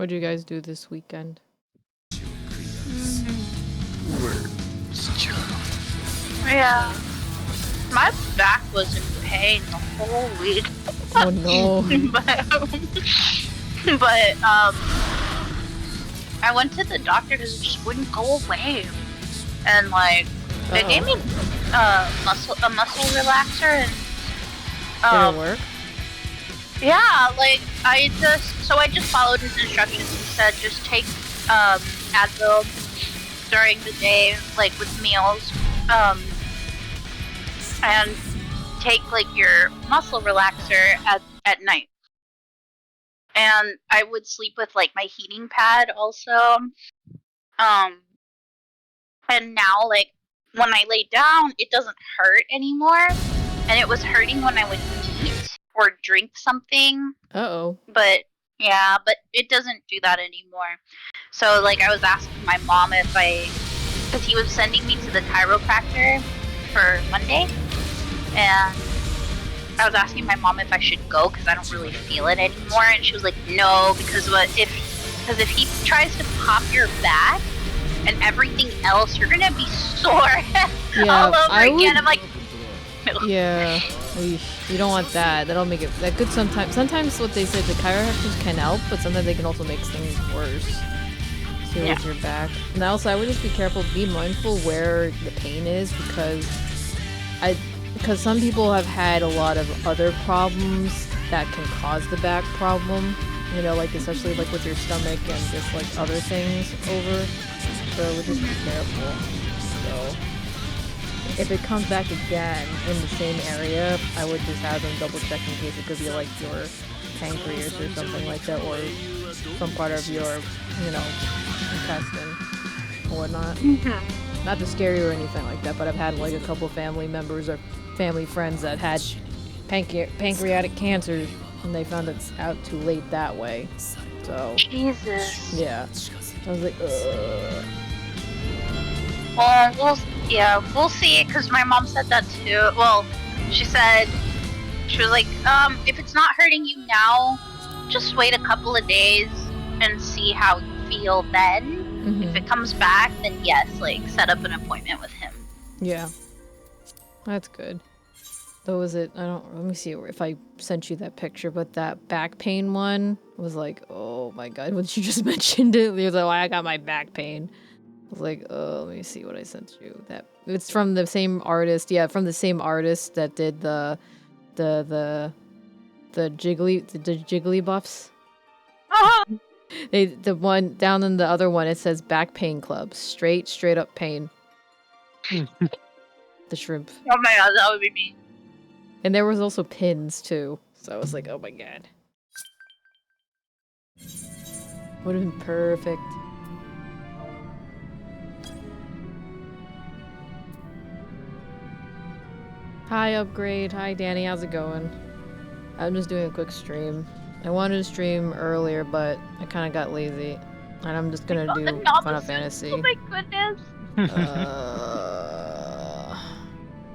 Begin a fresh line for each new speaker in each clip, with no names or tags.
What did you guys do this weekend?
Yeah. My back was in pain the whole week.
Oh no.
but I went to the doctor because it just wouldn't go away. And like they gave me a muscle relaxer and
did it work?
Yeah, like I just followed his instructions. He said just take Advil during the day, like with meals, and take like your muscle relaxer at night. And I would sleep with like my heating pad also. And now like when I lay down, it doesn't hurt anymore, and it was hurting when I would eat or drink something.
Uh-oh.
But yeah, but it doesn't do that anymore. So like I was asking my mom because he was sending me to the chiropractor for Monday, and I was asking my mom if I should go because I don't really feel it anymore, and she was like, no, because if he tries to pop your back and everything else, you're gonna be sore all over again. I'm like, no.
Yeah, you don't want that. That'll make it that good sometimes. Sometimes what they say, the chiropractors can help, but sometimes they can also make things worse. So with your back. And also, I would just be careful, be mindful where the pain is, because some people have had a lot of other problems that can cause the back problem. You know, like especially like with your stomach and just like other things over. So we'll just be careful. So if it comes back again in the same area, I would just have them double check in case it could be like your pancreas or something like that, or some part of your, intestine or whatnot. Mm-hmm. Not to scare you or anything like that, but I've had like a couple family members or family friends that had pancreatic cancer, and they found it out too late that way. So
Jesus.
Yeah. I was like, ugh.
Well, we'll see, because my mom said that too. Well, she was like, if it's not hurting you now, just wait a couple of days and see how you feel then. Mm-hmm. If it comes back, then yes, like, set up an appointment with him.
Yeah. That's good. Though let me see if I sent you that picture, but that back pain one was like, oh my god, when she just mentioned it, he was like, I got my back pain. I was like, oh, let me see what I sent you. It's from the same artist, from the same artist that did the jiggly buffs. The one down in the other one, it says back pain club, straight up pain. The shrimp.
Oh my god, that would be me.
And there was also pins too, so I was like, oh my god. Would have been perfect. Hi, Upgrade. Hi, Danny. How's it going? I'm just doing a quick stream. I wanted to stream earlier, but I kind of got lazy. And I'm just gonna do Final Fantasy.
Oh my goodness.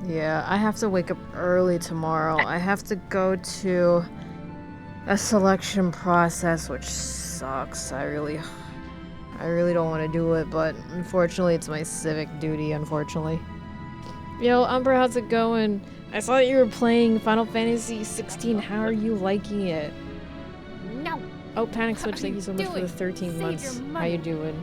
Yeah, I have to wake up early tomorrow. I have to go to a selection process, which sucks. I really don't want to do it, but unfortunately it's my civic duty, unfortunately. Yo, Umber, how's it going? I saw that you were playing Final Fantasy XIV. How are you liking it?
No.
Oh, Panic Switch, thank you so much for the 13 months. How you doing?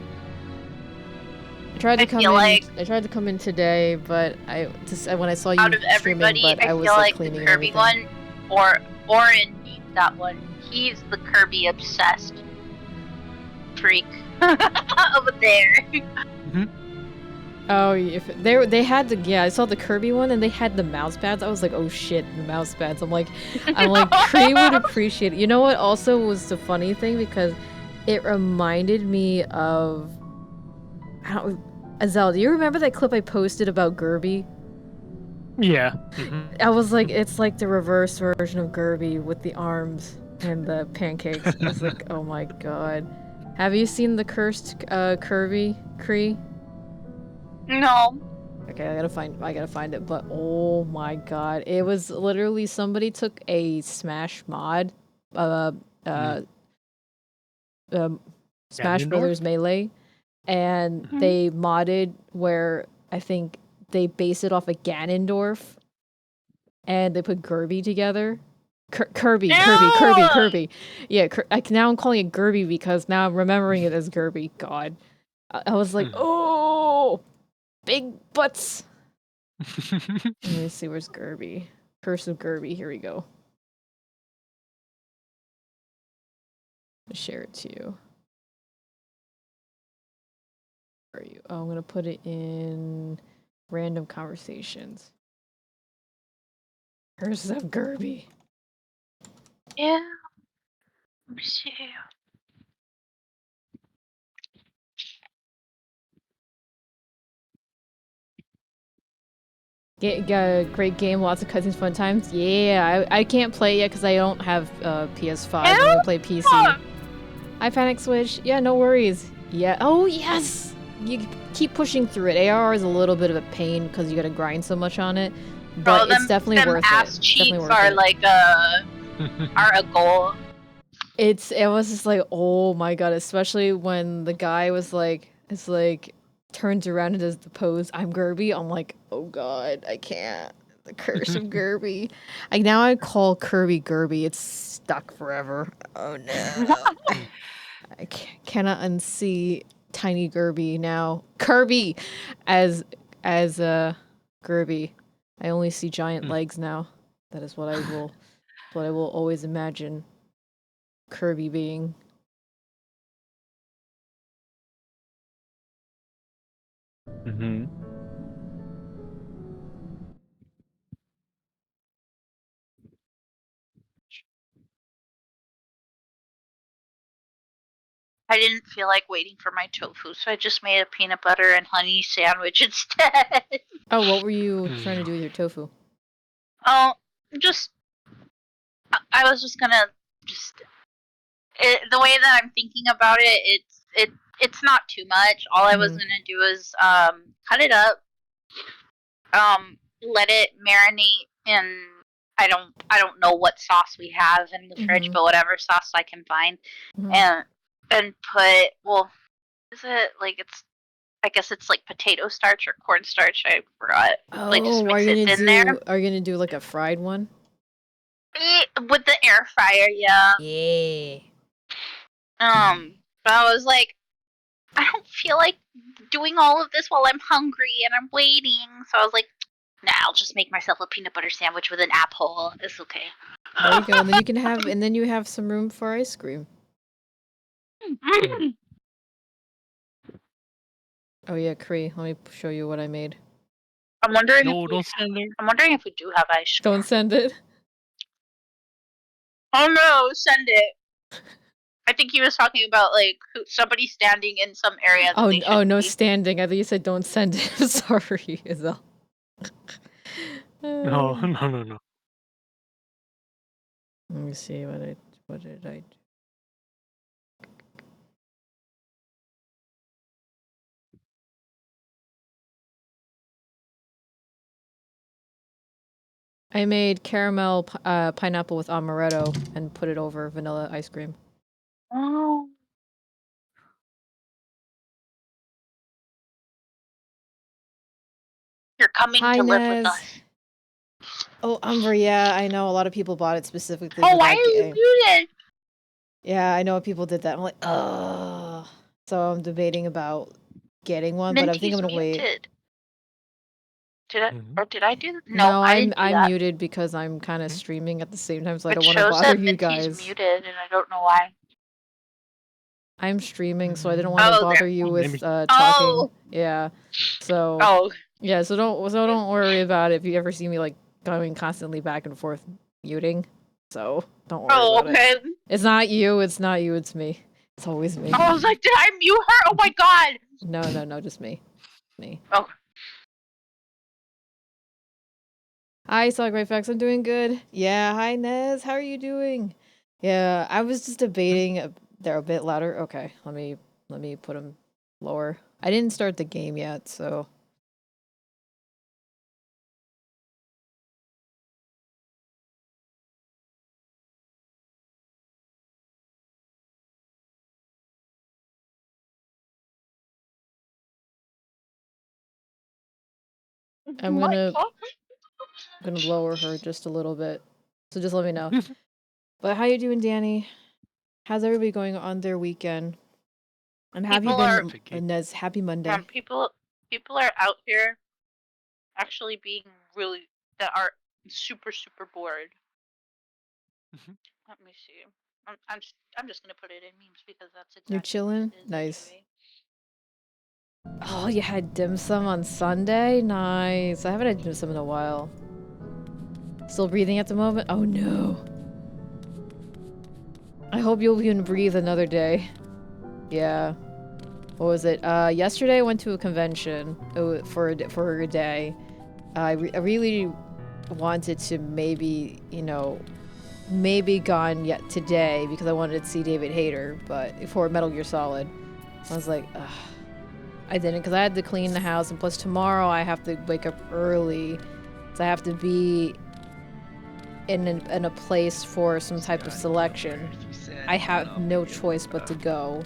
I tried to come in today, but when I saw you
out of everybody,
streaming, but I was
feel like
cleaning
the Kirby one, or Orin needs that one. He's the Kirby obsessed freak over there.
Mm-hmm. Oh, they had I saw the Kirby one and they had the mouse pads. I was like, oh shit, the mouse pads. I'm like, Cree would appreciate it. You know what? Also was the funny thing, because it reminded me of. Azal, do you remember that clip I posted about Kirby?
Yeah. Mm-hmm.
I was like, it's like the reverse version of Kirby with the arms and the pancakes. I was like, oh my god. Have you seen the cursed Kirby, Cree?
No.
Okay, I gotta find it, but oh my god. It was literally somebody took a Smash mod, Smash Brothers Melee, and they modded where I think they base it off of Ganondorf, and they put Kirby together. Kirby. Yeah, now I'm calling it Kirby because now I'm remembering it as Kirby. God. I was like, oh, big butts. Let me see, where's Kirby? Curse of Kirby, here we go. I'll share it to you. Where are you? Oh, I'm gonna put it in random conversations. Curse of Kirby.
Yeah. Let me see.
Great game, lots of cutscenes, fun times. Yeah, I can't play it yet because I don't have PS5. I'm gonna play PC. I Panic Switch. Yeah, no worries. Yeah. Oh yes. You keep pushing through it. ARR is a little bit of a pain because you gotta grind so much on it, but it's definitely worth it.
Cheats are like are a goal.
It was just like, oh my god, especially when the guy was like, it's like turns around and does the pose, I'm Kirby. I'm like, oh god, I can't. The curse of Kirby. Now I call Kirby Kirby. It's stuck forever. Oh no. I cannot unsee tiny Kirby now. Kirby as Kirby. I only see giant legs now. That is what I will always imagine Kirby being.
I didn't feel like waiting for my tofu, so I just made a peanut butter and honey sandwich instead.
Oh, what were you trying to do with your tofu?
Oh, I was just gonna the way that I'm thinking about it, it's not too much. All I was gonna do is cut it up, let it marinate in I don't know what sauce we have in the fridge, but whatever sauce I can find, and put is it like I guess it's like potato starch or cornstarch. I forgot.
Oh,
like just mix it in there.
Are you gonna do like a fried one?
With the air fryer, yeah.
Yeah.
But I was like, I don't feel like doing all of this while I'm hungry and I'm waiting. So I was like, nah, I'll just make myself a peanut butter sandwich with an apple. It's okay.
There you go. And then you can have, and then you have some room for ice cream. Oh yeah, Kree. Let me show you what I made.
I'm wondering.
No, don't send it.
I'm wondering if we do have ice cream.
Don't send it.
Oh no, send it. I think he was talking about like somebody standing in some area.
Oh no, standing. I thought you said don't send it. Sorry, Isel.
No.
Let me see what did I do? I made caramel pineapple with amaretto and put it over vanilla ice cream.
Oh. You're coming to live with us.
Oh, Umber, yeah, I know a lot of people bought it specifically.
Oh, why are you muted?
Yeah, I know people did that. I'm like, ugh. So I'm debating about getting one, but I think I'm gonna wait.
Did I do that? No, I didn't do
I'm
that.
muted because I'm kind of streaming at the same time, so I don't want to bother you guys.
He's muted, and I don't know why.
I'm streaming, so I didn't want to bother you with talking.
Oh.
Yeah. So.
Oh.
Yeah. So don't worry about it if you ever see me like going constantly back and forth muting. So don't worry about it. It's not you. It's me. It's always me.
I was like, did I mute her? Oh my god.
No, just me.
Oh.
Hi, Great I'm doing good. Yeah, hi Nez. How are you doing? Yeah, I was just debating. They're a bit louder. Okay, let me put them lower. I didn't start the game yet, so. I'm gonna lower her just a little bit. So just let me know. But how you doing, Danny? How's everybody going on their weekend? And have you been, Nez? Happy Monday.
People are out here actually being really that are super bored. Let me see. I'm just gonna put it in memes because that's exactly.
You're chilling? Nice. Anyway. Oh, you had dim sum on Sunday? Nice. I haven't had dim sum in a while. Still breathing at the moment? Oh no. I hope you'll even breathe another day. Yeah. What was it? Yesterday I went to a convention for a day. I really wanted to maybe, you know, maybe gone yet today because I wanted to see David Hayter, but for Metal Gear Solid. I was like, ugh. I didn't because I had to clean the house, and plus tomorrow I have to wake up early, so I have to be in a place for some type of selection. I have no choice but to go.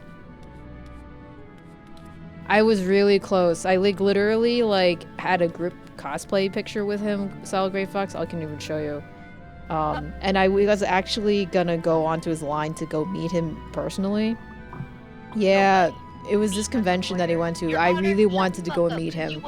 I was really close. I literally had a group cosplay picture with him, Solid Grey Fox. I can even show you. And I was actually gonna go onto his line to go meet him personally. Yeah, it was this convention that he went to. I really wanted to go and meet him.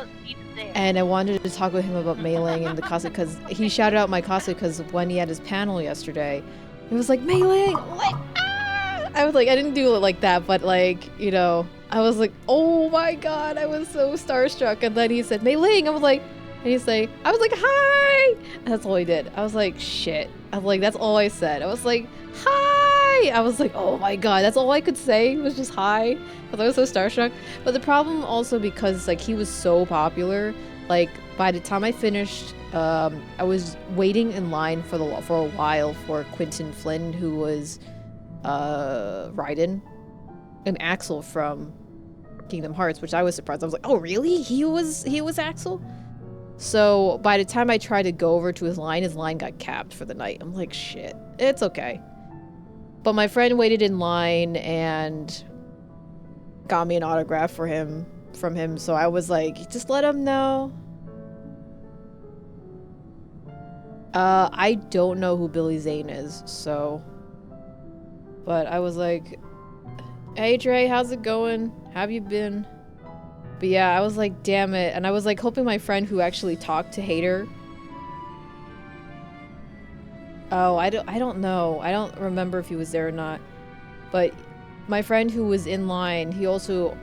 And I wanted to talk with him about Mei Ling and the cosplay, because he shouted out my cosplay because when he had his panel yesterday, it was like, Mei Ling! Like, ah! I was like, I didn't do it like that, but like, you know, I was like, oh my god, I was so starstruck. And then he said, Mei Ling! I was like, and he's like, I was like, hi! And that's all he did. I was like, shit. I was like, that's all I said. I was like, hi! I was like, oh my god, that's all I could say was just hi. Because I was so starstruck. But the problem also because like he was so popular, like by the time I finished, I was waiting in line for a while for Quentin Flynn, who was Raiden, and Axel from Kingdom Hearts, which I was surprised. I was like, oh really? He was Axel? So by the time I tried to go over to his line got capped for the night. I'm like, shit, it's okay. But my friend waited in line and got me an autograph from him. So I was like, just let him know. I don't know who Billy Zane is, so. But I was like, hey Dre, how's it going? How have you been? But yeah, I was like, damn it. And I was like hoping my friend who actually talked to Hayter. Oh, I don't know. I don't remember if he was there or not. But my friend who was in line, he also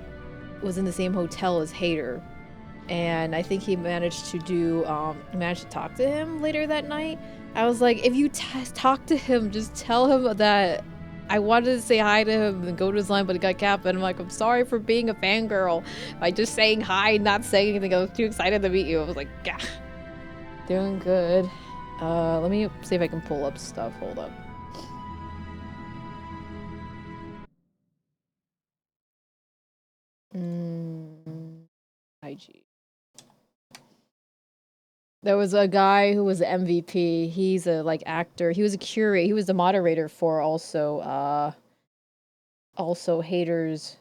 was in the same hotel as Hayter. And I think he managed to talk to him later that night. I was like, if you talk to him, just tell him that I wanted to say hi to him and go to his line, but it got capped. And I'm like, I'm sorry for being a fangirl by just saying hi and not saying anything. I was too excited to meet you. I was like, gah. Doing good. Let me see if I can pull up stuff. Hold up. IG. There was a guy who was the MVP. He's a actor. He was a curator. He was the moderator for also Hayter's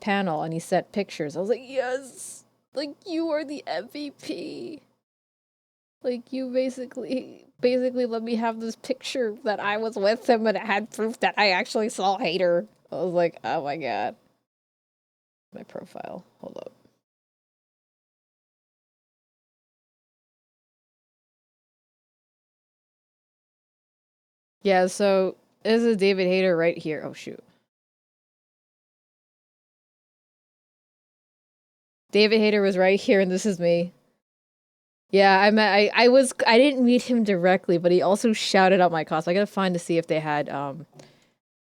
panel, and he sent pictures. I was like, yes, like you are the MVP. Like you basically let me have this picture that I was with him and it had proof that I actually saw Hayter. I was like, oh my god. My profile. Hold up. Yeah, so this is David Hayter right here. Oh shoot. David Hayter was right here, and this is me. Yeah, I didn't meet him directly, but he also shouted out my cosplay. I gotta find to see if they had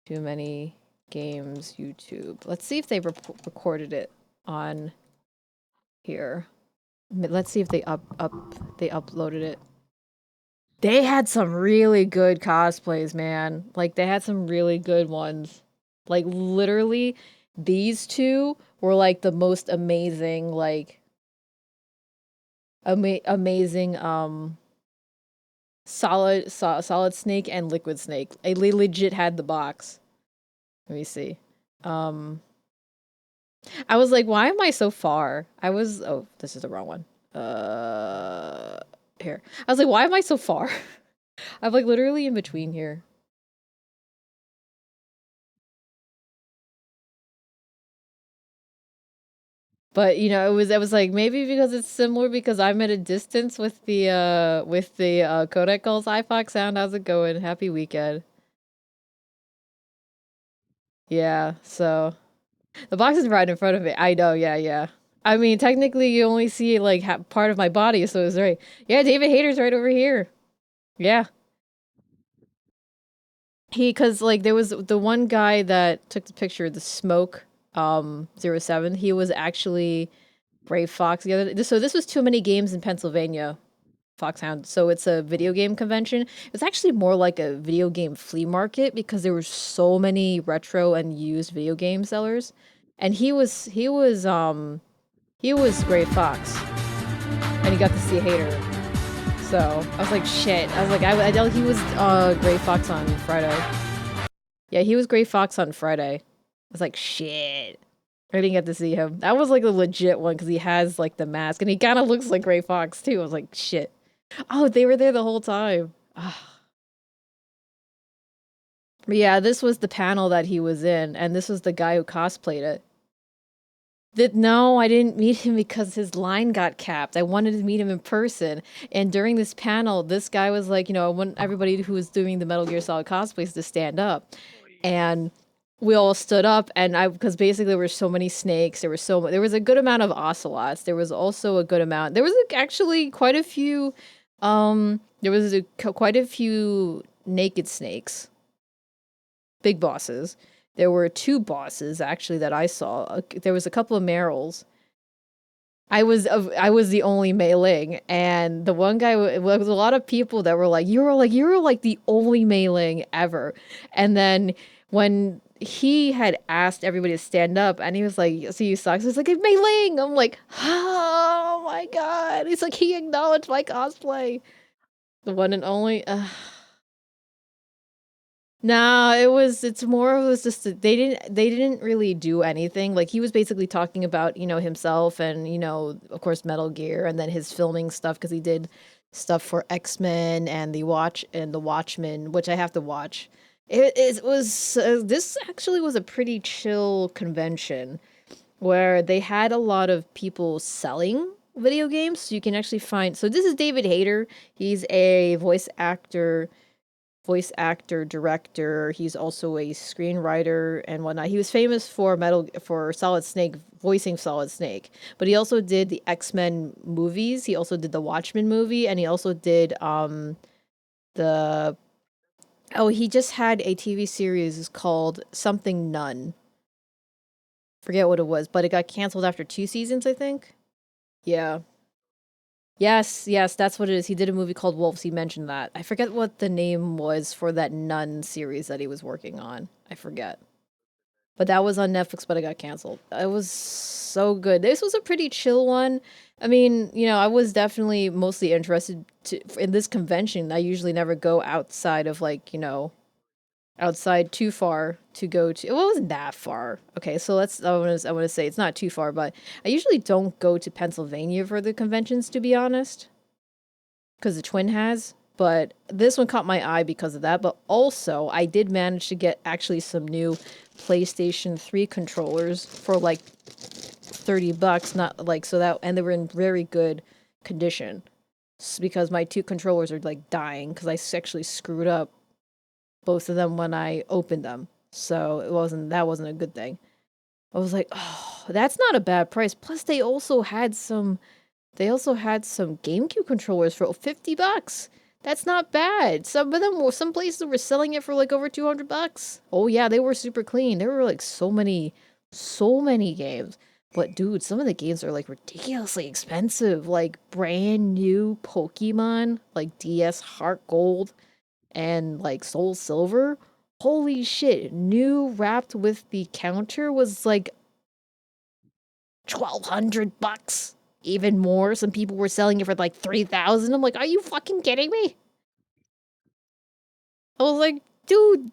Too Many Games YouTube. Let's see if they recorded it on here. Let's see if they uploaded it. They had some really good cosplays, man. Like they had some really good ones. Like literally, these two were like the most amazing, like amazing solid snake and liquid snake. I legit had the box. Let me see. I was like, why am I so far? Oh, this is the wrong one. Here. I was like, why am I so far? I'm like literally in between here. But you know, I was like maybe because it's similar because I'm at a distance with the codec calls. Hi Fox Sound, how's it going? Happy weekend. Yeah, so the box is right in front of me. I know, yeah. I mean, technically you only see like part of my body, so it's right. Yeah, David Hayter's right over here. Yeah. Cause like there was the one guy that took the picture, the smoke, 07, he was actually Brave Fox the other day. So this was Too Many Games in Pennsylvania, Foxhound. So it's a video game convention. It was actually more like a video game flea market because there were so many retro and used video game sellers. And he was Gray Fox. And he got to see Hater. So I was like, shit. I was like, I know he was Gray Fox on Friday. Yeah, he was Gray Fox on Friday. I was like, shit. I didn't get to see him. That was like a legit one because he has like the mask and he kind of looks like Gray Fox too. I was like, shit. Oh, they were there the whole time. But yeah, this was the panel that he was in, and this was the guy who cosplayed it. No, I didn't meet him because his line got capped. I wanted to meet him in person. And during this panel, this guy was like, you know, I want everybody who was doing the Metal Gear Solid cosplays to stand up. And we all stood up, and because basically there were so many snakes, there was a good amount of ocelots. There was also a good amount. There was actually quite a few. Quite a few naked snakes, big bosses. There were 2 bosses actually that I saw. There was a couple of Merrills. I was the only mailing, and the one guy there was a lot of people that were like, you were like the only mailing ever. And then when he had asked everybody to stand up, and he was like, "See you sucks." He's like, "Mei Ling." I'm like, "Oh my god!" He's like, he acknowledged my cosplay, the one and only. No, it's more of it was just they didn't really do anything. Like he was basically talking about, you know, himself and, you know, of course Metal Gear and then his filming stuff because he did stuff for X-Men and the Watchmen, which I have to watch. It was this actually was a pretty chill convention where they had a lot of people selling video games. So you can actually find. So this is David Hayter. He's a voice actor, director. He's also a screenwriter and whatnot. He was famous for Solid Snake, voicing Solid Snake, but he also did the X-Men movies. He also did the Watchmen movie, and he also did the he just had a TV series called something None. Forget what it was, but it got canceled after 2 seasons, I think. Yeah. Yes, that's what it is. He did a movie called Wolves. He mentioned that. I forget what the name was for that Nun series that he was working on. I forget. But that was on Netflix, but it got canceled. It was so good. This was a pretty chill one. I mean, you know, I was definitely mostly interested in this convention. I usually never go outside of like, you know, outside too far to go to. Well, it wasn't that far. Okay, so I want to say it's not too far, but I usually don't go to Pennsylvania for the conventions, to be honest, because the Twin has. But this one caught my eye because of that. But also, I did manage to get actually some new PlayStation 3 controllers for like $30. Not like so that, and they were in very good condition because my 2 controllers are like dying because I actually screwed up both of them when I opened them. So that wasn't a good thing. I was like, oh, that's not a bad price. Plus they also had some GameCube controllers for $50. That's not bad. Some places were selling it for like over $200. Oh yeah, they were super clean. There were like so many games. But dude, some of the games are like ridiculously expensive. Like brand new Pokemon, like DS Heart Gold and like Soul Silver. Holy shit, new wrapped with the counter was like $1,200. Even more. Some people were selling it for like 3,000. I'm like, are you fucking kidding me? I was like, dude.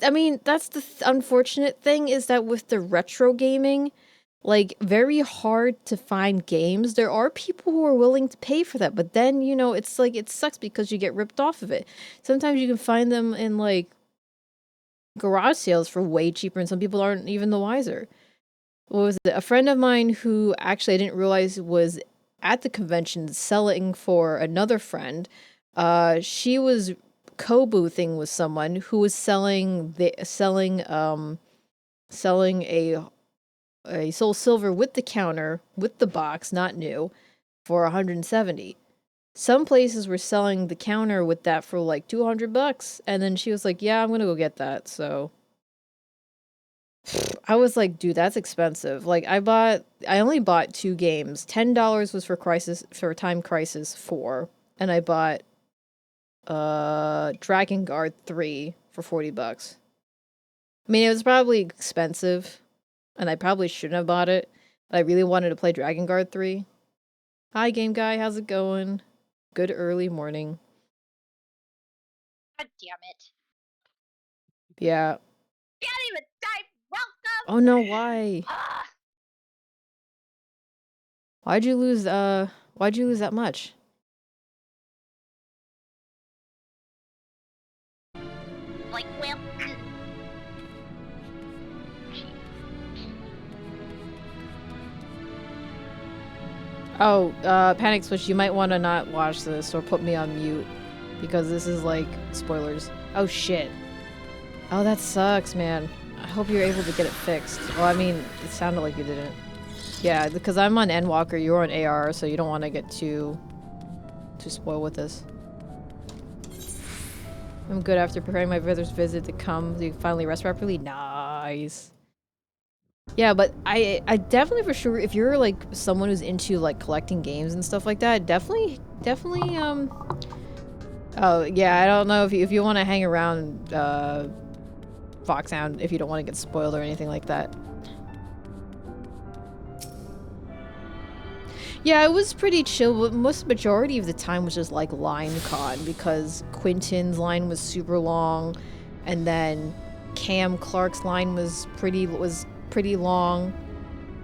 I mean, that's the unfortunate thing is that with the retro gaming, like very hard to find games. There are people who are willing to pay for that, but then, you know, it's like it sucks because you get ripped off of it. Sometimes you can find them in like garage sales for way cheaper, and some people aren't even the wiser. What was it? A friend of mine who actually I didn't realize was at the convention selling for another friend. She was co-boothing with someone who was selling a Soul Silver with the counter with the box, not new, for 170. Some places were selling the counter with that for like $200, and then she was like, "Yeah, I'm gonna go get that." So I was like, dude, that's expensive. Like I only bought 2 games. $10 was for Time Crisis 4, and I bought Dragon Guard 3 for $40. I mean, it was probably expensive, and I probably shouldn't have bought it, but I really wanted to play Dragon Guard 3. Hi game guy, how's it going? Good early morning.
God damn it.
Yeah.
Can't even type welcome!
Oh no, why?
Ah,
Why'd you lose that much?
like, well,
Oh, Panic Switch, you might want to not watch this or put me on mute because this is like spoilers. Oh shit. Oh, that sucks, man. I hope you're able to get it fixed. Well, I mean, it sounded like you didn't. Yeah, because I'm on Endwalker, you're on AR, so you don't want to get too spoiled with this. I'm good after preparing my brother's visit to come. You finally rest properly? Nice. Yeah, but I definitely for sure, if you're like someone who's into like collecting games and stuff like that, definitely, oh yeah, I don't know if you want to hang around, Foxhound if you don't want to get spoiled or anything like that. Yeah, it was pretty chill, but most majority of the time was just like line con because Quinton's line was super long, and then Cam Clark's line was pretty long,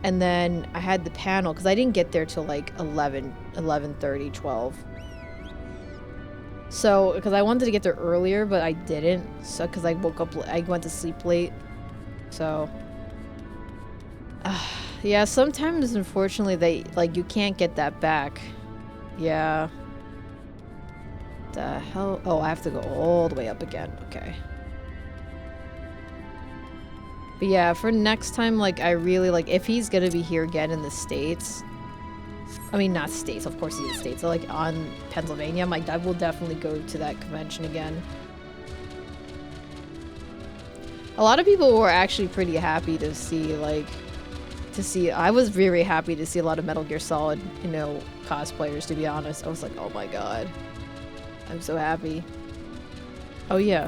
and then I had the panel because I didn't get there till like 11:30, 12. So because I wanted to get there earlier, but I didn't. So because I went to sleep late, so. Yeah, sometimes, unfortunately, you can't get that back. Yeah. The hell? Oh, I have to go all the way up again. Okay. But yeah, for next time, like, I really, like, if he's gonna be here again in the States... I mean, not States, of course he's in the States. So, like, on Pennsylvania, I'm like, I will definitely go to that convention again. A lot of people were actually pretty happy to see, like... I was very happy to see a lot of Metal Gear Solid, you know, cosplayers, to be honest. I was like, oh my god. I'm so happy. Oh yeah.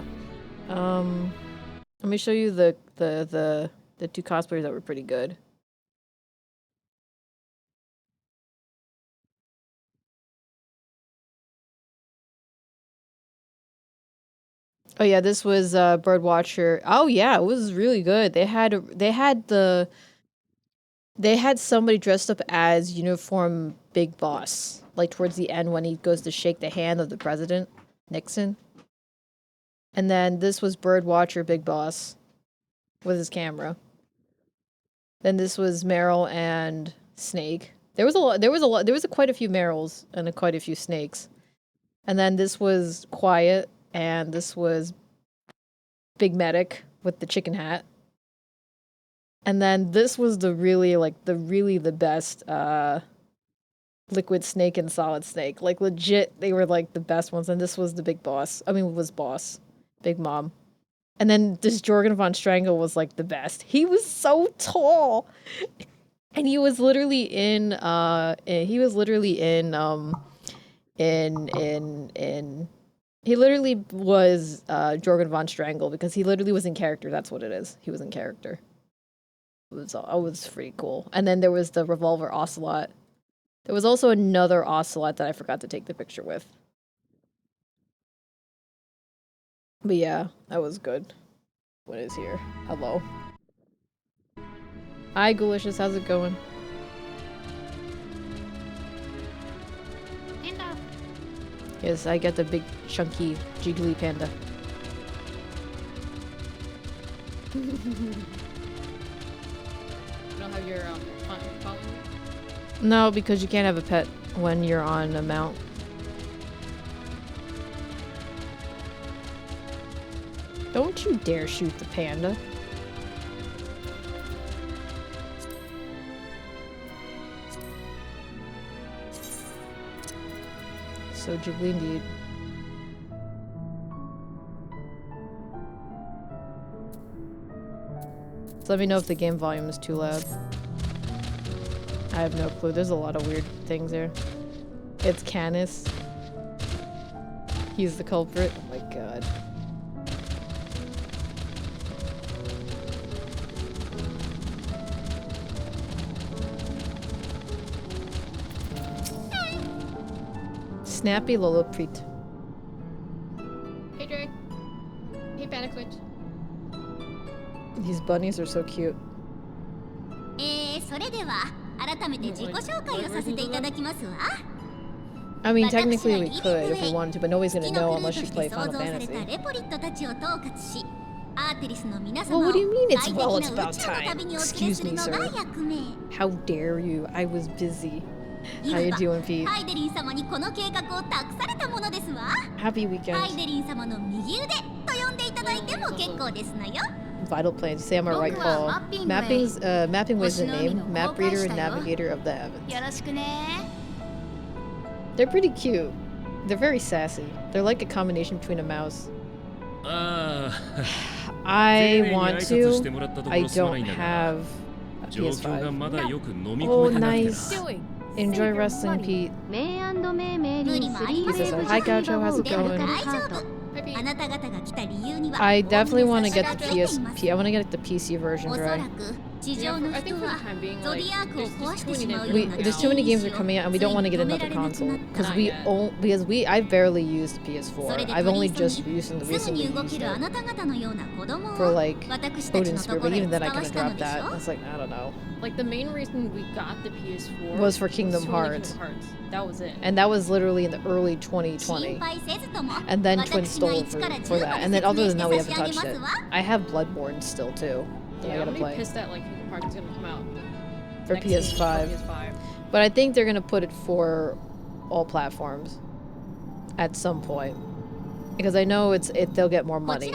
Let me show you the 2 cosplayers that were pretty good. Oh yeah, this was Birdwatcher. Oh yeah, it was really good. They had somebody dressed up as Uniform Big Boss, like towards the end when he goes to shake the hand of the president, Nixon. And then this was Birdwatcher Big Boss with his camera. Then this was Meryl and Snake. There was quite a few Meryls and quite a few Snakes. And then this was Quiet, and this was Big Medic with the chicken hat. And then this was the best Liquid Snake and Solid Snake. Like legit, they were like the best ones. And this was the Big Boss. I mean, was Boss. Big Mom. And then this Jorgen von Strangle was like the best. He was so tall. And he was literally in he literally was Jorgen von Strangle because he literally was in character. That's what it is. He was in character. It was pretty cool. And then there was the Revolver Ocelot. There was also another Ocelot that I forgot to take the picture with. But yeah, that was good. What is here? Hello. Hi, Galicious. How's it going?
Panda.
Yes, I get the big, chunky, jiggly panda.
You don't have your phone?
No, because you can't have a pet when you're on a mount. Don't you dare shoot the panda. So jiggly indeed. So let me know if the game volume is too loud. I have no clue. There's a lot of weird things there. It's Canis. He's the culprit. Oh my god. Snappy Loloprit.
Hey Dre. Hey Panic Switch.
These bunnies are so cute.
それでは改めて自己紹介をさせていただきますわ。
I mean, technically we could if we wanted to, but nobody's gonna know unless you play Final Fantasy. Well, what do you mean it's well, it's about time? Excuse me, sir. How dare you? I was busy. How you doing, Pete? Happy weekend. Vital plans. Say I'm a right call. Mapping was the name. Map reader and navigator of the heavens. They're pretty cute. They're very sassy. They're like a combination between a mouse. I want to. I don't have a PS5. Oh, nice. Enjoy wrestling, Pete. He says, hi, Gaucho. How's it going? I definitely want to get the PSP. I want to get the PC version, right?
Yeah, I think for the time being, like,
There's too many games are coming out, and we don't want to get another console because I barely used the PS4. I've only just recently used it for like Odin Spear, but even then I kind of dropped that. It's like, I don't know.
Like the main reason we got the PS4
was for Kingdom Hearts.
That was it.
And that was literally in the early 2020. And then Twin stole for that. And then other than that, we haven't touched it. I have Bloodborne still too. That I gotta play.
I'm pissed that like Kingdom Hearts is gonna come out
for PS5. But I think they're gonna put it for all platforms at some point. Because I know they'll get more money.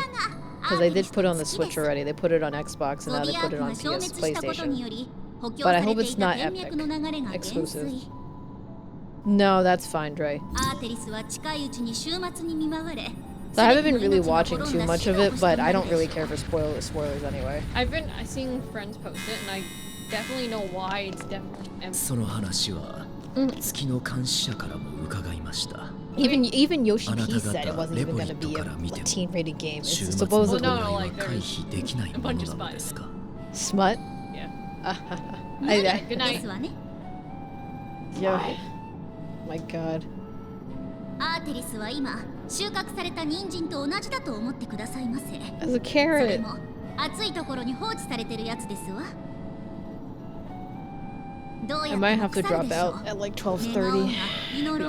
Because they did put it on the Switch already. They put it on Xbox and now they put it on PlayStation. But I hope it's not Epic exclusive. No, that's fine, Dre. So I haven't been really watching too much of it, but I don't really care for spoilers anyway.
I've seen friends post it, and I definitely know why it's definitely
Even Yoshi P said it wasn't even going to be a teen-rated game. It's supposedly
like there's a bunch of spies.
Smut?
Yeah.
Good night. Yeah. My god. As a carrot. I might have to drop out at like 12:30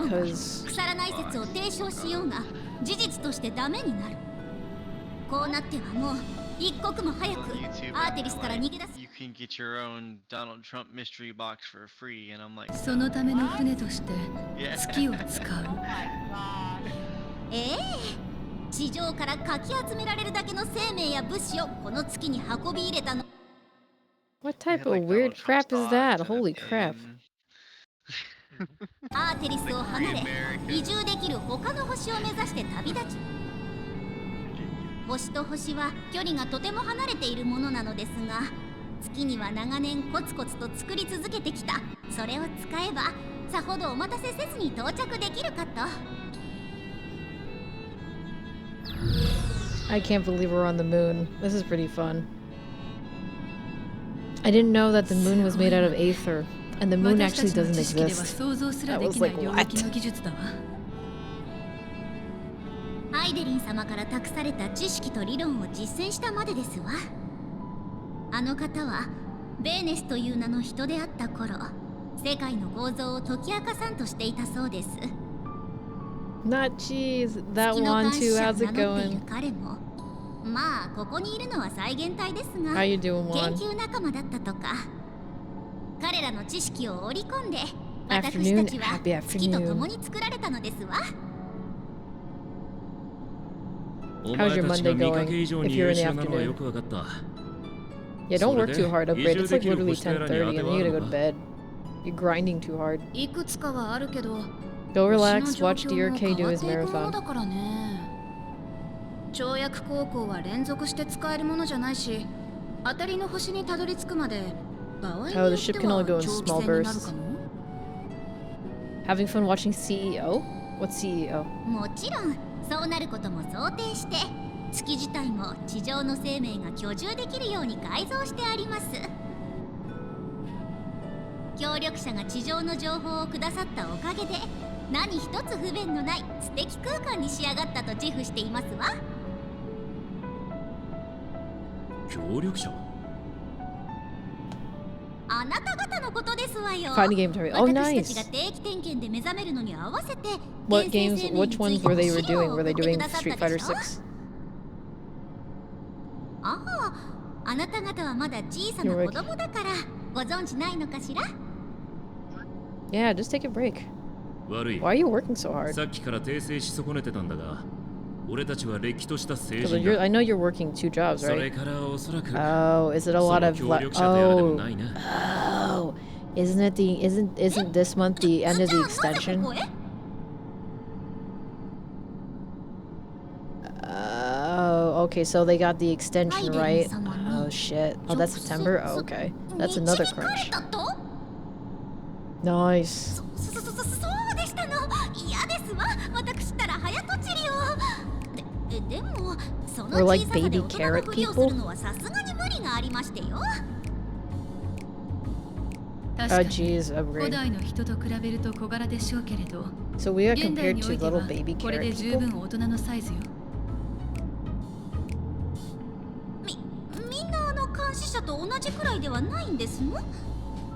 because
you can get your own Donald Trump mystery box for free, and I'm like, yeah.
What type of weird crap is that? Holy crap. I can't believe we're on the moon. This is pretty fun. I didn't know that the moon was made out of aether, and the moon actually doesn't exist. I was like, what?
ベーネスという名の人であった頃、世界の構造を解き明かさんとしていたそうです。
Not cheese. That
月の
one
監視
too.
者を
How's
名
it
乗ってい
going?
る彼も、まあここにいるのは再現体ですが、
How you doing,
研
Juan?
究仲間だったとか。彼らの知識を織り込んで、私
Afternoon.
たちは
Happy
月と共
afternoon.
に作られたのですわ。
How's your Monday going? If you're in the afternoon. Yeah, don't work too hard, upgrade. It's like literally 10:30 and then you gotta go to bed. You're grinding too hard.
いくつかはあるけど、
Go
星
relax,
の状
watch
況も
DRK
変
do
わっ
his
ていくもの
marathon.
だからね。跳躍高校は連続して使えるものじゃないし、当たりの星にたどり着くまで場合によ
Oh,
っ
the
て
ship can
は
only go in
長期
small
戦になる
bursts.
かも。
Having fun watching CEO? What's CEO?
もちろんそうなることも想定して、月自体も地上の生命が居住できるように改造してあります。協力者が地上の情報をくださったおかげで、何一つ不便のない素敵空間に仕上がったと自負していますわ。
協力者？
あなた方のことですわよ。
Fighting game target. Oh,
私たちが
nice.
定期点検で目覚めるのに合わせて、
What
厳
games?
正生命に
Which
つい
ones
て
were they
資
were
料
doing?
を
Were
送
they
ってく
doing
ださった
Street
で
Fighter
しょ？
6?
ああ、あなた方はまだ小さな子供だからご存知ないのかしら？
Yeah, just take a break.
悪い。
Why are you working so hard?
さっきから訂正し損ねてたんだが、俺たちはれっきとした成
'Cause
人
I
だ。
know you're working 2 jobs,
それ
right?
からおそらく
Oh, is it a
そ
lot
の
of
協力者であるでもないな。
Oh, isn't this month the end of the extension? Oh, okay, so they got the extension, right? Oh shit. Oh, that's September? Oh, okay. That's another crunch. Nice.
そうでしたの。嫌ですわ。私ったら早とちりを。でもその
We're
小
like
ささで
baby
大人の
carrot
ふりをす
people.
るのはさすがに無理がありましてよ。
Oh jeez, upgrade.
代の人と比べると小柄でしょうけれど、
So we are
現代
compared
にお
to
いて
little
は
baby
これ
carrot
で十
people?
分大人のサイズよ。
みんな監視者と同じくらいではないんですの？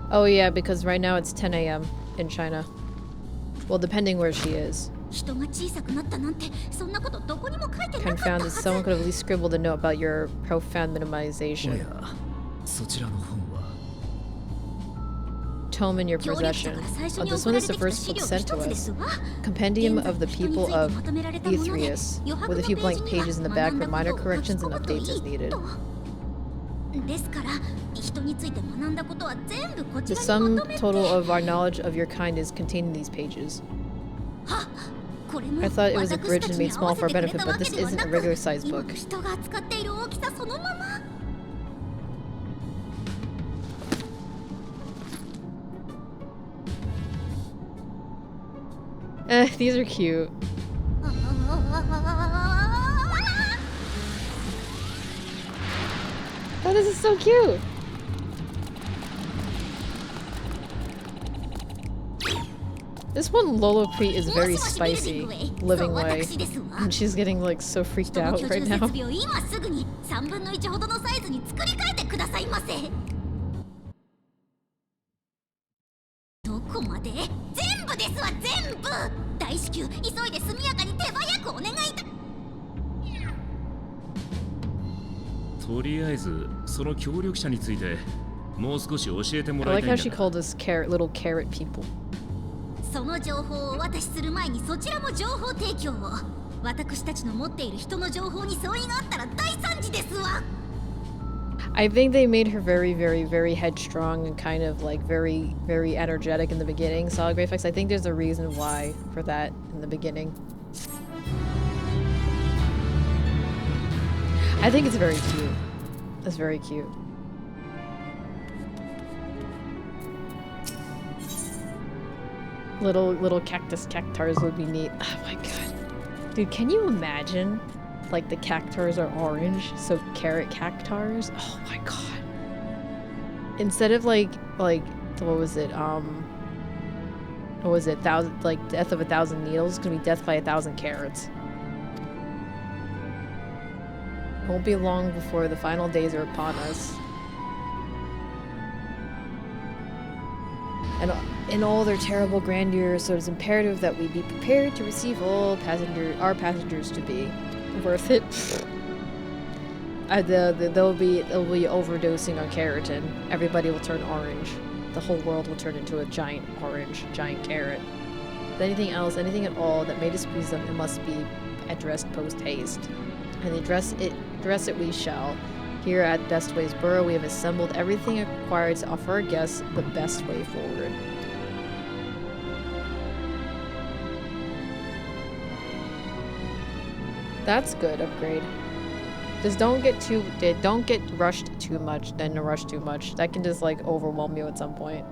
Oh yeah, because right now it's 10 a.m. in China. Well, depending where she is.
人が小さくなったなんてそんなことどこにも書いてなかったは
Confounded.
ず。
Someone could have at least scribbled a note about your profound
お
minimization.
や、そちらの本は
Tome in your
協力者
possession.
から最初
Oh,
に
this
送
one
ら
is
れ
the
てきた
first
資
book
料
sent
一
to
つで
us.
すわ。
Compendium of the
現在
people
人について
of
まとめられたもので、
Aetherius,
余白
with a
の
few
ペー
blank
ジには
pages in the
学
back
んだ
for
こと
minor
を書き
corrections
込
and
むとい
updates as
い
needed.
と。ですから人について学んだことは全部こち
The
らに
sum
まとめて。
total of our knowledge of your kind is contained in these pages.
これも
I thought it was
私
abridged
た
and
ちに
made
合わ
small
せ
for
て
our
くれ
benefit,
た
but
わけ
this
では
isn't
な
a
く、
regular sized
今
book.
の人が扱っている大きさそのまま。
These are cute. Oh, this is so cute. This one Lolopre is very spicy, living way, and she's getting like so freaked
人の
out
居
right
住
now.
設備を今すぐに3分の1ほどのサイズに作り変えてくださいませ。どこまで？全部ですわ、全部。大至急、急いで速やかに手早くお願いだ。
とりあえずその協力者についてもう少し教えても
I
らい
like
たい
how
ん
she
だ。
called us little carrot people.
その情報をお渡しする前にそちらも情報提供を。私たちの持っている人の情報に相違があったら大惨事ですわ。
I think they made her very, very, very headstrong and kind of like very, very energetic in the beginning. Solid graphics. I think there's a reason why for that in the beginning. I think it's very cute. It's very cute. Little cactars would be neat. Oh my god. Dude, can you imagine? Like the cactars are orange, so carrot cactars? Oh my god. Instead of like what was it? What was it? Death of 1,000 needles? It's gonna be death by 1,000 carrots. Won't be long before the final days are upon us. and in all their terrible grandeur, so it is imperative that we be prepared to receive our passengers to be worth it. They'll be overdosing on keratin. Everybody will turn orange. The whole world will turn into a giant carrot. If anything else, anything at all that may displease them, it must be addressed post haste. And address it we shall. Here at Best Ways Borough, we have assembled everything required to offer our guests the best way forward. That's good upgrade. Just don't get rushed too much, then rush too much. That can just like overwhelm you at some point.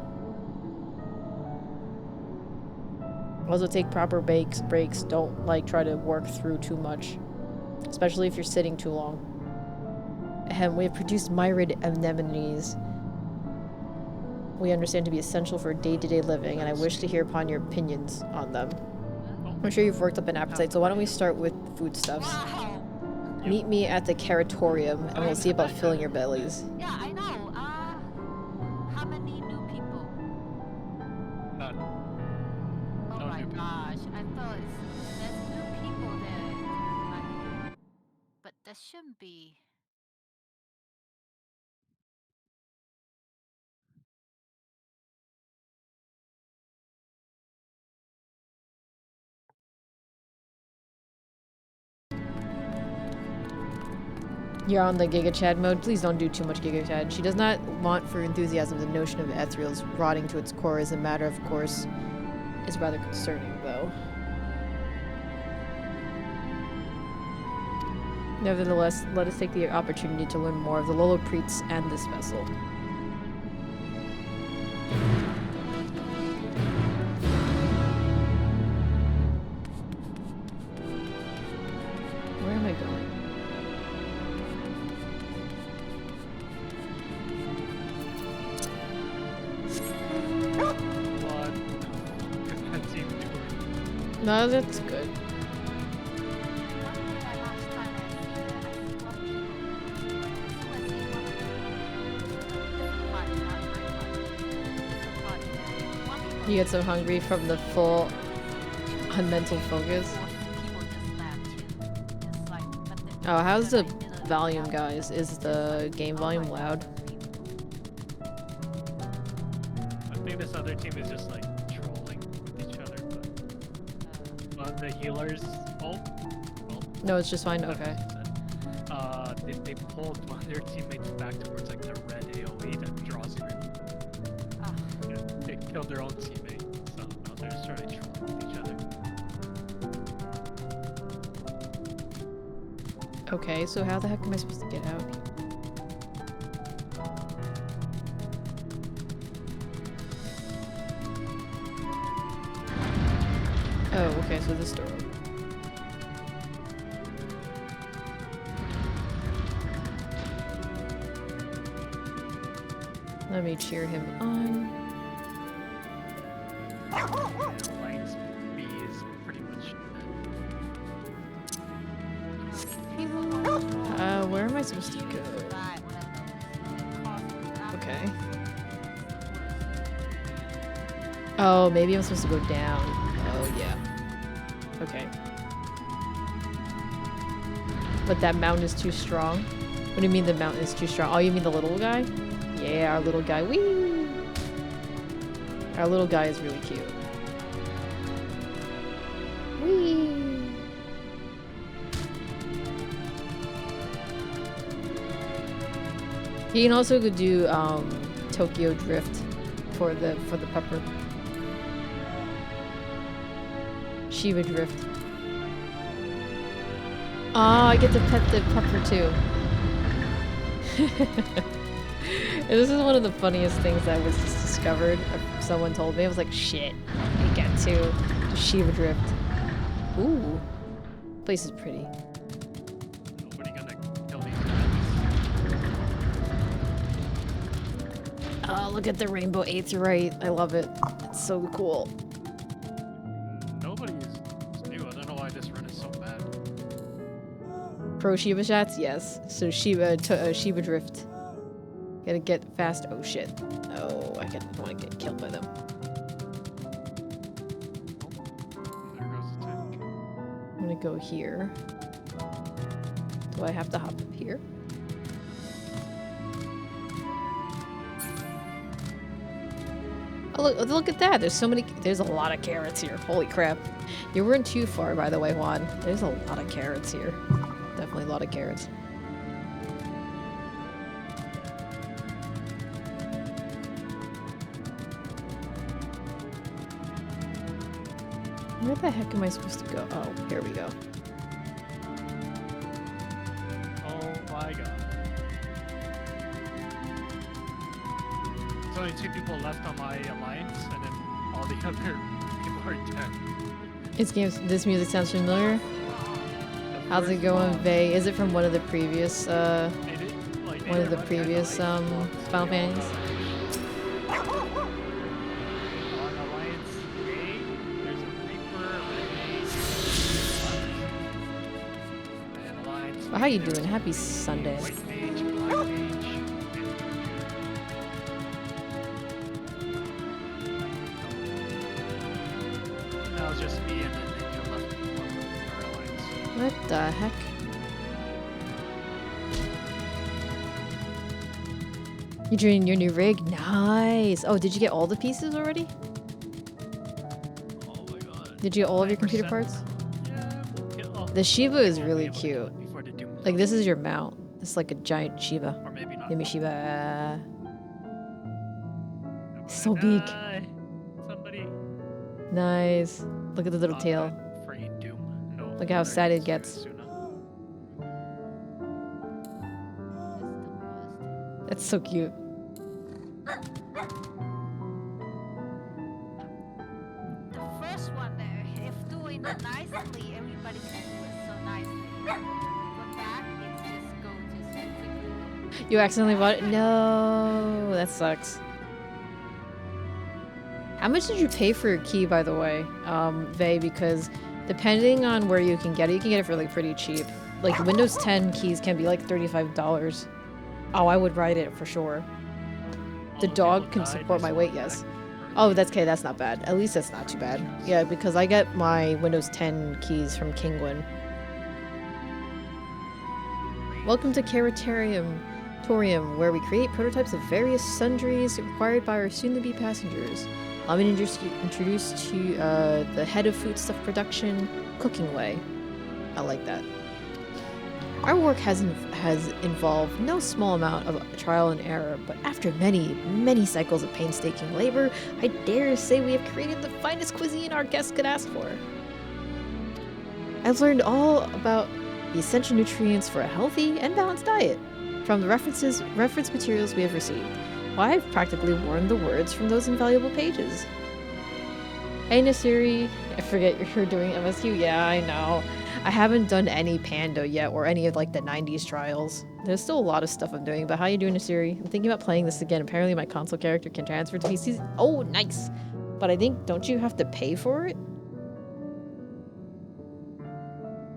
Also take proper breaks. Don't like try to work through too much. Especially if you're sitting too long. We have produced myrid anemones. We understand to be essential for day-to-day living, and I wish to hear upon your opinions on them. I'm sure you've worked up an appetite, so why don't we start with foodstuffs? Meet me at the Caratorium, and we'll see about filling your bellies.
Yeah, I know. How many new people?
None.
Oh
No
my
new people.
gosh, I thought there's new people there. But there shouldn't be.
You're on the Giga Chad mode. Please don't do too much Giga Chad. She does not want for enthusiasm. The notion of ethereals rotting to its core is a matter of course. Is rather concerning, though. Nevertheless, let us take the opportunity to learn more of the Lolopreets and this vessel. Where am I going?
What? That's even doing.
No, that's good. You get so hungry from the full mental focus. Oh, how's the volume, guys? Is the game volume loud?
I think this other team is just like trolling with each other, but the healers. Oh,
No, it's just fine. Okay.
They pulled one of their teammates back towards like the red AoE that draws through. Yeah, they killed their own teammate, so now they're just trying to troll with each other.
Okay, so how the heck am I supposed to get out? Oh, okay, so this door. Let me cheer him on.
Lights B is pretty much
Where am I supposed to go? Okay. Oh, maybe I'm supposed to go down. Oh, yeah. Okay. But that mountain is too strong? What do you mean the mountain is too strong? Oh, you mean the little guy? Yeah, our little guy. Whee! Our little guy is really cute. Whee! You can also go do Tokyo Drift for the pepper. Shiva Drift. Oh, I get to pet the pepper too. This is one of the funniest things that was just discovered. Someone told me. I was like, shit. I get to Shiva Drift. Ooh. Place is pretty.
nobody gonna kill these guys.
Oh, look at the rainbow aetheryte. I love it. It's so cool.
Nobody is new. I don't know why this run is so bad.
Pro Shiva shots? Yes. So Shiva Drift. Gotta get fast. Oh shit. Oh, I want to get killed by them. gonna go here. Do I have to hop up here? Oh, look at that. There's a lot of carrots here. Holy crap. You weren't too far, by the way, Juan. There's a lot of carrots here. Definitely a lot of carrots. Where the heck am I supposed to go? Oh, here we go.
Oh my god. There's only 2 people left on my alliance, and then all the other people are dead.
This music sounds familiar. How's it going, Vey? Is it from one of the previous, Final Fantasies?
On Alliance A, there's a Reaper, a Renegade, and Alliance
Well, how you doing? Happy Sunday.
White Mage, Black Mage. That was just me, and then you left from our alliance.
What the heck? You're doing your new rig? Nice! Oh, did you get all the pieces already?
Oh my god.
Did you get all of your computer
9%.
parts?
Yeah.
The Shiva is really cute.
Before the Doom.
Like, this is your mount. It's like a giant Shiva.
Or maybe not.
Give me Shiva.
I'm gonna
So big.
die. Somebody.
Nice. Look at the little tail.
Afraid Doom. No.
Look how sad it gets.
Suna.
That's so cute.
The first one there, if doing it nicely, everybody can do it so nicely. But that, it's just go to
You accidentally bought it? No, that sucks. How much did you pay for your key, by the way, Vey? Because depending on where you can get it for like pretty cheap. Like Windows 10 keys can be like $35. Oh, I would ride it for sure. The dog can support my weight, yes. Oh, that's okay. That's not bad. At least that's not too bad. Yeah, because I get my Windows 10 keys from Kingwin. Welcome to Caratarium, where we create prototypes of various sundries required by our soon-to-be passengers. I'm going to introduce to you the head of foodstuff production, Cooking Way. I like that. Our work has involved no small amount of trial and error, but after many, many cycles of painstaking labor, I dare to say we have created the finest cuisine our guests could ask for. I've learned all about the essential nutrients for a healthy and balanced diet from the reference materials we have received. Well, I've practically worn the words from those invaluable pages. Hey Nasiri, I forget you're doing MSQ. Yeah, I know. I haven't done any Panda yet or any of like the 90s trials. There's still a lot of stuff I'm doing, but how you doing, Nasiri? I'm thinking about playing this again. Apparently my console character can transfer to PCs. Oh, nice! But I think, don't you have to pay for it?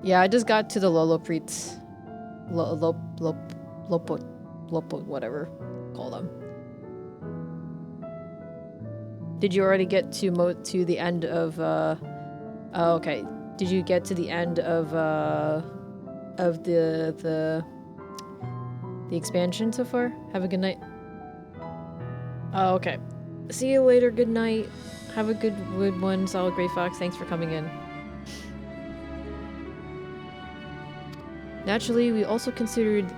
Yeah, I just got to the Lolopreets. Lopo, whatever. Call them. Did you already get to the end of, oh, okay. Did you get to the end of the expansion so far? Have a good night. Oh, okay. See you later. Good night. Have a good one, Solid Grey Fox. Thanks for coming in. Naturally, we also considered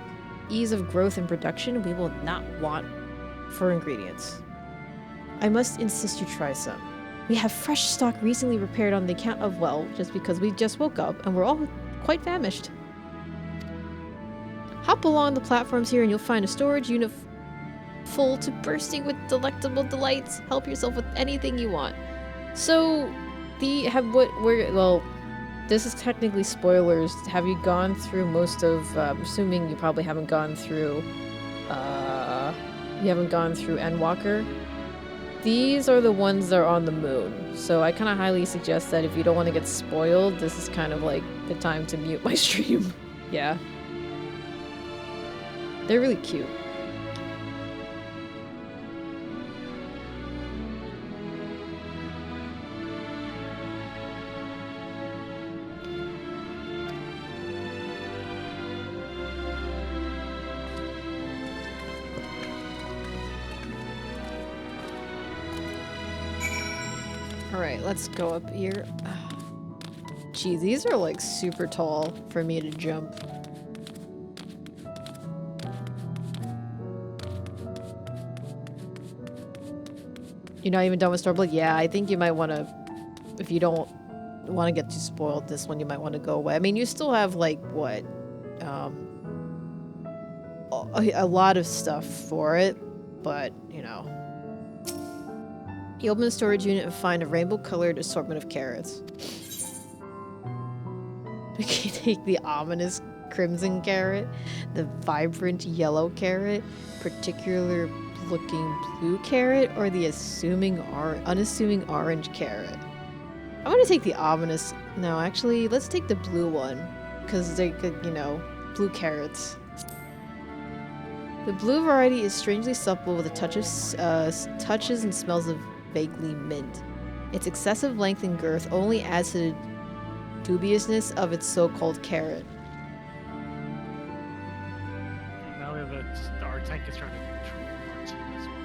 ease of growth and production. We will not want for ingredients. I must insist you try some. We have fresh stock recently prepared on the account of, well, just because we just woke up and we're all quite famished. Hop along the platforms here and you'll find a storage unit full to bursting with delectable delights. Help yourself with anything you want. So, well, this is technically spoilers. Have you gone through most of, assuming you probably haven't gone through, Endwalker? These are the ones that are on the moon, so I kind of highly suggest that if you don't want to get spoiled, this is kind of like the time to mute my stream. Yeah. They're really cute. Alright, let's go up here. Gee, these are like super tall for me to jump. You're not even done with Stormblood? Yeah, I think you might want to, if you don't want to get too spoiled this one, you might want to go away. I mean, you still have like, what, a lot of stuff for it, but, you know. You open the storage unit and find a rainbow-colored assortment of carrots. We can take the ominous crimson carrot, the vibrant yellow carrot, particular looking blue carrot, or the unassuming orange carrot. I'm gonna take the ominous. No, actually, let's take the blue one, because they could, you know, blue carrots. The blue variety is strangely supple with a touch of touches and smells of vaguely mint. Its excessive length and girth only adds to the dubiousness of its so-called carrot.
Now we have our tank is trying to control our team as well.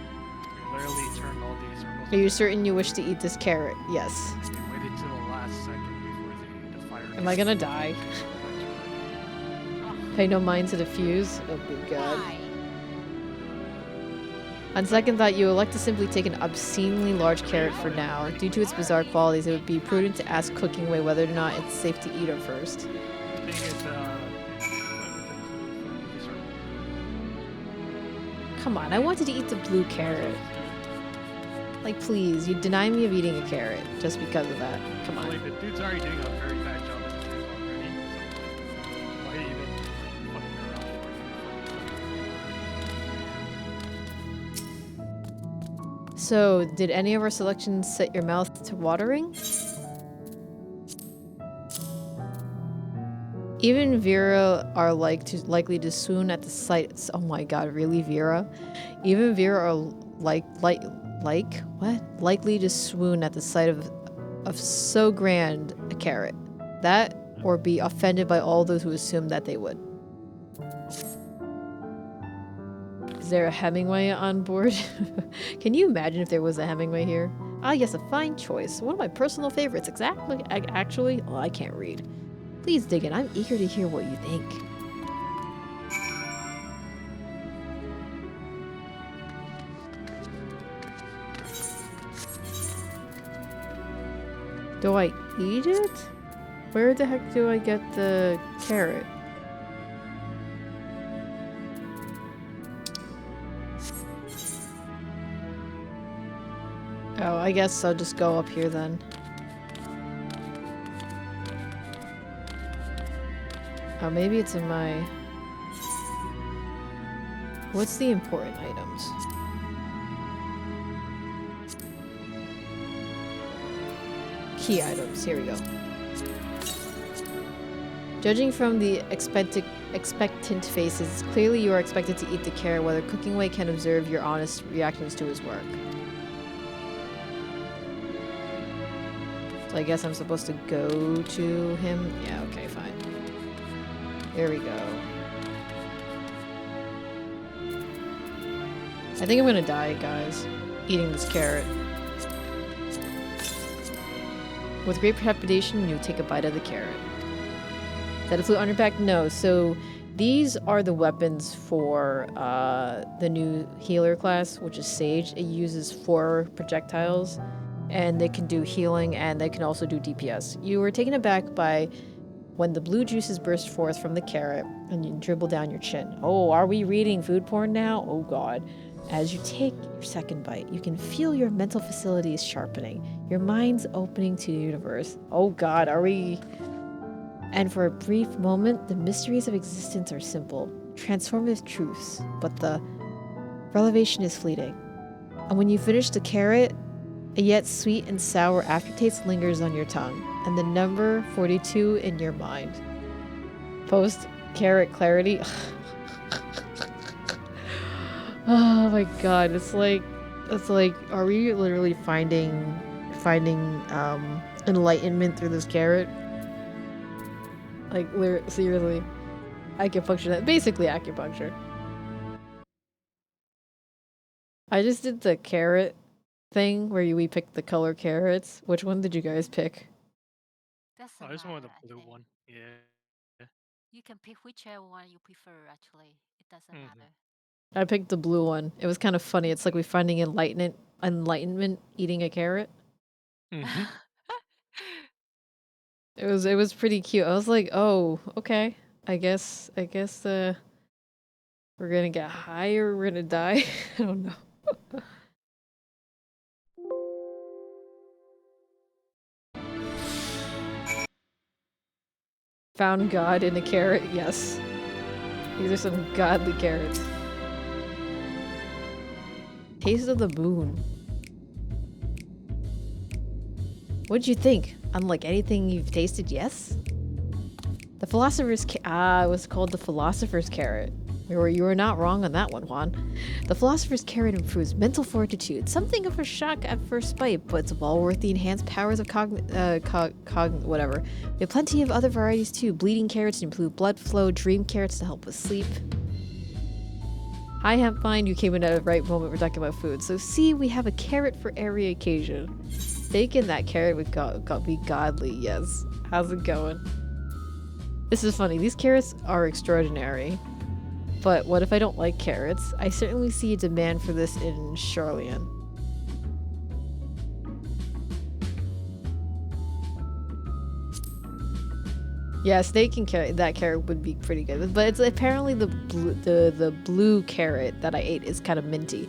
We literally turned all these circles.
Are you certain you wish to eat this carrot? Yes.
They waited till the last second before the fire.
Am I gonna die? Pay no mind to the fuse? Oh good god.
Why?
On second thought, you elect to simply take an obscenely large carrot for now. Due to its bizarre qualities, it would be prudent to ask Cooking Way whether or not it's safe to eat it first.
The thing is,
Come on, I wanted to eat the blue carrot. Like, please, you deny me of eating a carrot just because of that. Come on.
like the dude's already doing a very bad job at the tank already. So why even fucking around for it?
So, did any of our selections set your mouth to watering? Even Vera are likely to swoon at the sight. Oh my god, really, Vera? Even Vera are likely to swoon at the sight of so grand a carrot. That, or be offended by all those who assume that they would. Is there a Hemingway on board? Can you imagine if there was a Hemingway here? Ah, yes, a fine choice. One of my personal favorites. Exactly. Actually, oh, I can't read. Please dig in. I'm eager to hear what you think. Do I eat it? Where the heck do I get the carrot? Oh, I guess I'll just go up here then. Oh, maybe it's in my... What's the important items? Key items, here we go. Judging from the expectant faces, clearly you are expected to eat the carrot, whether Cooking Way can observe your honest reactions to his work. So I guess I'm supposed to go to him? Yeah, okay, fine. There we go. I think I'm gonna die, guys, eating this carrot. With great trepidation, you take a bite of the carrot. Is that a flute on your back? No. So these are the weapons for the new healer class, which is Sage. It uses 4 projectiles, and they can do healing, and they can also do DPS. You were taken aback by when the blue juices burst forth from the carrot and you dribble down your chin. Oh, are we reading food porn now? Oh god. As you take your second bite, you can feel your mental facilities sharpening. Your mind's opening to the universe. Oh god, are we... And for a brief moment, the mysteries of existence are simple, transformative truths, but the revelation is fleeting. And when you finish the carrot, a yet sweet and sour aftertaste lingers on your tongue, and the number 42 in your mind. Post-carrot clarity. Oh my god, it's like, are we literally finding enlightenment through this carrot? Like, seriously. Acupuncture, basically acupuncture. I just did the carrot thing where we picked the color carrots. Which one did you guys pick?
Doesn't
I just wanted
matter,
the blue
I think.
one. Yeah.
You can pick whichever one you prefer, actually. It doesn't
Mhm.
matter.
I picked the blue one. It was kind of funny. It's like we finding enlightenment eating a carrot.
Mm-hmm.
It was pretty cute. I was like, oh, okay. I guess we're gonna get high or we're gonna die. I don't know. Found God in a carrot, yes. These are some godly carrots. Taste of the moon. What'd you think? Unlike anything you've tasted, yes? The philosopher's it was called the philosopher's carrot. You were not wrong on that one, Juan. The philosopher's carrot improves mental fortitude, something of a shock at first bite, but it's well worth the enhanced powers of whatever. We have plenty of other varieties too. Bleeding carrots to improve blood flow, dream carrots to help with sleep. Hi, Hempmind, you came in at the right moment. We're talking about food. So see, we have a carrot for every occasion. Taking that carrot would be godly, yes. How's it going? This is funny. These carrots are extraordinary. But what if I don't like carrots? I certainly see a demand for this in Charlian. Yeah, snake and that carrot would be pretty good. But it's apparently the blue carrot that I ate is kind of minty.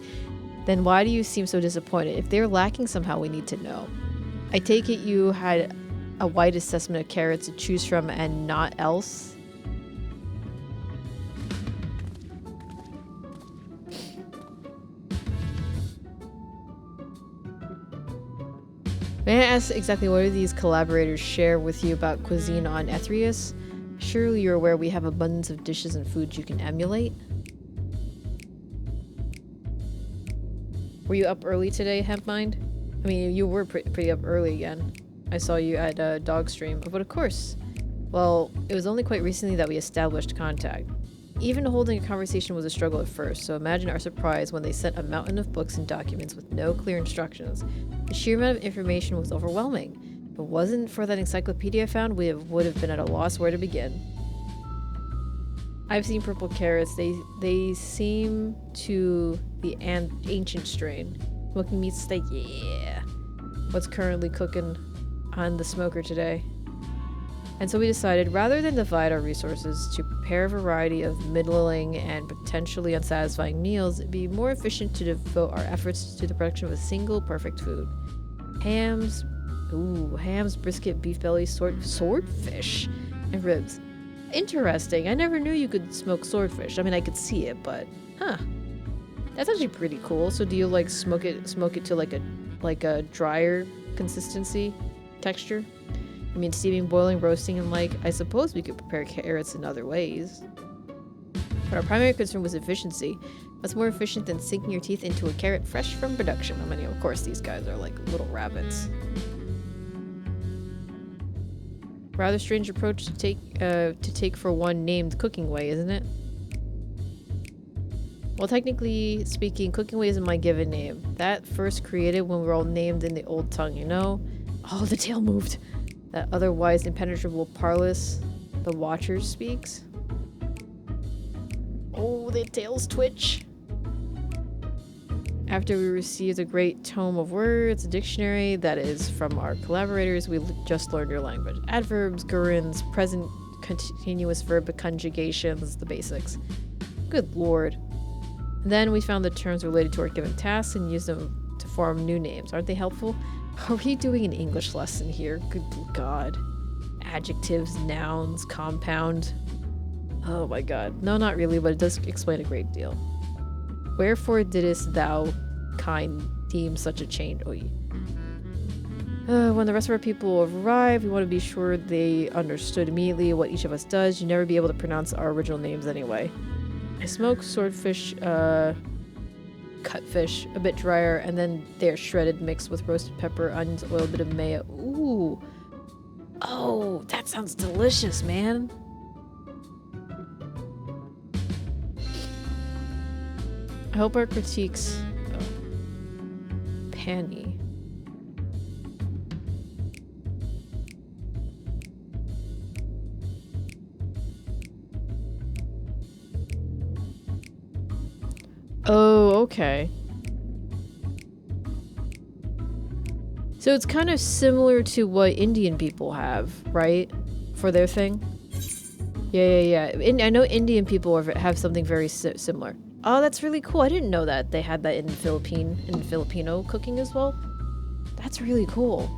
Then why do you seem so disappointed? If they're lacking somehow, we need to know. I take it you had a wide assessment of carrots to choose from and not else? May I ask exactly what do these collaborators share with you about cuisine on Ethrius? Surely you're aware we have abundance of dishes and foods you can emulate? Were you up early today, Hempmind? I mean, you were pretty up early again. I saw you at Dog Stream, but of course. Well, it was only quite recently that we established contact. Even holding a conversation was a struggle at first, so imagine our surprise when they sent a mountain of books and documents with no clear instructions. The sheer amount of information was overwhelming. If it wasn't for that encyclopedia I found, we would have been at a loss where to begin. I've seen purple carrots. They seem to the ancient strain. Smoking meat steak, yeah. What's currently cooking on the smoker today? And so we decided, rather than divide our resources to prepare a variety of middling and potentially unsatisfying meals, it'd be more efficient to devote our efforts to the production of a single perfect food. Hams, brisket, beef belly, swordfish, and ribs. Interesting. I never knew you could smoke swordfish. I mean, I could see it, but huh. That's actually pretty cool. So do you like smoke it to like a drier consistency, texture? I mean, steaming, boiling, roasting, and I suppose we could prepare carrots in other ways. But our primary concern was efficiency. What's more efficient than sinking your teeth into a carrot fresh from production? I mean, of course, these guys are like little rabbits. Rather strange approach to take for one named Cooking Way, isn't it? Well, technically speaking, Cooking Way isn't my given name. That first created when we were all named in the old tongue, you know? Oh, the tail moved. That otherwise impenetrable parlous the Watcher speaks. Oh, the tails twitch. After we received a great tome of words, a dictionary that is from our collaborators, we just learned your language. Adverbs, gerunds, present continuous verb conjugations, the basics. Good lord. And then we found the terms related to our given tasks and used them to form new names. Aren't they helpful? Are we doing an English lesson here? Good god. Adjectives, nouns, compound. Oh my god. No, not really, but it does explain a great deal. Wherefore didst thou, kind, deem such a change? When the rest of our people arrive, we want to be sure they understood immediately what each of us does. You'd never be able to pronounce our original names anyway. I smoke swordfish, cutfish, a bit drier, and then they're shredded, mixed with roasted pepper, onions, oil, a bit of mayo. Ooh. Oh, that sounds delicious, man. I hope our critiques... canny. Oh, okay. So it's kind of similar to what Indian people have, right? For their thing? Yeah. I know Indian people have something very similar. Oh, that's really cool. I didn't know that they had that in Filipino cooking as well. That's really cool.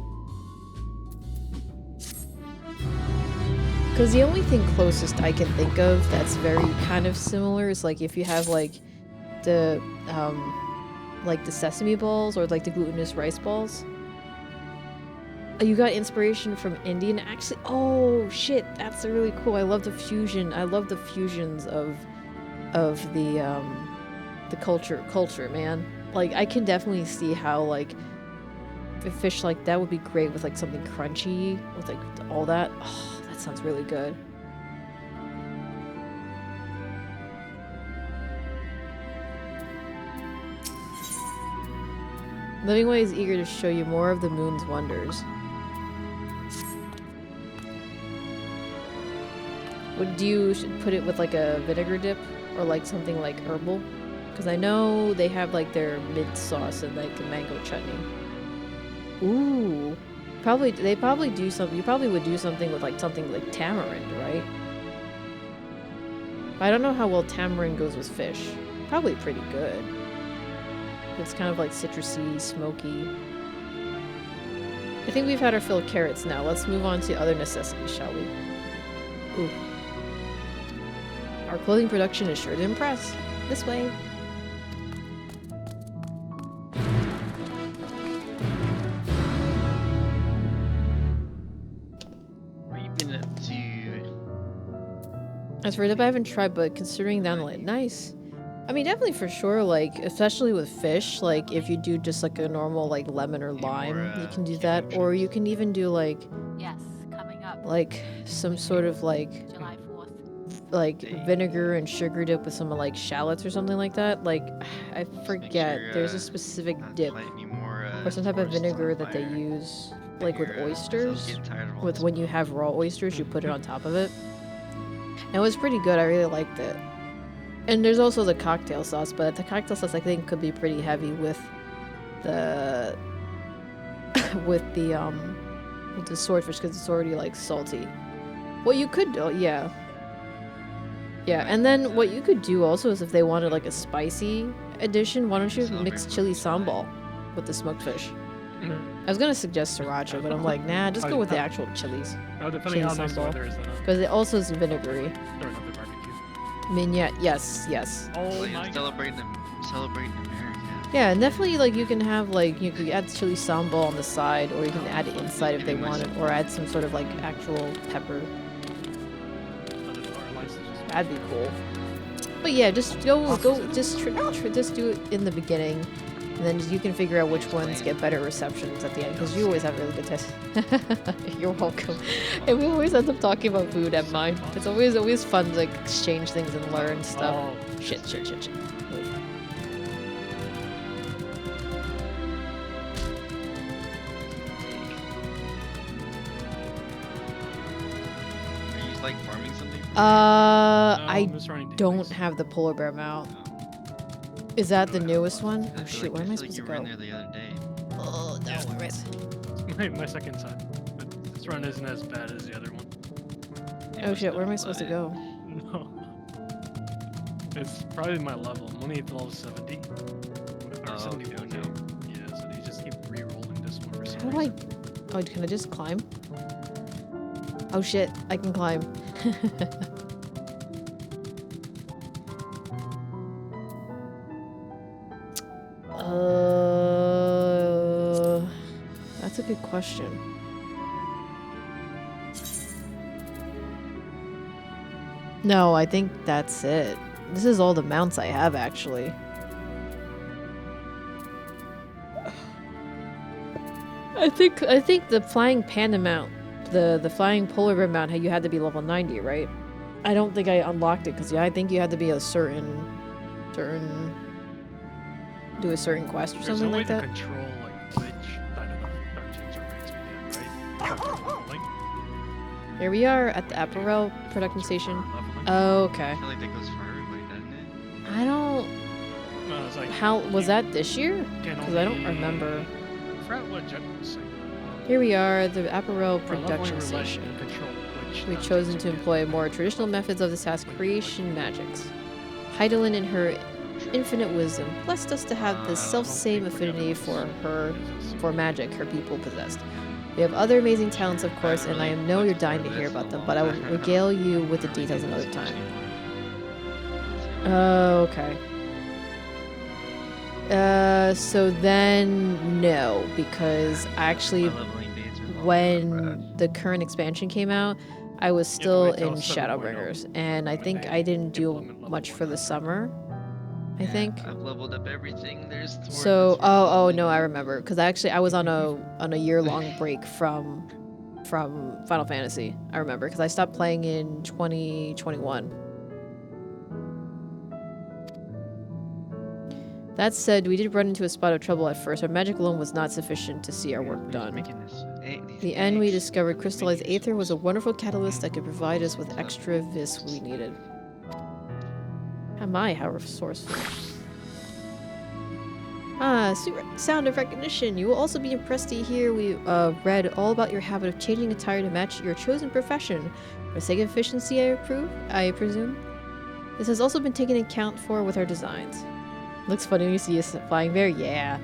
Because the only thing closest I can think of that's very kind of similar is like if you have like the sesame balls or like the glutinous rice balls. You got inspiration from Indian actually. Oh shit, that's really cool. I love the fusion. I love the fusions of the culture, man. Like I can definitely see how like a fish like that would be great with like something crunchy with like all that. Oh, that sounds really good. Livingway is eager to show you more of the moon's wonders. Would you put it with like a vinegar dip or like something like herbal? Because I know they have like their mint sauce and like the mango chutney. Ooh, they probably do something. You probably would do something with like something like tamarind, right? I don't know how well tamarind goes with fish. Probably pretty good. It's kind of like citrusy, smoky. I think we've had our fill of carrots now. Let's move on to other necessities, shall we? Ooh. Our clothing production is sure to impress. This way.
What you been up to?
As for dip, I haven't tried, but considering down the line, nice. I mean, definitely for sure, like, especially with fish, like, if you do just, like, a normal, like, lemon or lime, you can do that. Or you can even do, like,
Yes, coming up.
like, some sort of, like,
July 4th.
like, vinegar and sugar dip with some, like, shallots or something like that. Like, I forget. There's a specific dip or some type of vinegar that they use, like, with oysters. With when you have raw oysters, you put it on top of it. And it was pretty good. I really liked it. And there's also the cocktail sauce, but the cocktail sauce I think could be pretty heavy with the with the swordfish because it's already like salty. What you could do, yeah, and then what you could do also is if they wanted like a spicy addition, why don't you mix chili sambal with the smoked fish? I was gonna suggest sriracha, but I'm like, nah, just go with the actual chilies.
Oh, depending
Chili
on how nice the
sambal.
weather is, then
Because it also is vinegary.
throw another barbecue.
Mignette, yes.
Oh my god.
Celebrating America.
Yeah, and definitely like you can have like you could add chili sambal on the side, or you can add it inside if they want it, or add some sort of like actual pepper. That'd be cool. But yeah, just just do it in the beginning, and then you can figure out which ones get better receptions at the end, because you always have really good taste. You're welcome. And we always end up talking about food at mine. It's always fun to like exchange things and learn stuff.
Oh,
Shit. Move.
Are you like farming something?
I
I'm just running
don't
database.
have the polar bear mount. Is that the newest one? Oh shit, where am I supposed to
You were in
go?
there the other day.
Oh, no, where is it?
My second time. But this run isn't as bad as the other one.
Oh shit, where am I supposed to go?
No. It's probably my level. I'm only at level 70. Or
Oh,
71
okay.
now. Yeah, so they just keep re-rolling this one for some
How do I...
reason.
Oh, can I just climb? Oh shit, I can climb. That's a good question. No, I think that's it. This is all the mounts I have, actually. I think the flying panda mount, the flying polar bear mount, you had to be level 90, right? I don't think I unlocked it because I think you had to be a certain do a certain quest or
There's
something
no way
like
to
that.
control like which I don't know if dungeons or raids we get, right? Leveling.
Here we are at the A Realm production station.
Leveling.
Oh, okay.
I feel like that goes for everybody, doesn't it?
I don't.
It's like
How was that this year?
can
Because I don't
only-
remember.
I forgot what general was saying.
Here we are, the A Realm
For leveling,
production
we're letting
station.
you control which
We've
dungeons
chosen
you
to
get.
employ more traditional methods of the task creation magics. Heidelin in her infinite wisdom blessed us to have the self-same affinity for magic her people possessed. We have other amazing talents, of course, and I know you're dying to hear about them, but I will regale you with the details another time. Oh, okay. So then, no, because actually,
My leveling dates are long,
when the current expansion came out, I was still
wait till
in
7.0
Shadowbringers, and I
when
think
they
I didn't do
implement level
much for the
100.
summer. I think.
I've leveled up everything. There's
So, oh no, I remember, because actually I was on a year-long break from Final Fantasy. I remember, because I stopped playing in 2021. That said, we did run into a spot of trouble at first. Our magic alone was not sufficient to see our work done. In the end, we discovered crystallized aether was a wonderful catalyst that could provide us with extra vis we needed. How resourceful. Ah, sound of recognition. You will also be impressed to hear we read all about your habit of changing attire to match your chosen profession. For the sake of efficiency, I presume. This has also been taken into account for with our designs. Looks funny when you see a flying bear. Yeah.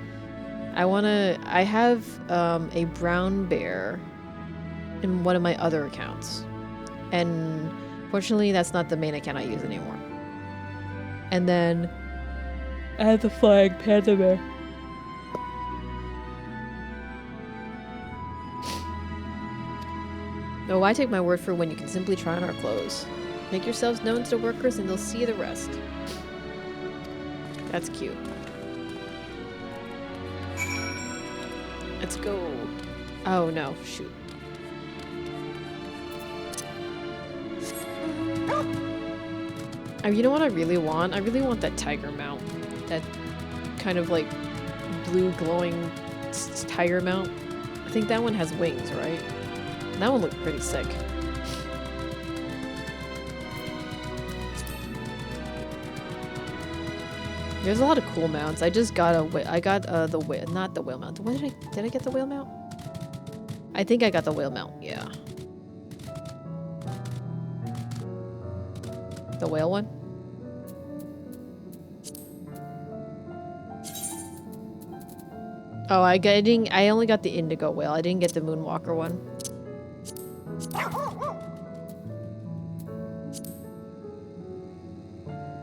I have a brown bear in one of my other accounts. And fortunately, that's not the main account I use anymore. And then I have the flying panda bear. No, I take my word for when you can simply try on our clothes. Make yourselves known to the workers and they'll see the rest. That's cute. Let's go. Oh no, shoot. You know what I really want? I really want that tiger mount. That kind of like blue glowing tiger mount. I think that one has wings, right? That one looked pretty sick. There's a lot of cool mounts. I just got not the whale mount. What did I get the whale mount? I think I got the whale mount, yeah. The whale one? Oh, I only got the indigo whale. I didn't get the moonwalker one.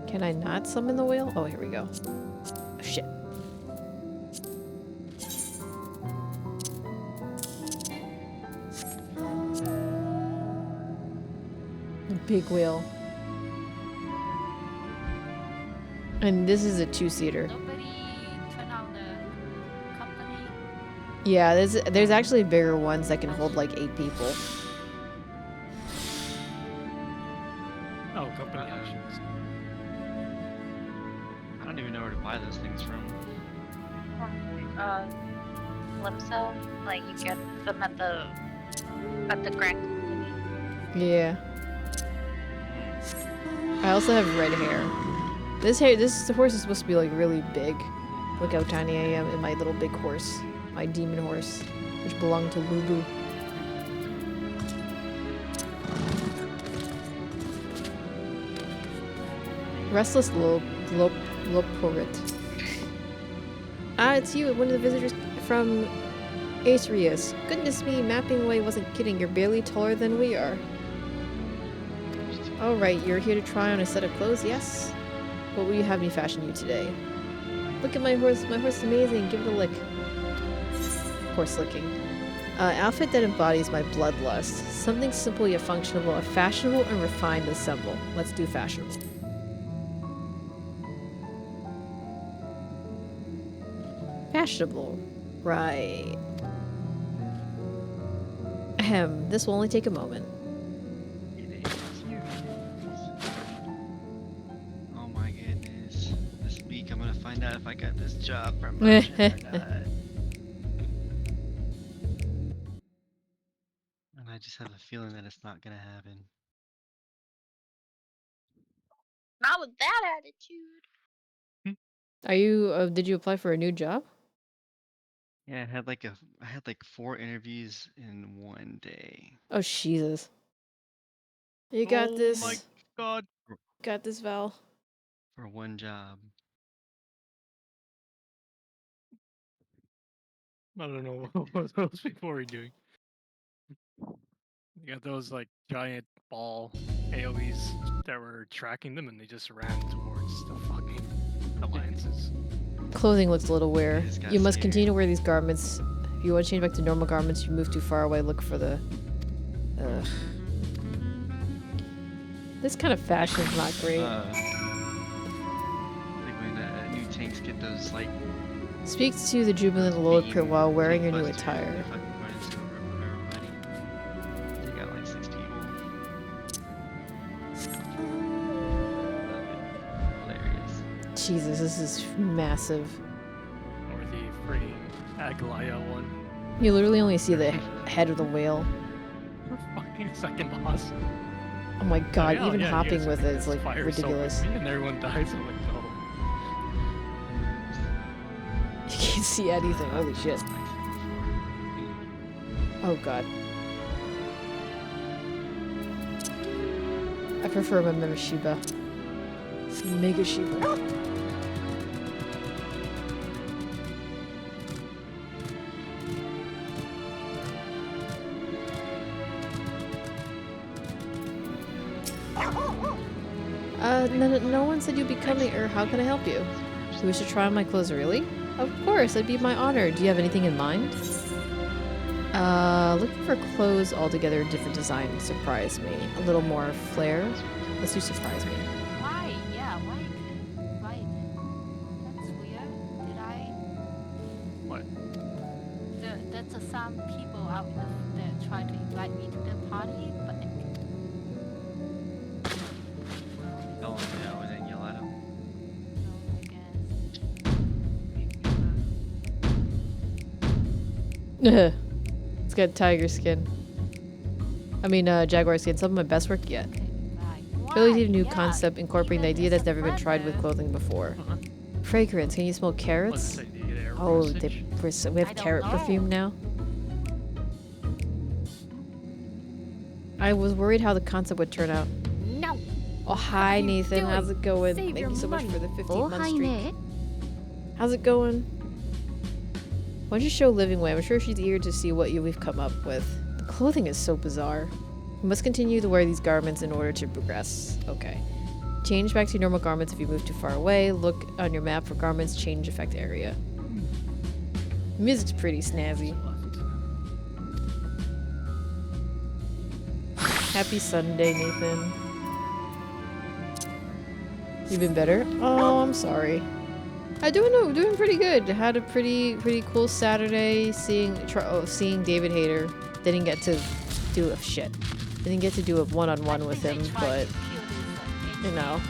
Can I not summon the whale? Oh, here we go. Oh, shit. Big whale. And this is a two-seater.
Nobody turn on the company.
Yeah, there's actually bigger ones that can hold like 8 people.
Oh, company actions.
I don't even know where to buy those things from.
Limsa, like you get them at the Grand Company.
Yeah. I also have red hair. This horse is supposed to be like really big. Look how tiny I am in my little big horse. My demon horse, which belonged to Lulu. Restless Loporit. Ah, it's you, one of the visitors from Aesrius. Goodness me, mapping away wasn't kidding. You're barely taller than we are. Alright, you're here to try on a set of clothes, yes? What will you have me fashion you today? Look at my horse. My horse is amazing. Give it a lick. Horse licking. Outfit that embodies my bloodlust. Something simple yet functional, a fashionable and refined ensemble. Let's do fashionable. Fashionable. Right. Ahem. This will only take a moment.
Oh my goodness. This week I'm gonna find out if I got this job promotion or not. feeling that it's not gonna happen.
Not with that attitude.
Are you? Did you apply for a new job?
Yeah, I had like 4 interviews in one day.
Oh Jesus! You got
Oh
this.
my god.
Got this, Val.
For one job.
I don't know what those people were doing. You got those like giant ball AoEs that were tracking them, and they just ran towards the fucking alliances.
Clothing looks a little weird.
just got
You must
scared.
continue to wear these garments. If you want to change back to normal garments, you move too far away. Look for the. This kind of fashion is not great.
Like when new tanks get those like.
Speak to the jubilant Lord Prit while wearing your new
busters,
attire.
they fucking run into everybody. They got like 6 people. Love it. Hilarious.
Jesus, this is massive.
Or the freaking Aglaya one.
You literally only see the head of the whale.
Fucking second boss.
Oh my god,
Oh,
even
yeah, you
hopping
guys
with
can
it is like
fire so
ridiculous.
quickly and everyone dies. I'm like, no.
You can't see anything, holy shit. Oh god. I prefer my Memeshiba. Mega Shiba. No one said you'd be coming, or how can I help you? You wish to try on my clothes, really? Of course, it'd be my honor. Do you have anything in mind? Looking for clothes altogether different design. Surprise me. A little more flair. Let's do surprise me.
Why? Yeah, why? That's weird. Did I?
What?
That's some people out there trying to invite me to the party, but
Oh no, and then yell at him.
no, I guess.
It's got tiger skin. I mean, jaguar skin. Some of my best work yet.
Why?
Relatively new
Yeah,
concept incorporating the
even
idea that's
as a
never been
friend
tried with
though.
clothing before.
Uh-huh.
Fragrance. Can you smell
Let's
carrots?
say, do you get air
Oh,
usage?
we have
I don't
carrot
know.
perfume now. I was worried how the concept would turn out.
No.
Oh, hi
you
Nathan. How's
doing?
it going?
Save
Thank
your
you so much
money.
for the 15
Oh,
month
hi,
streak.
Nick.
How's it going? Why don't you show Living Way? I'm sure she's eager to see what we've come up with. The clothing is so bizarre. You must continue to wear these garments in order to progress. Okay. Change back to normal garments if you move too far away. Look on your map for garments. Change effect area. The music's pretty snazzy. Happy Sunday, Nathan. You've been better? Oh, I'm sorry. Doing pretty good. Had a pretty cool Saturday seeing David Hayter. Didn't get to do a shit. Didn't get to do a one-on-one with him, but you know,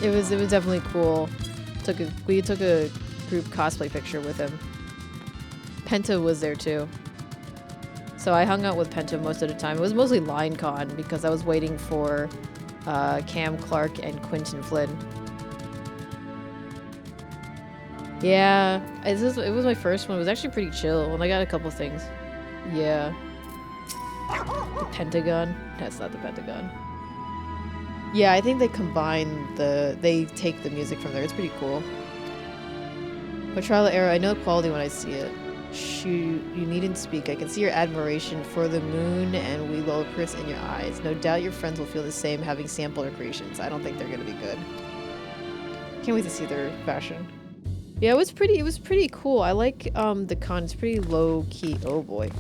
it was definitely cool. We took a group cosplay picture with him. Penta was there too. So I hung out with Penta most of the time. It was mostly LineCon because I was waiting for Cam Clark and Quentin Flynn. Yeah, it was my first one. It was actually pretty chill, and I got a couple things. Yeah. The Pentagon? That's not the Pentagon. Yeah, I think they combine they take the music from there. It's pretty cool. But Trial Error, I know quality when I see it. Shoot, you needn't speak. I can see your admiration for the moon and we Lilliput's in your eyes. No doubt your friends will feel the same having sampled our creations. I don't think they're gonna be good. Can't wait to see their fashion. Yeah, it was pretty cool. I like the con. It's pretty low key. Oh boy.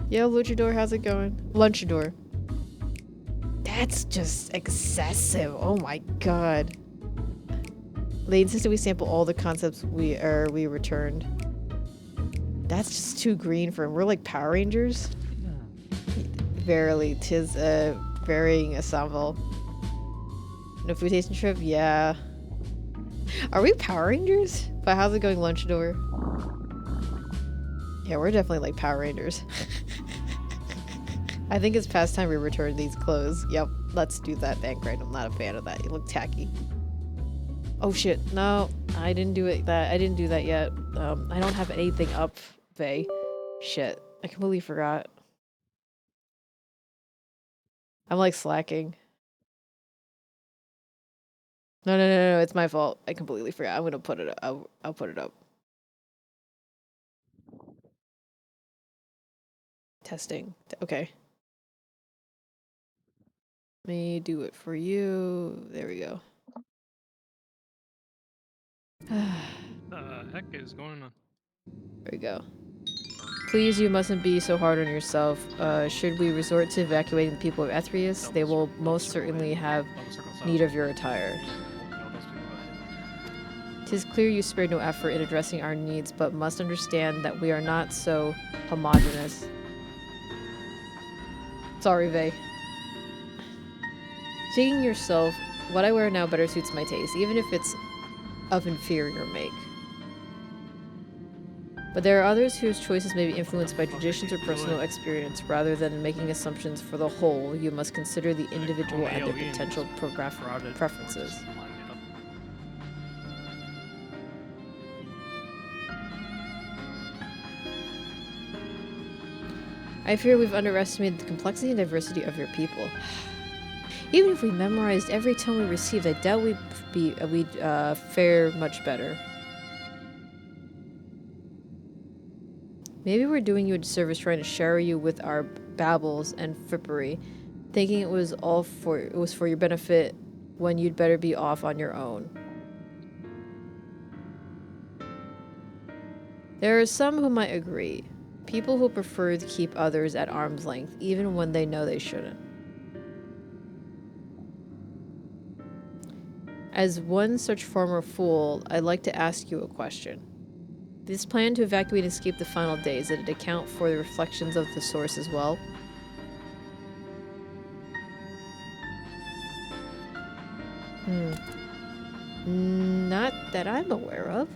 Yo, Luchador, how's it going? Lunchador. That's just excessive. Oh my god. They insisted we sample all the concepts we returned. That's just too green for him. We're like Power Rangers. Verily, 'tis a varying ensemble. No food tasting trip? Yeah. Are we Power Rangers? But how's it going, Lunchador? Yeah, we're definitely like Power Rangers. I think it's past time we return these clothes. Yep, let's do that, Bankright. I'm not a fan of that. You look tacky. Oh shit, no, I didn't do it. I didn't do that yet. I don't have anything up, Vay. Shit, I completely forgot. I'm like slacking. No, it's my fault. I completely forgot. I'm gonna put it up. I'll put it up. Testing. Okay. Let me do it for you. There we go.
The heck is going on?
There we go. Please, you mustn't be so hard on yourself. Should we resort to evacuating the people of Ethereus, they will most certainly have need of your attire. Tis clear you spared no effort in addressing our needs, but must understand that we are not so homogeneous. Sorry, Vay. Seeing yourself, what I wear now better suits my taste, even if it's of inferior make. But there are others whose choices may be influenced by traditions or personal experience. Rather than making assumptions for the whole, you must consider the individual and their potential preferences. I fear we've underestimated the complexity and diversity of your people. Even if we memorized every tone we received, I doubt we'd fare much better. Maybe we're doing you a disservice trying to shower you with our babbles and frippery, thinking it was for your benefit when you'd better be off on your own. There are some who might agree. People who prefer to keep others at arm's length, even when they know they shouldn't. As one such former fool, I'd like to ask you a question. This plan to evacuate and escape the final days, did it account for the reflections of the source as well? Not that I'm aware of.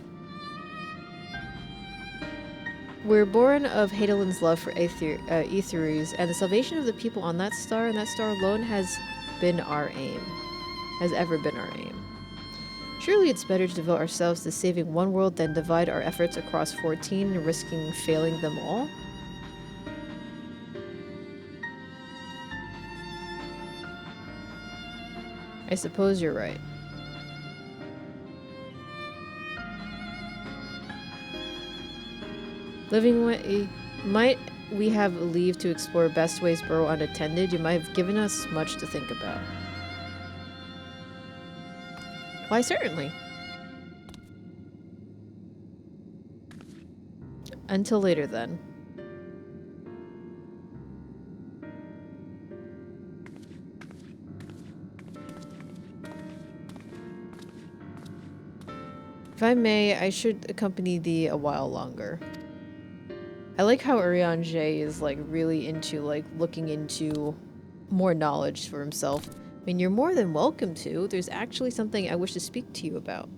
We're born of Hadelin's love for Aetheres, and the salvation of the people on that star and that star alone has been our aim. Has ever been our aim. Surely it's better to devote ourselves to saving one world than divide our efforts across 14 and risking failing them all? I suppose you're right. Living way, might we have leave to explore best ways burrow unattended? You might have given us much to think about. Why, certainly. Until later, then. If I may, I should accompany thee a while longer. I like how Urian J is like really into like looking into more knowledge for himself. I mean, you're more than welcome to. There's actually something I wish to speak to you about.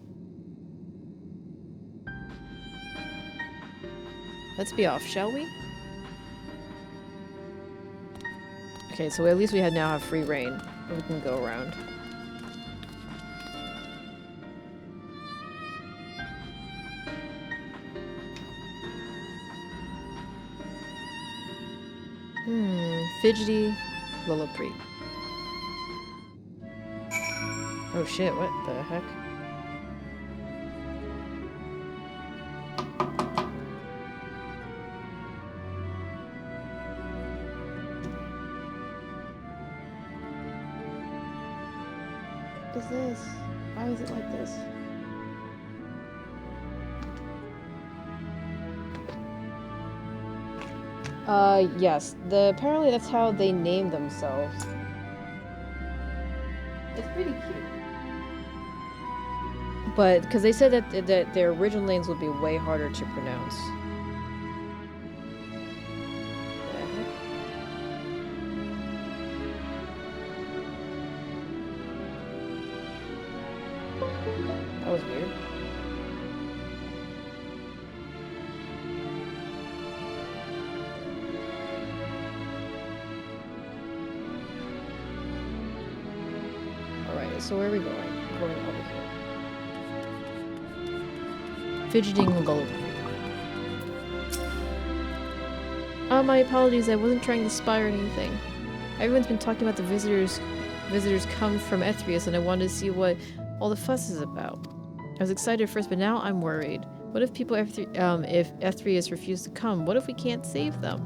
Let's be off, shall we? Okay, so at least we now have free reign. We can go around. Fidgety Lillipre. Oh shit, what the heck? What is this? Why is it like this? Yes. Apparently that's how they name themselves. It's pretty cute. But, because they said that their original names would be way harder to pronounce. That was weird. So where are we going? Going over here. Fidgeting lullaby. My apologies, I wasn't trying to spy or anything. Everyone's been talking about the visitors come from Ethrius, and I wanted to see what all the fuss is about. I was excited at first, but now I'm worried. What if people if Ethrius refuse to come? What if we can't save them?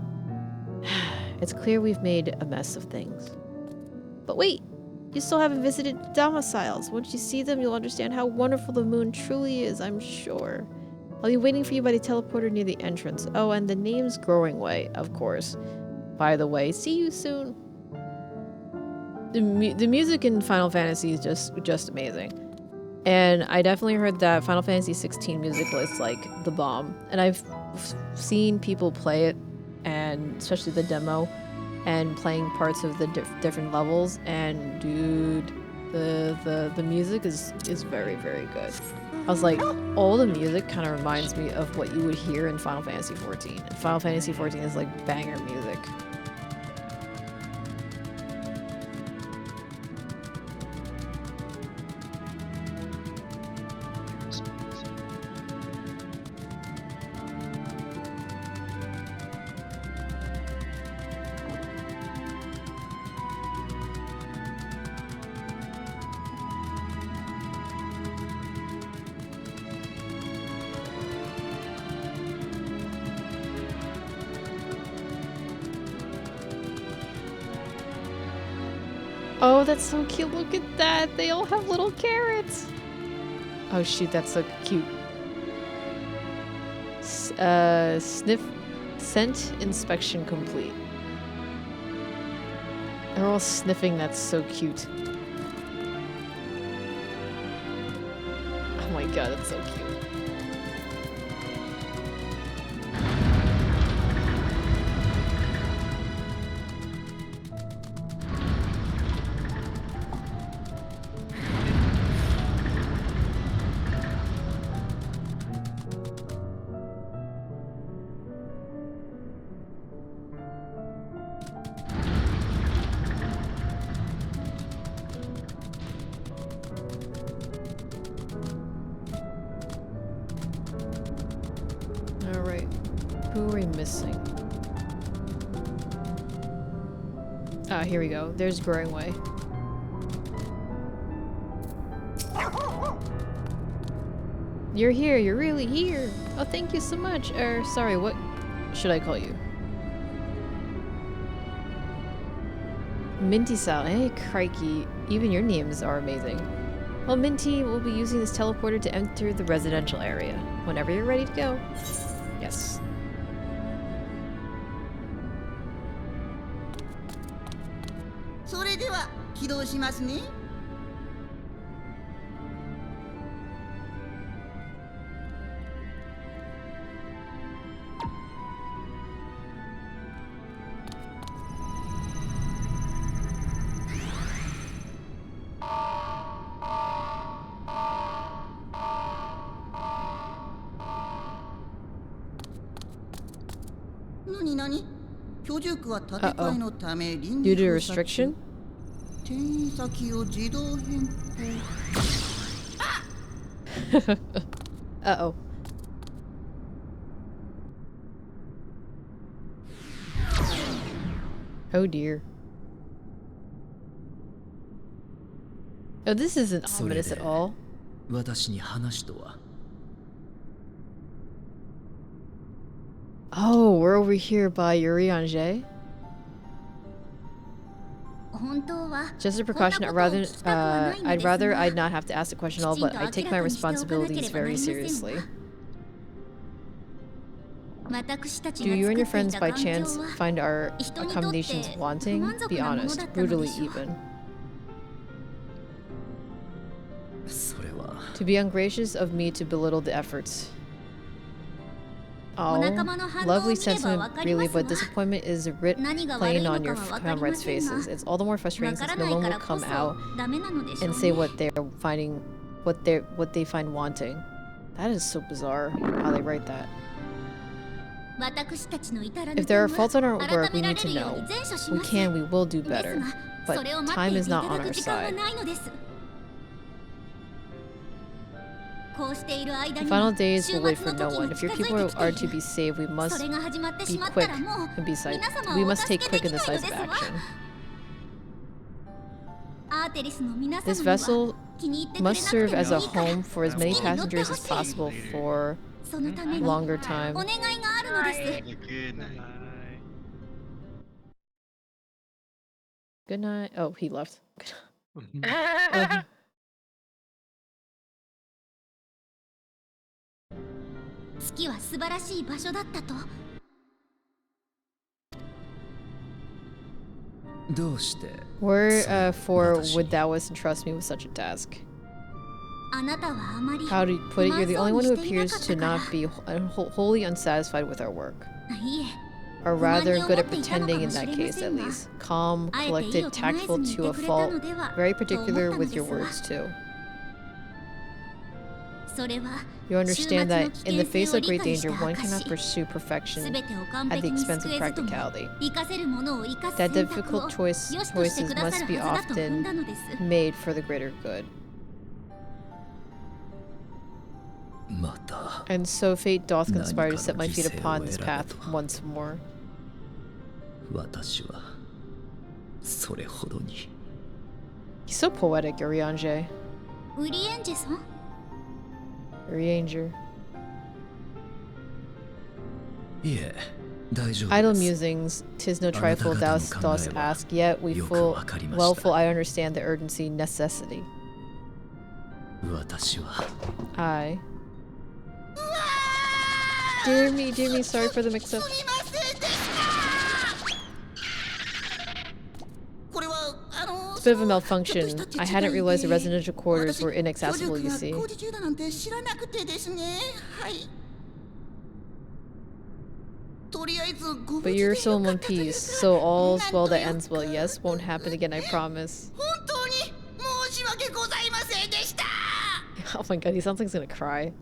It's clear we've made a mess of things. But wait! You still haven't visited domiciles. Once you see them, you'll understand how wonderful the moon truly is, I'm sure. I'll be waiting for you by the teleporter near the entrance. Oh, and the name's Growing Way, of course. By the way, see you soon. The music in Final Fantasy is just amazing. And I definitely heard that Final Fantasy XVI music was like the bomb. And I've seen people play it, and especially the demo, and playing parts of the different levels, and dude, the music is very, very good. I was like, all the music kind of reminds me of what you would hear in Final Fantasy XIV. And Final Fantasy XIV is like banger music. Oh, that's so cute. Look at that. They all have little carrots. Oh, shoot. That's so cute. Scent inspection complete. They're all sniffing. That's so cute. Oh my god, that's so cute. Here we go. There's Growing Way. You're here. You're really here. Oh, thank you so much. Sorry, what should I call you? Minty Sal. Hey, crikey. Even your names are amazing. Well, Minty will be using this teleporter to enter the residential area. Whenever you're ready to go. Yes. Uh-oh. Due to restriction? Uh-oh. Oh dear. Oh, this isn't ominous at all. Oh, we're over here by Urianger. Just a precaution, I'd rather I'd not have to ask the question at all, but I take my responsibilities very seriously. Do you and your friends by chance find our accommodations wanting? Be honest, brutally even. To be ungracious of me to belittle the efforts. Oh, lovely sentiment, really, but disappointment is writ plain on your comrades' faces. It's all the more frustrating since no one will come out and say what they're finding, what they find wanting. That is so bizarre how they write that. If there are faults on our work, we need to know. We will do better, but time is not on our side. The final days will wait for no one. If your people are to be saved, we must be quick and we must take quick and decisive action. This vessel must serve as a home for as many passengers as possible for longer time.
Have a good night.
Good night. Oh, he left.
Bye.
月は素晴らしい場所だったと。
どうして
Wherefore would thou entrust me with such a task?
あなたはあまり
How to put it, you're the only one who appears to not be wholly unsatisfied with our work.
いえ
Or rather good at pretending in that case at least. Calm, collected, tactful to a fault. Very particular with your words too.
それは
You understand that in the face of great danger, one cannot pursue perfection at the expense of practicality. That difficult choices must be often made for the greater good.
また
And so fate doth conspire to set my feet upon this path once more.
私はそれほどに
He's so poetic, Urianger.
ウリエンジェさん
Urianger.
いえ大丈夫
Idle
です
musings, 'tis no trifle thou dost ask, yet well I understand the urgency, necessity.
私は
I. Dear me, sorry for the mix-up. It's a bit of a malfunction. I hadn't realized the residential quarters were inaccessible, you see. But you're still in one piece, so all's well that ends well. Yes, won't happen again, I promise. Oh my god, he sounds like he's gonna cry.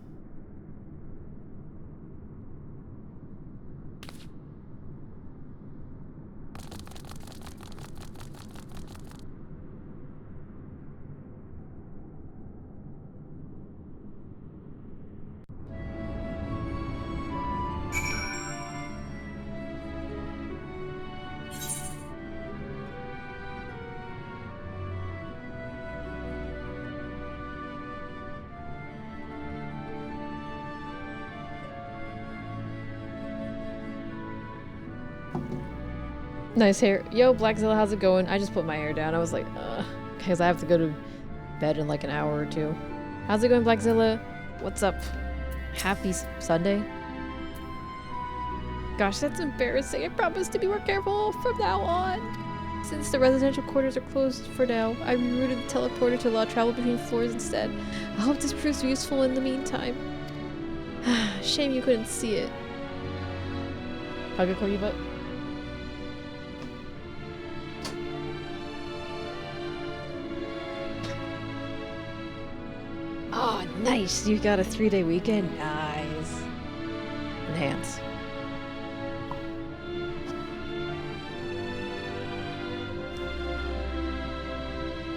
Nice hair. Yo, Blackzilla, how's it going? I just put my hair down. I was like, because I have to go to bed in like an hour or two. How's it going, Blackzilla? What's up? Happy Sunday? Gosh, that's embarrassing. I promise to be more careful from now on. Since the residential quarters are closed for now, I rerouted the teleporter to allow travel between floors instead. I hope this proves useful in the meantime. Shame you couldn't see it. Hug a corgi butt. Oh, nice! You got a 3-day weekend? Nice. Enhance.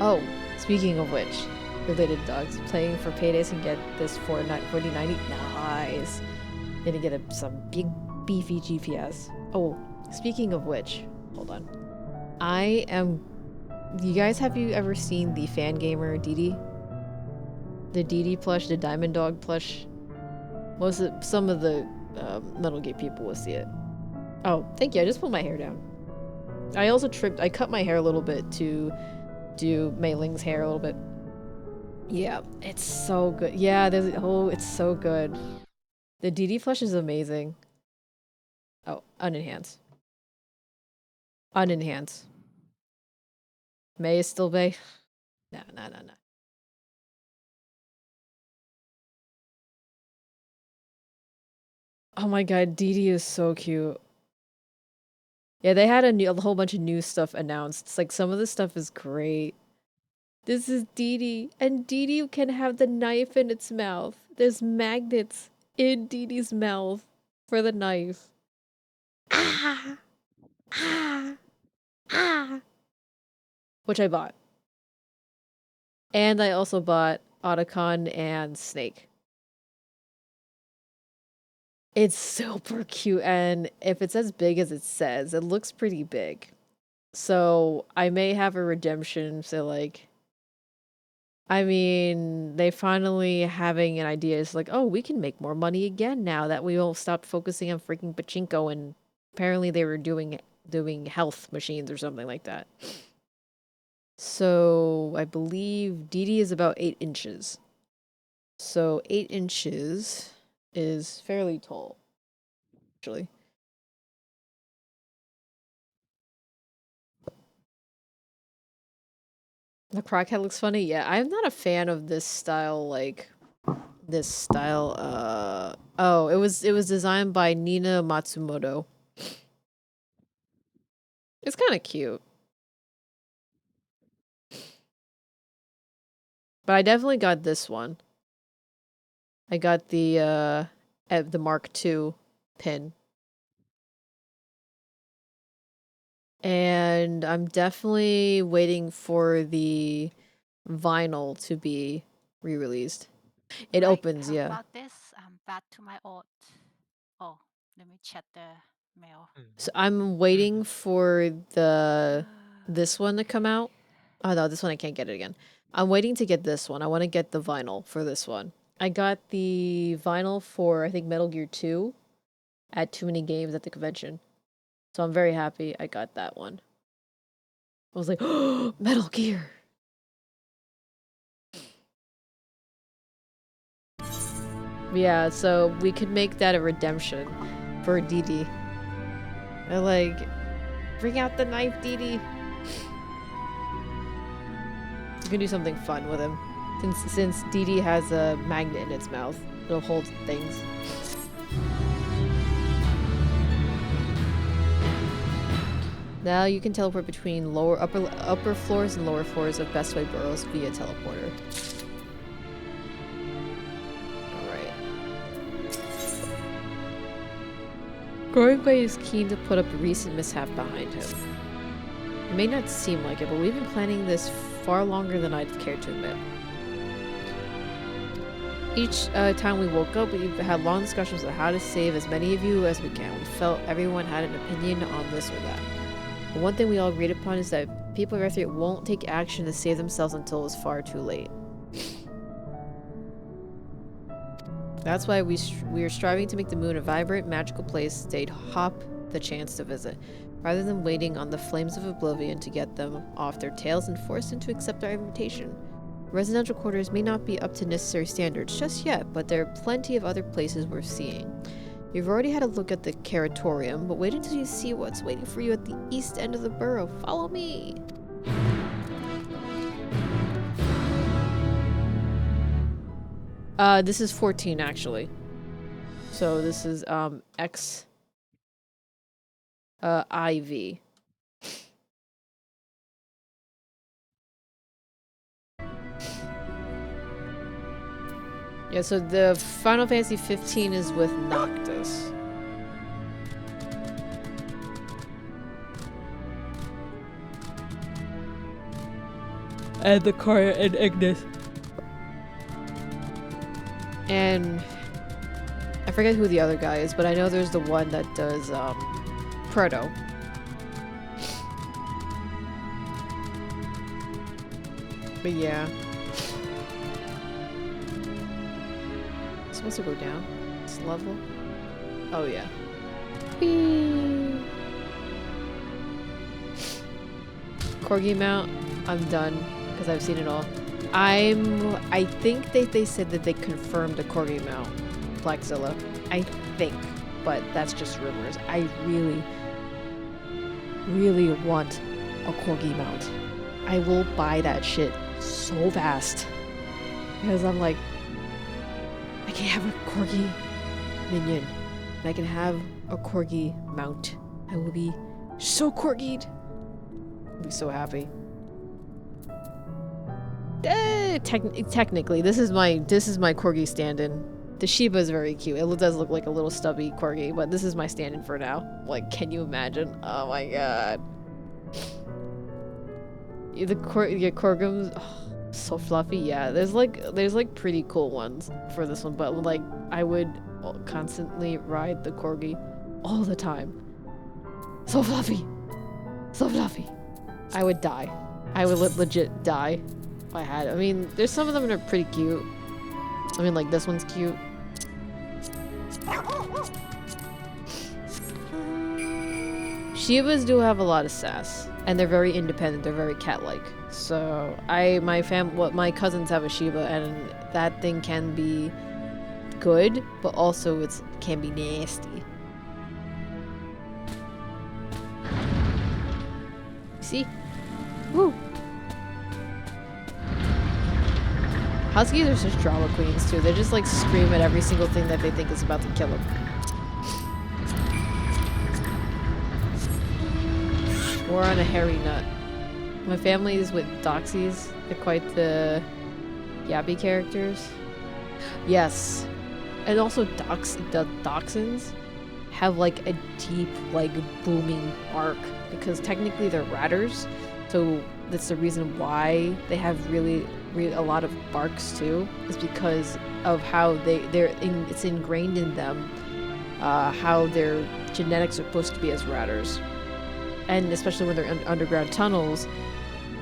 Oh, speaking of which, related dogs, playing for paydays and get this 4090? Nice! Gonna get some big beefy GPS. Oh, speaking of which, hold on. Have you ever seen the fan gamer Didi? The Didi plush, the Diamond Dog plush. Some of the Metal Gear people will see it. Oh, thank you. I just pulled my hair down. I cut my hair a little bit to do Mei Ling's hair a little bit. Yeah, it's so good. Yeah, it's so good. The Didi plush is amazing. Oh, unenhance. Unenhance. Mei is still Mei. Nah. Oh my god, Didi is so cute. Yeah, they had a whole bunch of new stuff announced. It's like some of the stuff is great. This is Didi, and Didi can have the knife in its mouth. There's magnets in Didi's mouth for the knife. Ah! Ah! Ah! Which I bought. And I also bought Otacon and Snake. It's super cute, and if it's as big as it says, it looks pretty big. So I may have a redemption. So like, I mean, they finally having an idea. It's like, oh, we can make more money again now that we all stopped focusing on freaking pachinko, and apparently they were doing health machines or something like that. So I believe DD is about 8 inches. So 8 inches is fairly tall, actually. The crackhead looks funny. Yeah, I'm not a fan of this style. Oh, it was designed by Nina Matsumoto. It's kind of cute. But I definitely got this one. I got the Mark II pin. And I'm definitely waiting for the vinyl to be re-released. It
Right,
opens,
how
yeah.
about this? I'm back to my old. Oh, let me check the mail.
So I'm waiting for this one to come out. Oh no, this one I can't get it again. I'm waiting to get this one. I want to get the vinyl for this one. I got the vinyl for I think Metal Gear 2 at Too Many Games at the convention. So I'm very happy I got that one. I was like, oh, Metal Gear. Yeah, so we could make that a redemption for DD. I like, bring out the knife, DD. You can do something fun with him. Since DD has a magnet in its mouth, it'll hold things. Now you can teleport between upper floors and lower floors of Best Way burrows via teleporter. Alright. Growingway is keen to put up a recent mishap behind him. It may not seem like it, but we've been planning this far longer than I'd care to admit. Each time we woke up, we've had long discussions on how to save as many of you as we can. We felt everyone had an opinion on this or that. But one thing we all agreed upon is that people of Earth won't take action to save themselves until it's far too late. That's why we are striving to make the moon a vibrant, magical place they'd hop the chance to visit, rather than waiting on the flames of oblivion to get them off their tails and force them to accept our invitation. Residential quarters may not be up to necessary standards just yet, but there are plenty of other places worth seeing. You've already had a look at the Caratorium, but wait until you see what's waiting for you at the east end of the borough. Follow me! This is 14 actually. So this is IV. Yeah, so the Final Fantasy XV is with Noctis. And the car and Ignis. And I forget who the other guy is, but I know there's the one that does Proto. But yeah. It's supposed to go down. This level. Oh yeah. Whee! Corgi mount, I'm done because I've seen it all. I think they said that they confirmed a Corgi mount, Blackzilla. I think, but that's just rumors. I really want a Corgi mount. I will buy that shit so fast because I'm like, I can have a Corgi minion and I can have a Corgi mount. I will be so Corgied. I'll be so happy. Technically, this is my Corgi stand-in. The Shiba is very cute. It does look like a little stubby Corgi, but this is my stand-in for now. Like, can you imagine? Oh my god. The Corgums, oh, so fluffy. Yeah, there's like pretty cool ones for this one, but like I would constantly ride the corgi all the time. So fluffy! So fluffy! I would die. I would legit die if I had. I mean, there's some of them that are pretty cute. I mean, like this one's cute. Shibas do have a lot of sass, and they're very independent. They're very cat-like. So my cousins have a Shiba, and that thing can be good, but also it can be nasty. See? Woo! Huskies are such drama queens too. They just like scream at every single thing that they think is about to kill them. We're on a hairy nut. My family is with Doxies. They're quite the yappy characters. Yes. And also the Dachshunds have like a deep, like booming bark because technically they're ratters. So that's the reason why they have really a lot of barks too, is because of how it's ingrained in them how their genetics are supposed to be as ratters. And especially when they're in underground tunnels,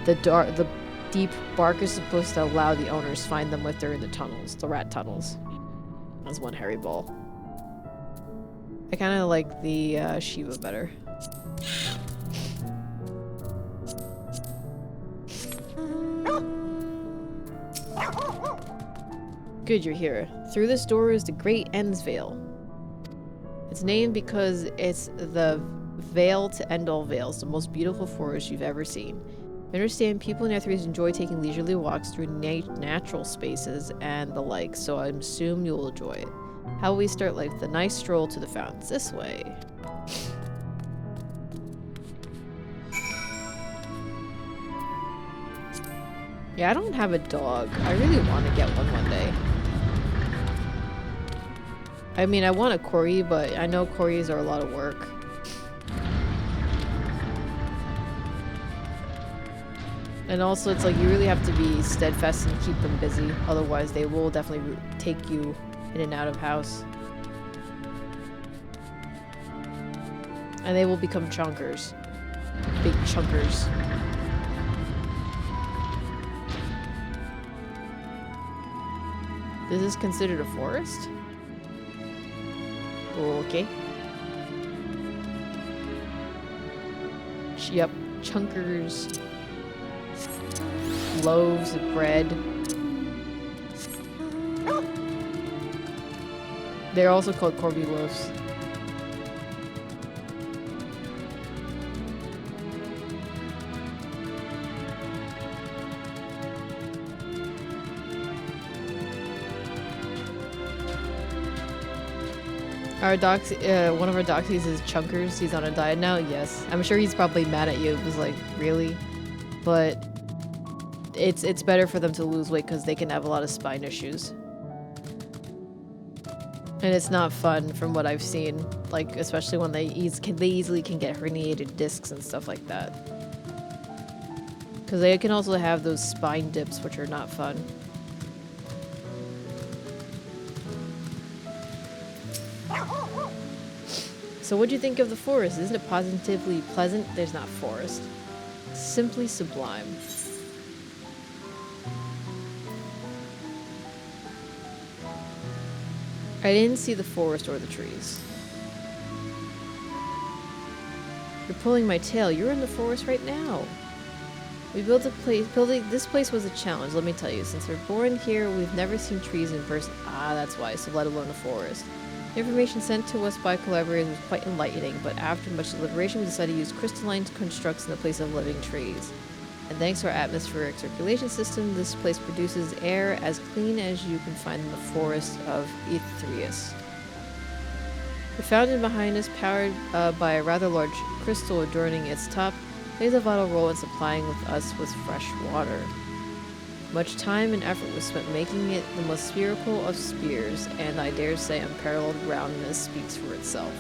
the deep bark is supposed to allow the owners find them if they're in the tunnels, the rat tunnels. That's one hairy ball. I kind of like the Shiva better. Good, you're here. Through this door is the Great End's Vale. It's named because it's the veil to end all veils, the most beautiful forest you've ever seen. I understand people in Ethereus enjoy taking leisurely walks through natural spaces and the like, so I assume you'll enjoy it. How will we start life? The nice stroll to the fountains. This way. Yeah, I don't have a dog. I really want to get one day. I mean, I want a corgi, but I know corgis are a lot of work. And also, it's like you really have to be steadfast and keep them busy. Otherwise, they will definitely take you in and out of house. And they will become chunkers. Big chunkers. This is considered a forest? Okay. Yep, chunkers. Loaves of bread. They're also called corgi loaves. Our one of our doxies is Chunkers. He's on a diet now. Yes, I'm sure he's probably mad at you. It was like, really? But it's better for them to lose weight because they can have a lot of spine issues, and it's not fun from what I've seen. Like especially when they easily can get herniated discs and stuff like that. Because they can also have those spine dips, which are not fun. So what do you think of the forest? Isn't it positively pleasant? There's not forest. Simply sublime. I didn't see the forest or the trees. You're pulling my tail. You're in the forest right now. We built a place. This place was a challenge, let me tell you. Since we're born here, we've never seen trees in person. Ah, that's why, so let alone a forest. The information sent to us by collaborators was quite enlightening, but after much deliberation, we decided to use crystalline constructs in the place of living trees. And thanks to our atmospheric circulation system, this place produces air as clean as you can find in the forest of Ethereus. The fountain behind us, powered by a rather large crystal adorning its top, plays a vital role in supplying us with fresh water. Much time and effort was spent making it the most spherical of spheres, and I dare say unparalleled roundness speaks for itself.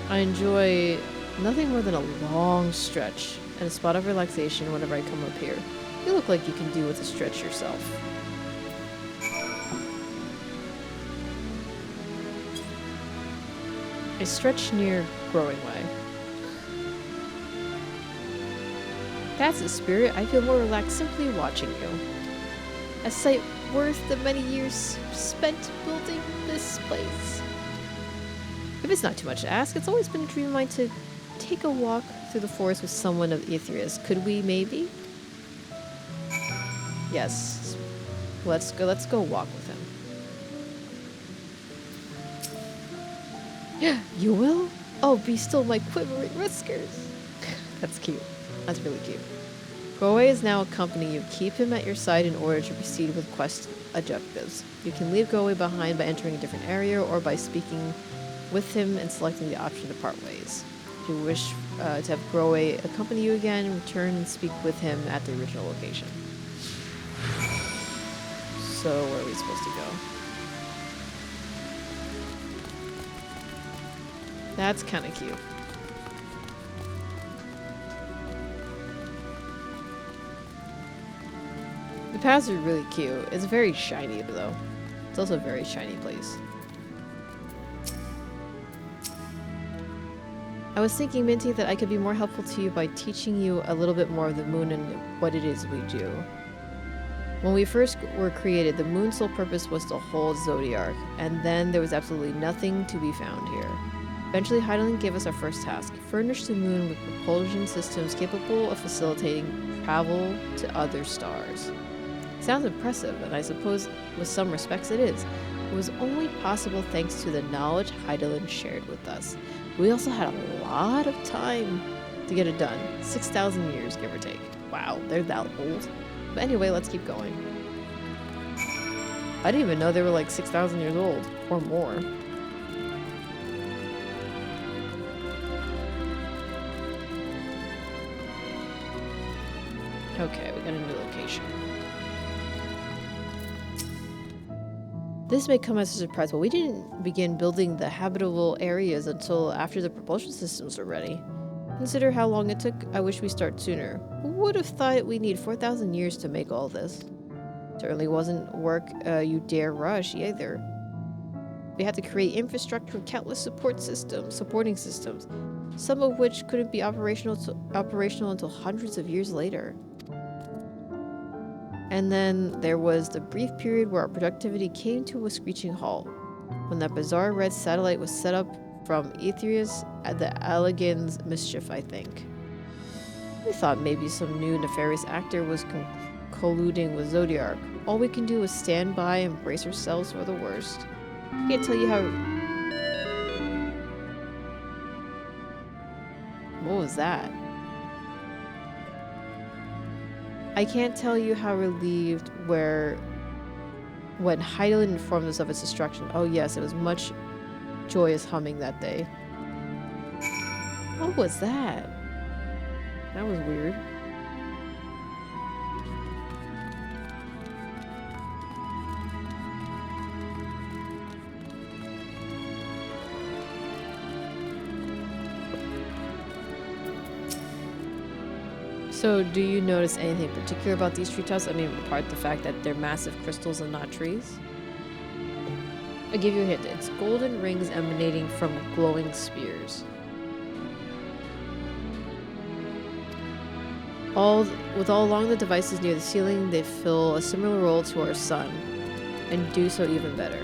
I enjoy nothing more than a long stretch and a spot of relaxation whenever I come up here. You look like you can do with a stretch yourself. A stretch near Growing Way. That's the spirit. I feel more relaxed simply watching you. A sight worth the many years spent building this place. If it's not too much to ask, it's always been a dream of mine to take a walk through the forest with someone of Aetherius. Could we maybe? Yes. Let's go walk with him. You will? Oh, be still my quivering whiskers. That's cute. That's really cute. Goe is now accompanying you. Keep him at your side in order to proceed with quest objectives. You can leave Goe behind by entering a different area or by speaking with him and selecting the option to part ways. If you wish to have Goe accompany you again, return and speak with him at the original location. So, where are we supposed to go? That's kind of cute. The paths are really cute. It's very shiny though. It's also a very shiny place. I was thinking, Minty, that I could be more helpful to you by teaching you a little bit more of the moon and what it is we do. When we first were created, the moon's sole purpose was to hold Zodiark, and then there was absolutely nothing to be found here. Eventually, Heidelin gave us our first task: furnish the moon with propulsion systems capable of facilitating travel to other stars. Sounds impressive, and I suppose with some respects it is. It was only possible thanks to the knowledge Heidelin shared with us. We also had a lot of time to get it done. 6,000 years, give or take. Wow, they're that old. But anyway, let's keep going. I didn't even know they were like 6,000 years old, or more. Okay, we got a new location. This may come as a surprise, but we didn't begin building the habitable areas until after the propulsion systems were ready. Consider how long it took. I wish we start sooner. Who would have thought we'd need 4,000 years to make all this? Certainly wasn't work you dare rush either. We had to create infrastructure and countless supporting systems, some of which couldn't be operational until hundreds of years later. And then there was the brief period where our productivity came to a screeching halt, when that bizarre red satellite was set up from Aetherius at the Allegan's mischief, I think. We thought maybe some new nefarious actor was colluding with Zodiark. All we can do is stand by and brace ourselves for the worst. I can't tell you how... What was that? I can't tell you how relieved when Heidelin informed us of its destruction. Oh yes, it was much joyous humming that day. What was that? That was weird. So, do you notice anything particular about these treetops? I mean, apart the fact that they're massive crystals and not trees? I'll give you a hint. It's golden rings emanating from glowing spears. All along the devices near the ceiling, they fill a similar role to our sun, and do so even better.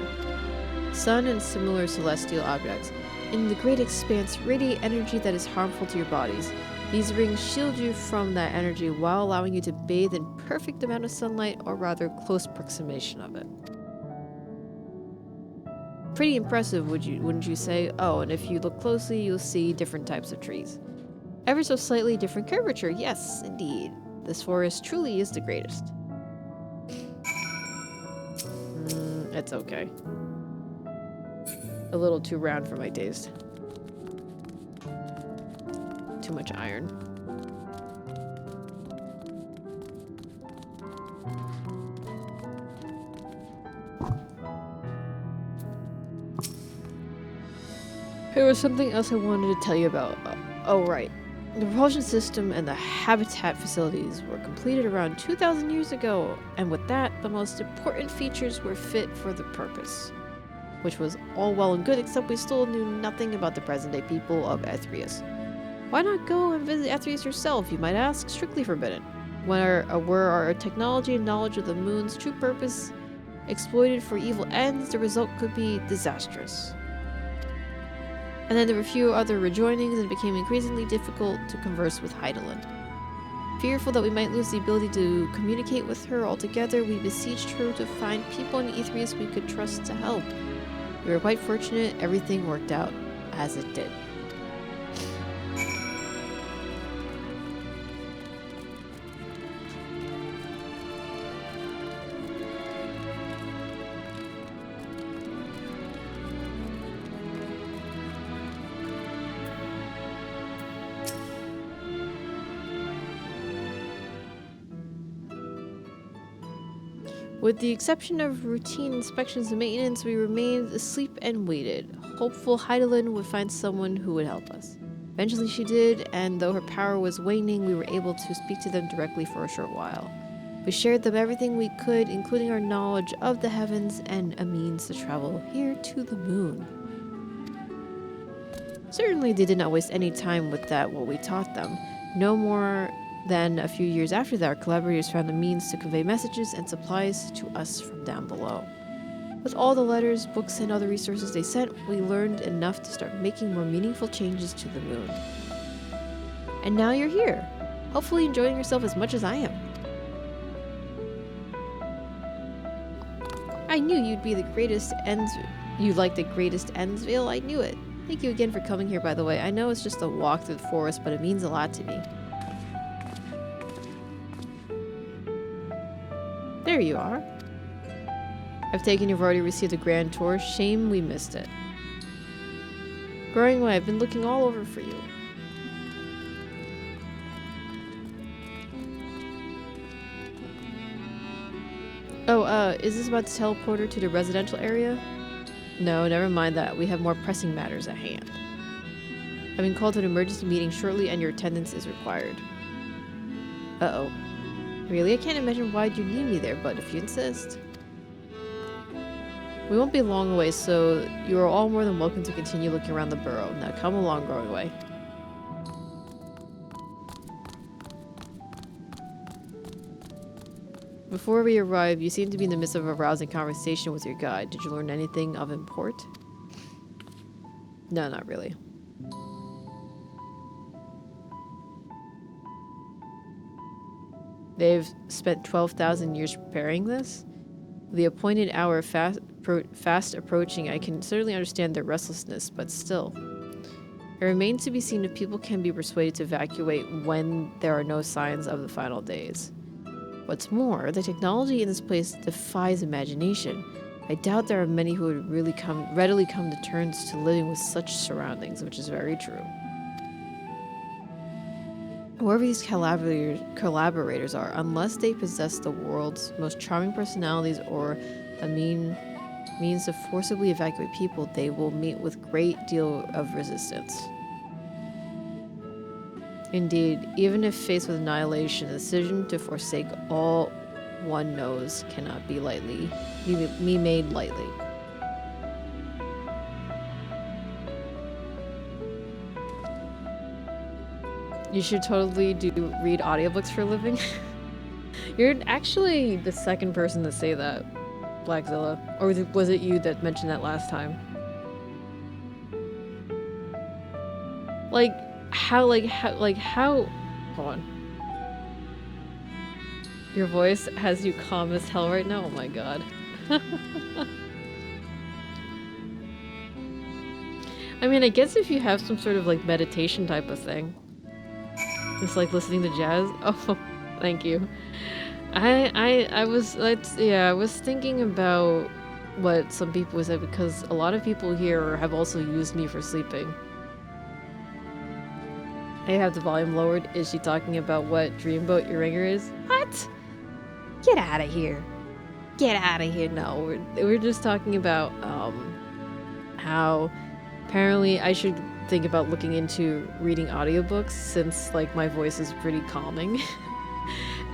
Sun and similar celestial objects. In the great expanse, radiate energy that is harmful to your bodies. These rings shield you from that energy while allowing you to bathe in perfect amount of sunlight, or rather close approximation of it. Pretty impressive, wouldn't you say? Oh, and if you look closely, you'll see different types of trees. Ever so slightly different curvature, yes, indeed. This forest truly is the greatest. It's okay. A little too round for my taste. Too much iron. There was something else I wanted to tell you about. Oh, right. The propulsion system and the habitat facilities were completed around 2,000 years ago, and with that, the most important features were fit for the purpose. which was all well and good, except we still knew nothing about the present-day people of Aetherius. Why not go and visit Aetherius yourself, you might ask? Strictly forbidden. Were our technology and knowledge of the moon's true purpose exploited for evil ends, the result could be disastrous. And then there were a few other rejoinings, and it became increasingly difficult to converse with Heidelin. Fearful that we might lose the ability to communicate with her altogether, we beseeched her to find people in Aetherius we could trust to help. We were quite fortunate everything worked out as it did. With the exception of routine inspections and maintenance, we remained asleep and waited, hopeful Heidelin would find someone who would help us. Eventually she did, and though her power was waning, we were able to speak to them directly for a short while. We shared them everything we could, including our knowledge of the heavens and a means to travel here to the moon. Certainly they did not waste any time with what we taught them. No more than a few years after that, our collaborators found a means to convey messages and supplies to us from down below. With all the letters, books, and other resources they sent, we learned enough to start making more meaningful changes to the moon. And now you're here, hopefully enjoying yourself as much as I am. I knew you'd be the greatest you'd like the greatest Endsville, I knew it. Thank you again for coming here, by the way. I know it's just a walk through the forest, but it means a lot to me. There you are. I've taken you've already received a grand tour. Shame we missed it. Growing away, I've been looking all over for you. Oh, is this about to teleport her to the residential area? No, never mind that. We have more pressing matters at hand. I've been called to an emergency meeting shortly and your attendance is required. Uh-oh. Really? I can't imagine why you need me there, but if you insist. We won't be long away, so you are all more than welcome to continue looking around the burrow. Now come along, Growing Way. Before we arrived, you seemed to be in the midst of a rousing conversation with your guide. Did you learn anything of import? No, not really. They've spent 12,000 years preparing this? The appointed hour fast approaching, I can certainly understand their restlessness, but still. It remains to be seen if people can be persuaded to evacuate when there are no signs of the final days. What's more, the technology in this place defies imagination. I doubt there are many who would readily come to terms to living with such surroundings, which is very true. Whoever these collaborators are, unless they possess the world's most charming personalities or a means to forcibly evacuate people, they will meet with great deal of resistance. Indeed, even if faced with annihilation, the decision to forsake all one knows cannot be made lightly. You should totally read audiobooks for a living. You're actually the second person to say that, Blackzilla. Or was it you that mentioned that last time? How, hold on. Your voice has you calm as hell right now? Oh my god. I mean, I guess if you have some sort of meditation type of thing. Just listening to jazz? Oh, thank you. I was thinking about what some people said because a lot of people here have also used me for sleeping. I have the volume lowered. Is she talking about what Dreamboat your ringer is? What? Get out of here. Get out of here. No, we're just talking about how apparently I should think about looking into reading audiobooks since my voice is pretty calming.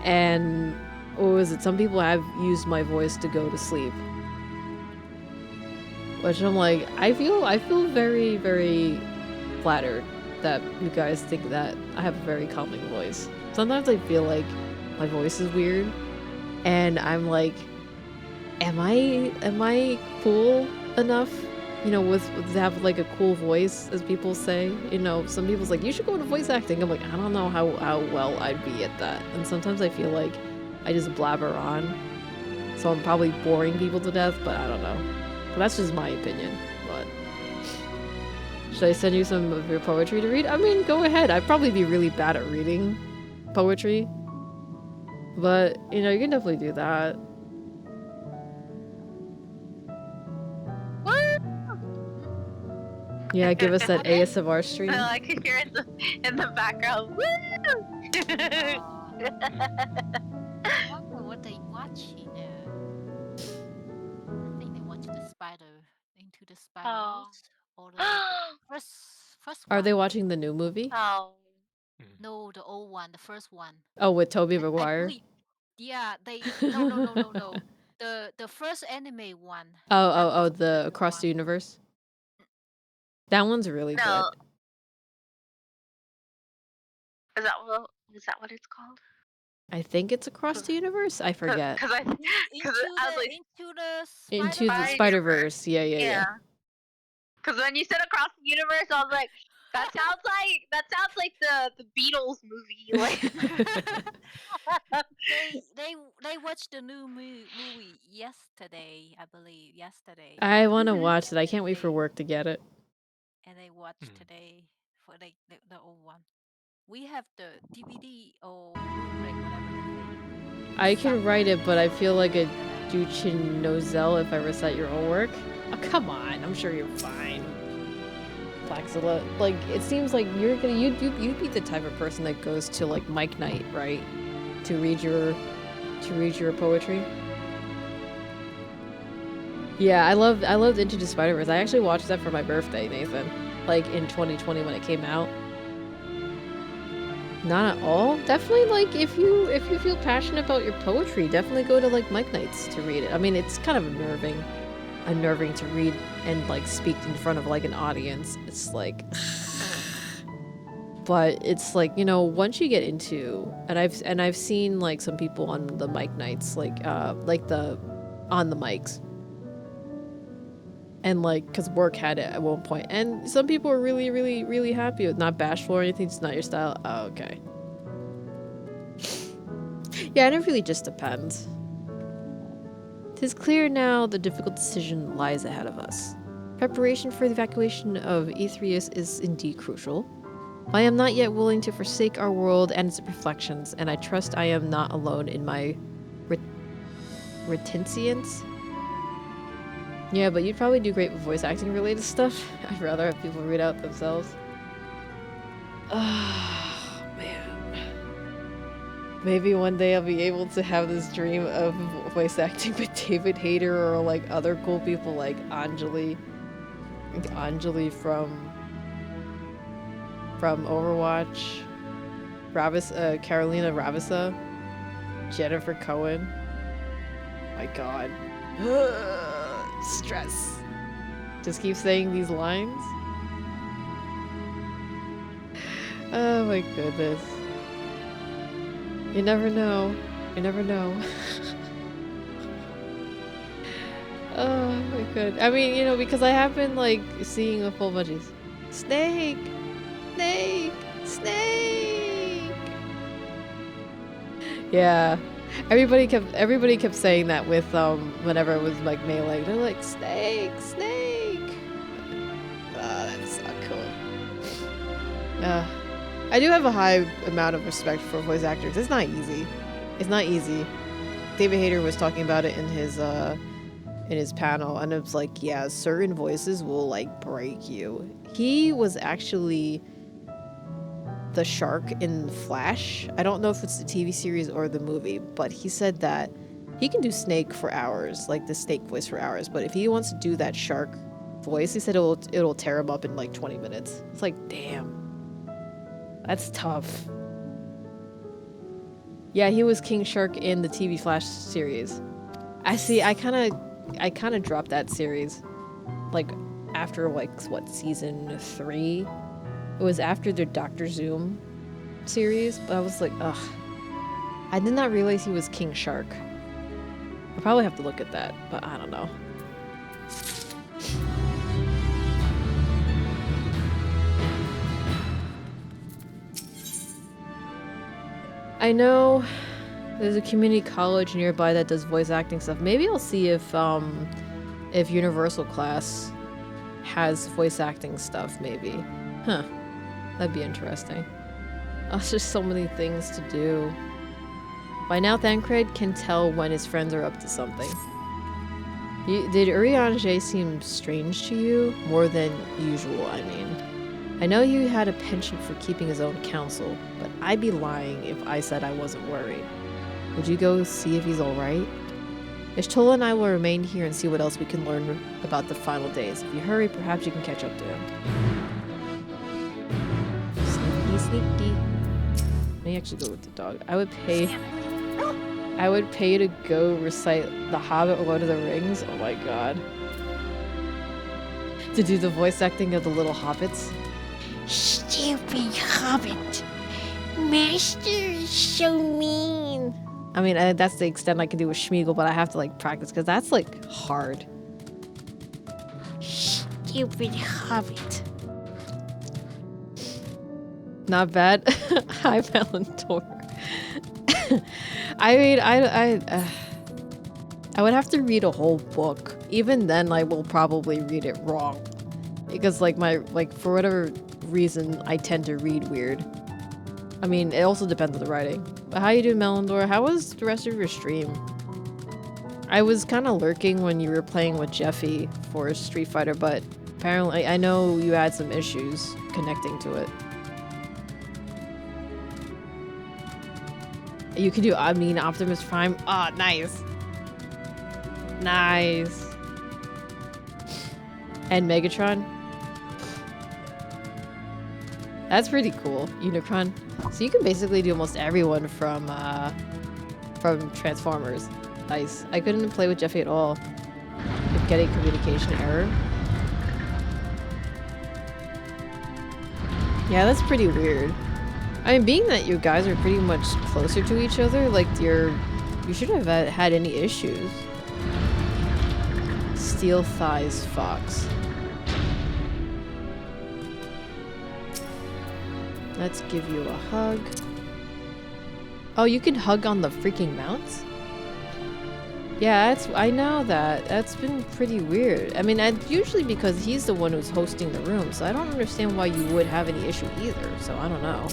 And what was it? Some people have used my voice to go to sleep. Which I'm like, I feel very, very flattered that you guys think that I have a very calming voice. Sometimes I feel like my voice is weird, and I'm like, am I cool enough? You know, with to have like a cool voice, as people say. You know, some people's like, you should go into voice acting. I'm like, I don't know how well I'd be at that. And sometimes I feel like I just blabber on, so I'm probably boring people to death. But I don't know. But that's just my opinion. But should I send you some of your poetry to read? I mean, go ahead. I'd probably be really bad at reading poetry, but you know, you can definitely do that. Yeah, give us that ASMR stream.
No, I could hear it in the background. Woo!
I wonder what they watching. I think they watch the spider into the spirals or the first one.
Are they watching the new movie?
Oh.
No, the old one, the first one.
Oh, with Tobey
I
Maguire?
believe, yeah, they no. The first anime one.
Oh, the Across the Universe? That one's really good.
No. Is that what it's called?
I think it's Across the Universe? I forget.
Because I was like,
Into the Spider-Verse. Yeah.
Because when you said Across the Universe, I was like, that sounds like the Beatles movie. Like
they watched the new movie yesterday, I believe. Yesterday.
I want to watch it. I can't wait for work to get it.
And they watched today for the old one. We have the DVD or Blu-ray, whatever.
I can write it, but I feel like a Duchin Nozel if I recite your own work. Oh, come on. I'm sure you're fine. Plaxilla. Like, it seems like you'd be the type of person that goes to like Mike Night, right? To read your poetry. Yeah, I loved Into the Spider-Verse. I actually watched that for my birthday, Nathan. Like in 2020 when it came out. Not at all. Definitely, like, if you feel passionate about your poetry, definitely go to like Mike Nights to read it. I mean, it's kind of unnerving to read and like speak in front of like an audience. It's like, but it's like, you know, once you get into, and I've seen like some people on the Mike Nights, like the on the mics. And like, because work had it at one point, and some people are really, really, really happy with, not bashful or anything, it's not your style. Oh, okay. Yeah, and it really just depends. 'Tis clear now the difficult decision lies ahead of us. Preparation for the evacuation of Aetherius is indeed crucial. I am not yet willing to forsake our world and its reflections, and I trust I am not alone in my reticence. Yeah, but you'd probably do great with voice acting related stuff. I'd rather have people read out themselves. Oh, man. Maybe one day I'll be able to have this dream of voice acting with David Hayter or like other cool people like Anjali from Overwatch, Carolina Ravisa, Jennifer Cohen. My god. Stress. Just keep saying these lines. Oh my goodness. You never know. You never know. Oh my god. I mean, you know, because I have been like seeing a whole bunch of Snake! Snake! Snake! Yeah. Everybody kept saying that with whenever it was like melee. They're like, Snake! Snake! That's not cool. I do have a high amount of respect for voice actors. It's not easy. It's not easy. David Hayter was talking about it in his panel, and it's like, yeah, certain voices will like break you. He was actually the shark in Flash. I don't know if it's the TV series or the movie, but he said that he can do Snake for hours, like the Snake voice for hours, but if he wants to do that shark voice, he said it'll tear him up in like 20 minutes. It's like, damn. That's tough. Yeah, he was King Shark in the TV Flash series. I kind of dropped that series. like after like what, season 3? It was after the Dr. Zoom series, but I was like, ugh. I did not realize he was King Shark. I'll probably have to look at that, but I don't know. I know there's a community college nearby that does voice acting stuff. Maybe I'll see if Universal Class has voice acting stuff, maybe. Huh. That'd be interesting. Oh, there's just so many things to do. By now, Thancred can tell when his friends are up to something. Did Urianger seem strange to you? More than usual, I mean. I know you had a penchant for keeping his own counsel, but I'd be lying if I said I wasn't worried. Would you go see if he's alright? Ishtola and I will remain here and see what else we can learn about the final days. If you hurry, perhaps you can catch up to him. Sneaky, sneaky. Let me actually go with the dog. I would pay you to go recite The Hobbit or Lord of the Rings. Oh my god. To do the voice acting of the little hobbits.
Stupid hobbit. Master is so mean.
I mean, that's the extent I can do with Schmeagol, but I have to like practice because that's like hard.
Stupid hobbit.
Not bad. Hi, Valentor. I mean, I would have to read a whole book. Even then, I will probably read it wrong because like for whatever reason, I tend to read weird. I mean, it also depends on the writing. But how you doing, Melindor? How was the rest of your stream? I was kind of lurking when you were playing with Jeffy for Street Fighter, but apparently I know you had some issues connecting to it. You can do, I mean, Optimus Prime. Oh, nice. Nice. And Megatron. That's pretty cool. Unicron. So you can basically do almost everyone from Transformers. Nice. I couldn't play with Jeffy at all. Kept getting communication error. Yeah, that's pretty weird. I mean, being that you guys are pretty much closer to each other, like you shouldn't have had any issues. Steel Thighs Fox. Let's give you a hug. Oh, you can hug on the freaking mounts? Yeah, I know that. That's been pretty weird. I mean, usually because he's the one who's hosting the room, so I don't understand why you would have any issue either, so I don't know.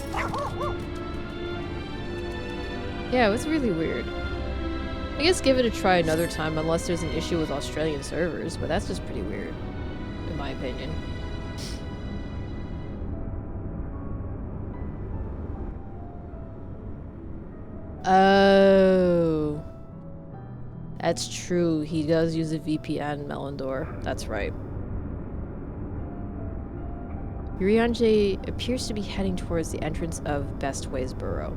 Yeah, it was really weird. I guess give it a try another time unless there's an issue with Australian servers, but that's just pretty weird, in my opinion. Oh. That's true. He does use a VPN, Melindor. That's right. Urianger appears to be heading towards the entrance of Bestway's Burrow.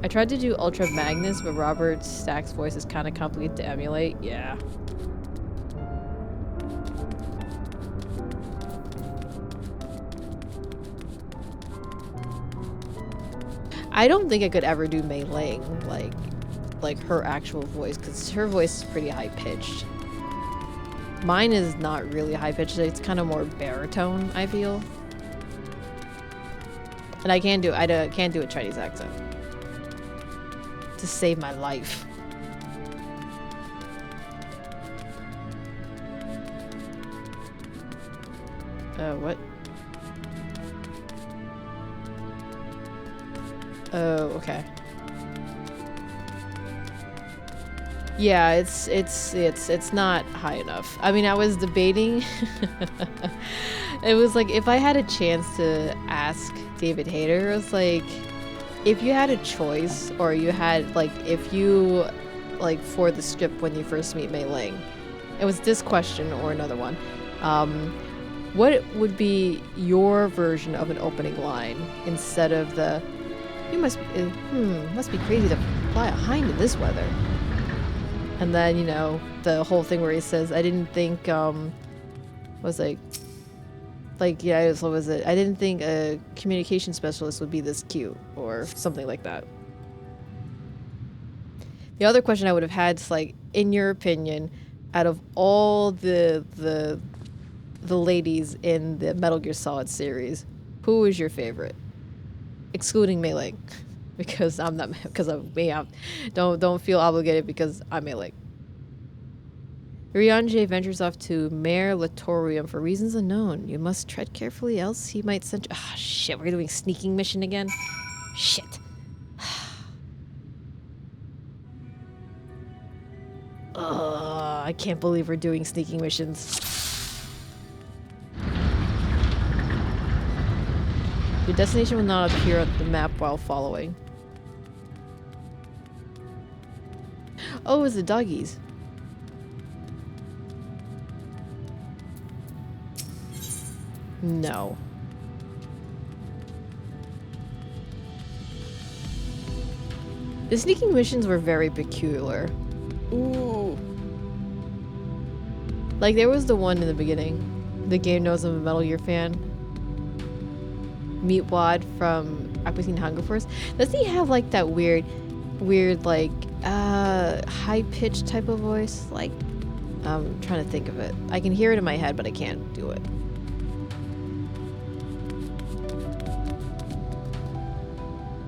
I tried to do Ultra Magnus, but Robert Stack's voice is kind of complicated to emulate. Yeah. I don't think I could ever do Mei Ling, like her actual voice, because her voice is pretty high-pitched. Mine is not really high-pitched, it's kind of more baritone, I feel. And I can't do a Chinese accent. To save my life. What? Oh, okay. Yeah, it's not high enough. I mean, I was debating. It was like, if I had a chance to ask David Hayter, it was like, if you had a choice, or you had, like, if you, like, for the script when you first meet Mei Ling, it was this question or another one. What would be your version of an opening line instead of the, you must be crazy to fly a hind in this weather. And then, you know, the whole thing where he says, I didn't think was like yeah, so was it? I didn't think a communication specialist would be this cute or something like that. The other question I would have had is like, in your opinion, out of all the ladies in the Metal Gear Solid series, who is your favorite? Excluding Melee, because I'm not, because of me. Don't feel obligated because I'm Melee. Ryanje ventures off to Mare Latorium for reasons unknown. You must tread carefully, else he might send. Ah, shit! We're doing sneaking mission again. Shit. I can't believe we're doing sneaking missions. Your destination will not appear on the map while following. Oh, it's the doggies. No. The sneaking missions were very peculiar. Ooh. Like, there was the one in the beginning. The game knows I'm a Metal Gear fan. Meet Wad from Aquatine Hunger Force. Does he have like that weird like high-pitched type of voice? Like, I'm trying to think of it. I can hear it in my head, but I can't do it.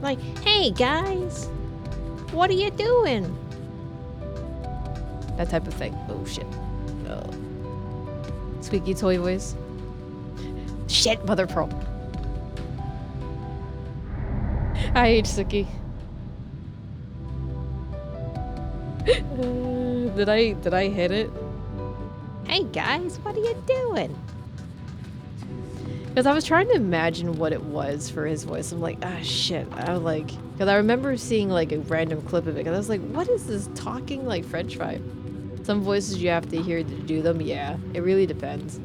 Like, hey guys, what are you doing? That type of thing. Oh shit. Oh. Squeaky toy voice. Shit, Mother Pearl. Hi, Suki. Did I hit it? Hey guys, what are you doing? Because I was trying to imagine what it was for his voice. I'm like, ah, shit. I was like, because I remember seeing like a random clip of it. Because I was like, what is this talking like French vibe? Some voices you have to hear to do them. Yeah, it really depends.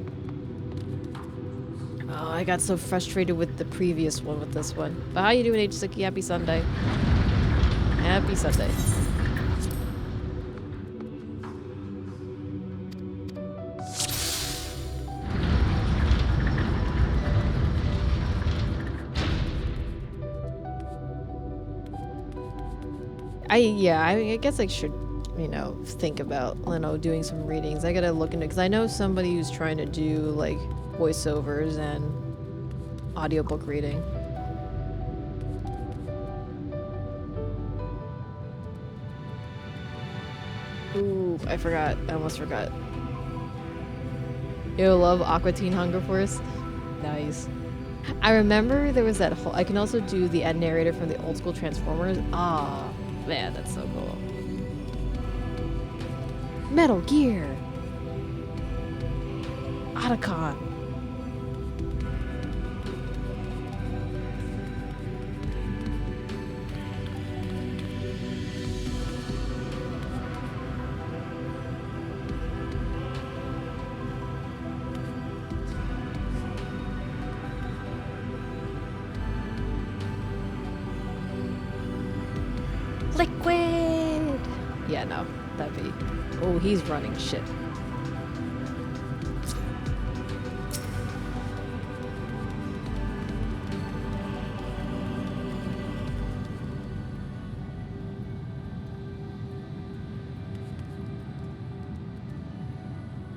Oh, I got so frustrated with the previous one with this one. But how you doing, H-Suki? Happy Sunday. Happy Sunday. I guess I should, you know, think about, you know, doing some readings. I gotta look into, because I know somebody who's trying to do, like, voiceovers and audiobook reading. Ooh, I forgot. I almost forgot. You'll love Aquatine Hunger Force. Nice. I remember there was that whole... I can also do the ad narrator from the old school Transformers. Ah, man, that's so cool. Metal Gear. Otacon. Liquid! Yeah, no. That'd be... Oh, he's running shit.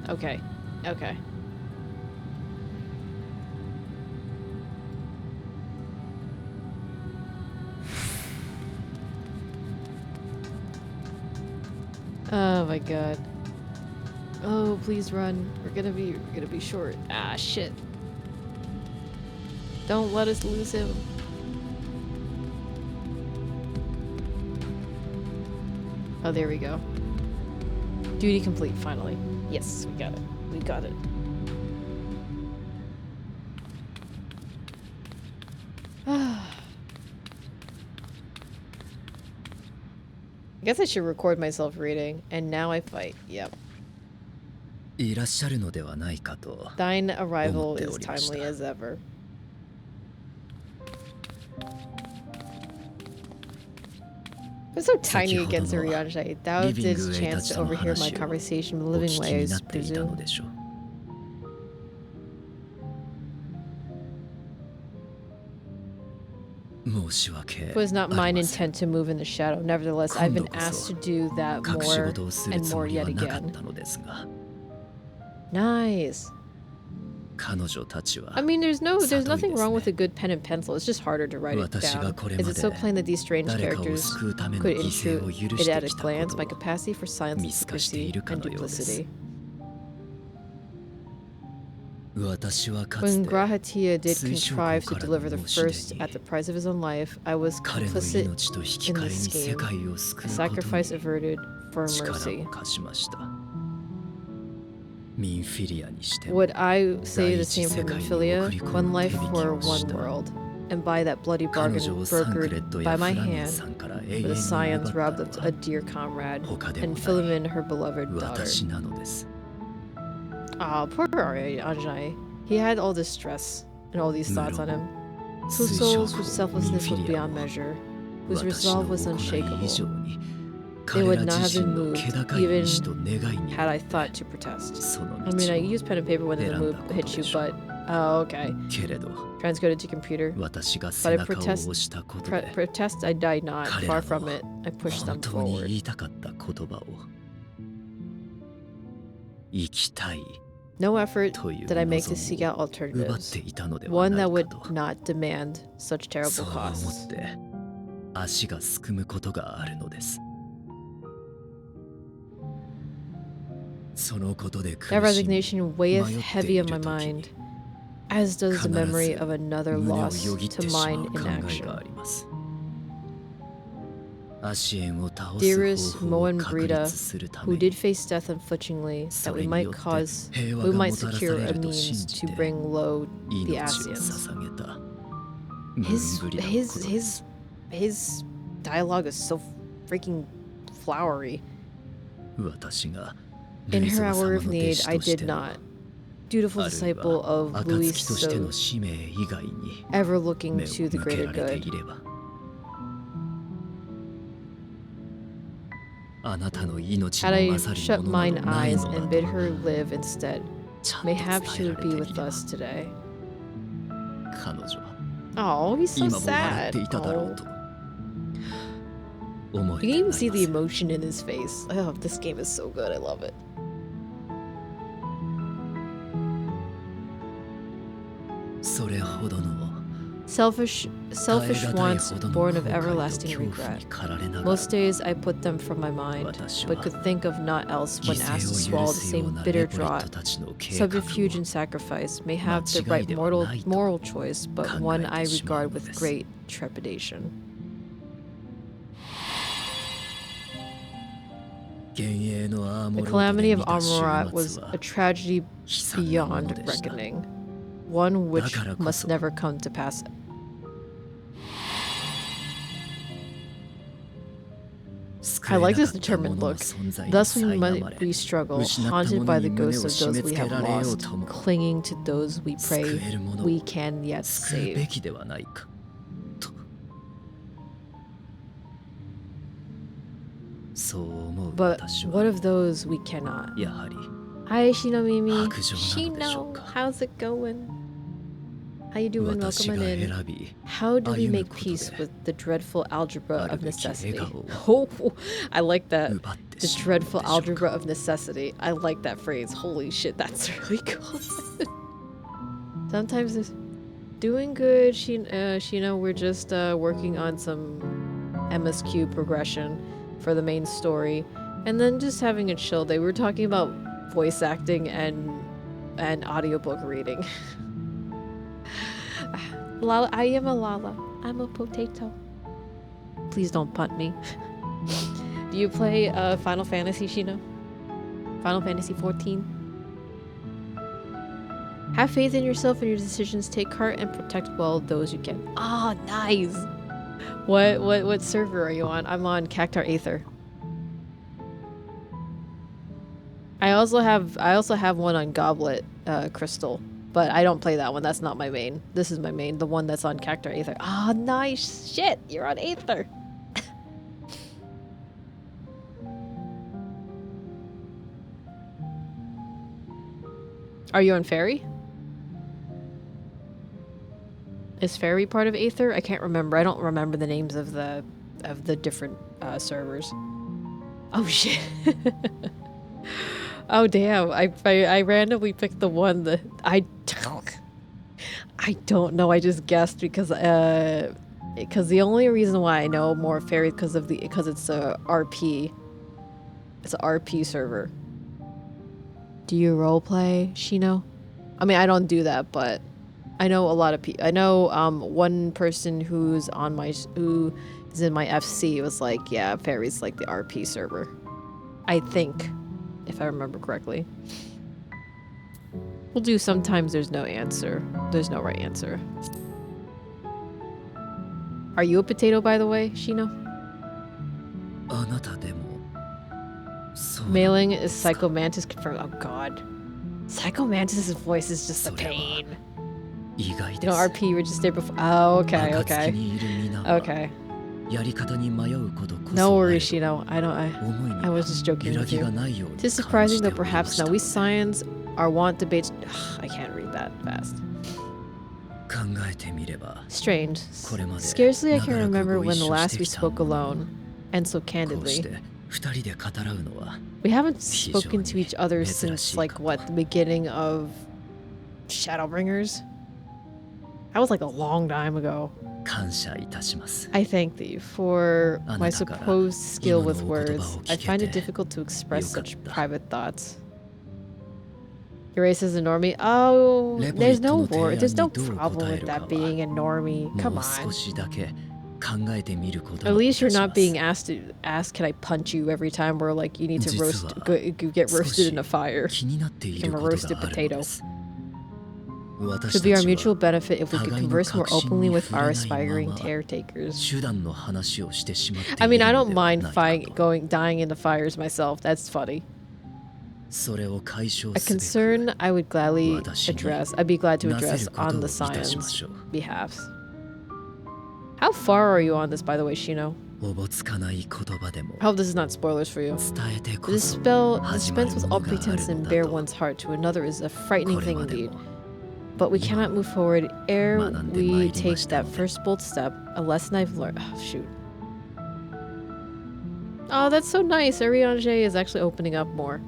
Okay. Okay. Oh my god. Oh, please run. We're gonna be short. Ah, shit. Don't let us lose him. Oh, there we go. Duty complete, finally. Yes, we got it. We got it. I guess I should record myself reading, and now I fight. Yep. Thine arrival is timely as ever. I'm so tiny against Ryanje. Thou didst chance to overhear my conversation with living ways, presume. It was not mine intent to move in the shadow. Nevertheless, I've been asked to do that more and more yet again. Nice. I mean, there's nothing wrong with a good pen and pencil. It's just harder to write it down. Is it so plain that these strange characters could intrude it at a glance? My capacity for silence, secrecy, and duplicity. When Grahatia did contrive to deliver the first at the price of his own life, I was complicit in the scheme, a sacrifice averted for mercy. Would I say the same for Minfilia? One life for one world, and by that bloody bargain brokered by my hand, for the scions robbed of a dear comrade, and Philomen her beloved daughter. Ah, poor Anjay. He had all this stress and all these thoughts on him. Whose souls whose selflessness was beyond measure, whose resolve was unshakable. They would not have been moved, even had I thought to protest. I mean, I use pen and paper when the mood hits you, but... Oh, okay. Transcoded to computer. But I protest I died not. Far from it. I pushed them forward. No effort did I make to seek out alternatives. One that would not demand such terrible costs. That resignation weigheth heavy on my mind, as does the memory of another loss to mine in action. Dearest Moen Brita, who did face death unflinchingly, that we might secure a means to bring low the Asians. His dialogue is so freaking flowery. In her hour of need, I did not. Dutiful disciple of Louis So, ever looking to the greater good. Had I shut mine eyes and bid her live instead, mayhap she would be with us today. Oh, he's so sad. Oh. You can even see the emotion in his face. Oh, this game is so good. I love it. Selfish wants born of everlasting regret. Most days I put them from my mind, but could think of naught else when asked to swallow the same bitter draught. Subterfuge and sacrifice may have the right moral choice, but one I regard with great trepidation. The calamity of Amurat was a tragedy beyond reckoning, one which must never come to pass. I like this determined look. Thus we struggle, haunted by the ghosts of those we have lost, clinging to those we pray we can yet save. But what of those we cannot? Hi, Shinomimi. Shino, how's it going? How you doing? Welcome on in. How do we make peace with the dreadful algebra of necessity? Oh, I like that. The dreadful algebra of necessity. I like that phrase. Holy shit, that's really good. Sometimes it's doing good. Shino, we're just working on some MSQ progression for the main story, and then just having a chill day. We were talking about voice acting and audiobook reading. Lala, I am a Lala. I'm a potato. Please don't punt me. Do you play Final Fantasy, Shino? Final Fantasy XIV? Have faith in yourself and your decisions. Take heart and protect well those you can. Ah, oh, nice. What server are you on? I'm on Cactar Aether. I also have one on Goblet Crystal, but I don't play that one. That's not my main. This is my main, the one that's on Cactar Aether. Ah, oh, nice shit. You're on Aether. Are you on Fairy? Is Fairy part of Aether? I can't remember. I don't remember the names of the different servers. Oh shit. Oh damn. I randomly picked the one that I don't know. I just guessed because the only reason why I know more Fairy because it's a RP. It's an RP server. Do you roleplay, Shino? I mean, I don't do that, but I know a lot of people. I know one person who is in my FC was like, yeah, Fairy's like the RP server. I think, if I remember correctly. We'll do sometimes there's no answer. There's no right answer. Are you a potato, by the way, Shino? Mailing is Psychomantis confirmed. Oh god. Psychomantis' voice is just a pain. You know, RP registered before. Oh, okay, okay. Okay. No worries, Shino. I was just joking with you. Tis surprising though perhaps now we science our want debates. Ugh, I can't read that fast. Strange. Scarcely I can remember when the last we spoke alone, and so candidly. We haven't spoken to each other since, like, what, the beginning of Shadowbringers? That was like a long time ago. I thank thee for my supposed skill with words. I find it difficult to express such private thoughts. Your race is a normie? Oh, there's no problem with that being a normie. Come on. At least you're not being asked, can I punch you every time we're like, you need to get roasted in a fire. I'm a roasted potato. Could be our mutual benefit if we could converse more openly with our aspiring caretakers. I mean, I don't mind dying in the fires myself. That's funny. A concern I would gladly address. I'd be glad to address on the science behalf. How far are you on this, by the way, Shino? I hope this is not spoilers for you. The dispense with all pretense and bare one's heart to another is a frightening thing indeed. But we cannot move forward ere we take that first bold step, a lesson I've learned. Oh, shoot. Oh, that's so nice. Ariane is actually opening up more.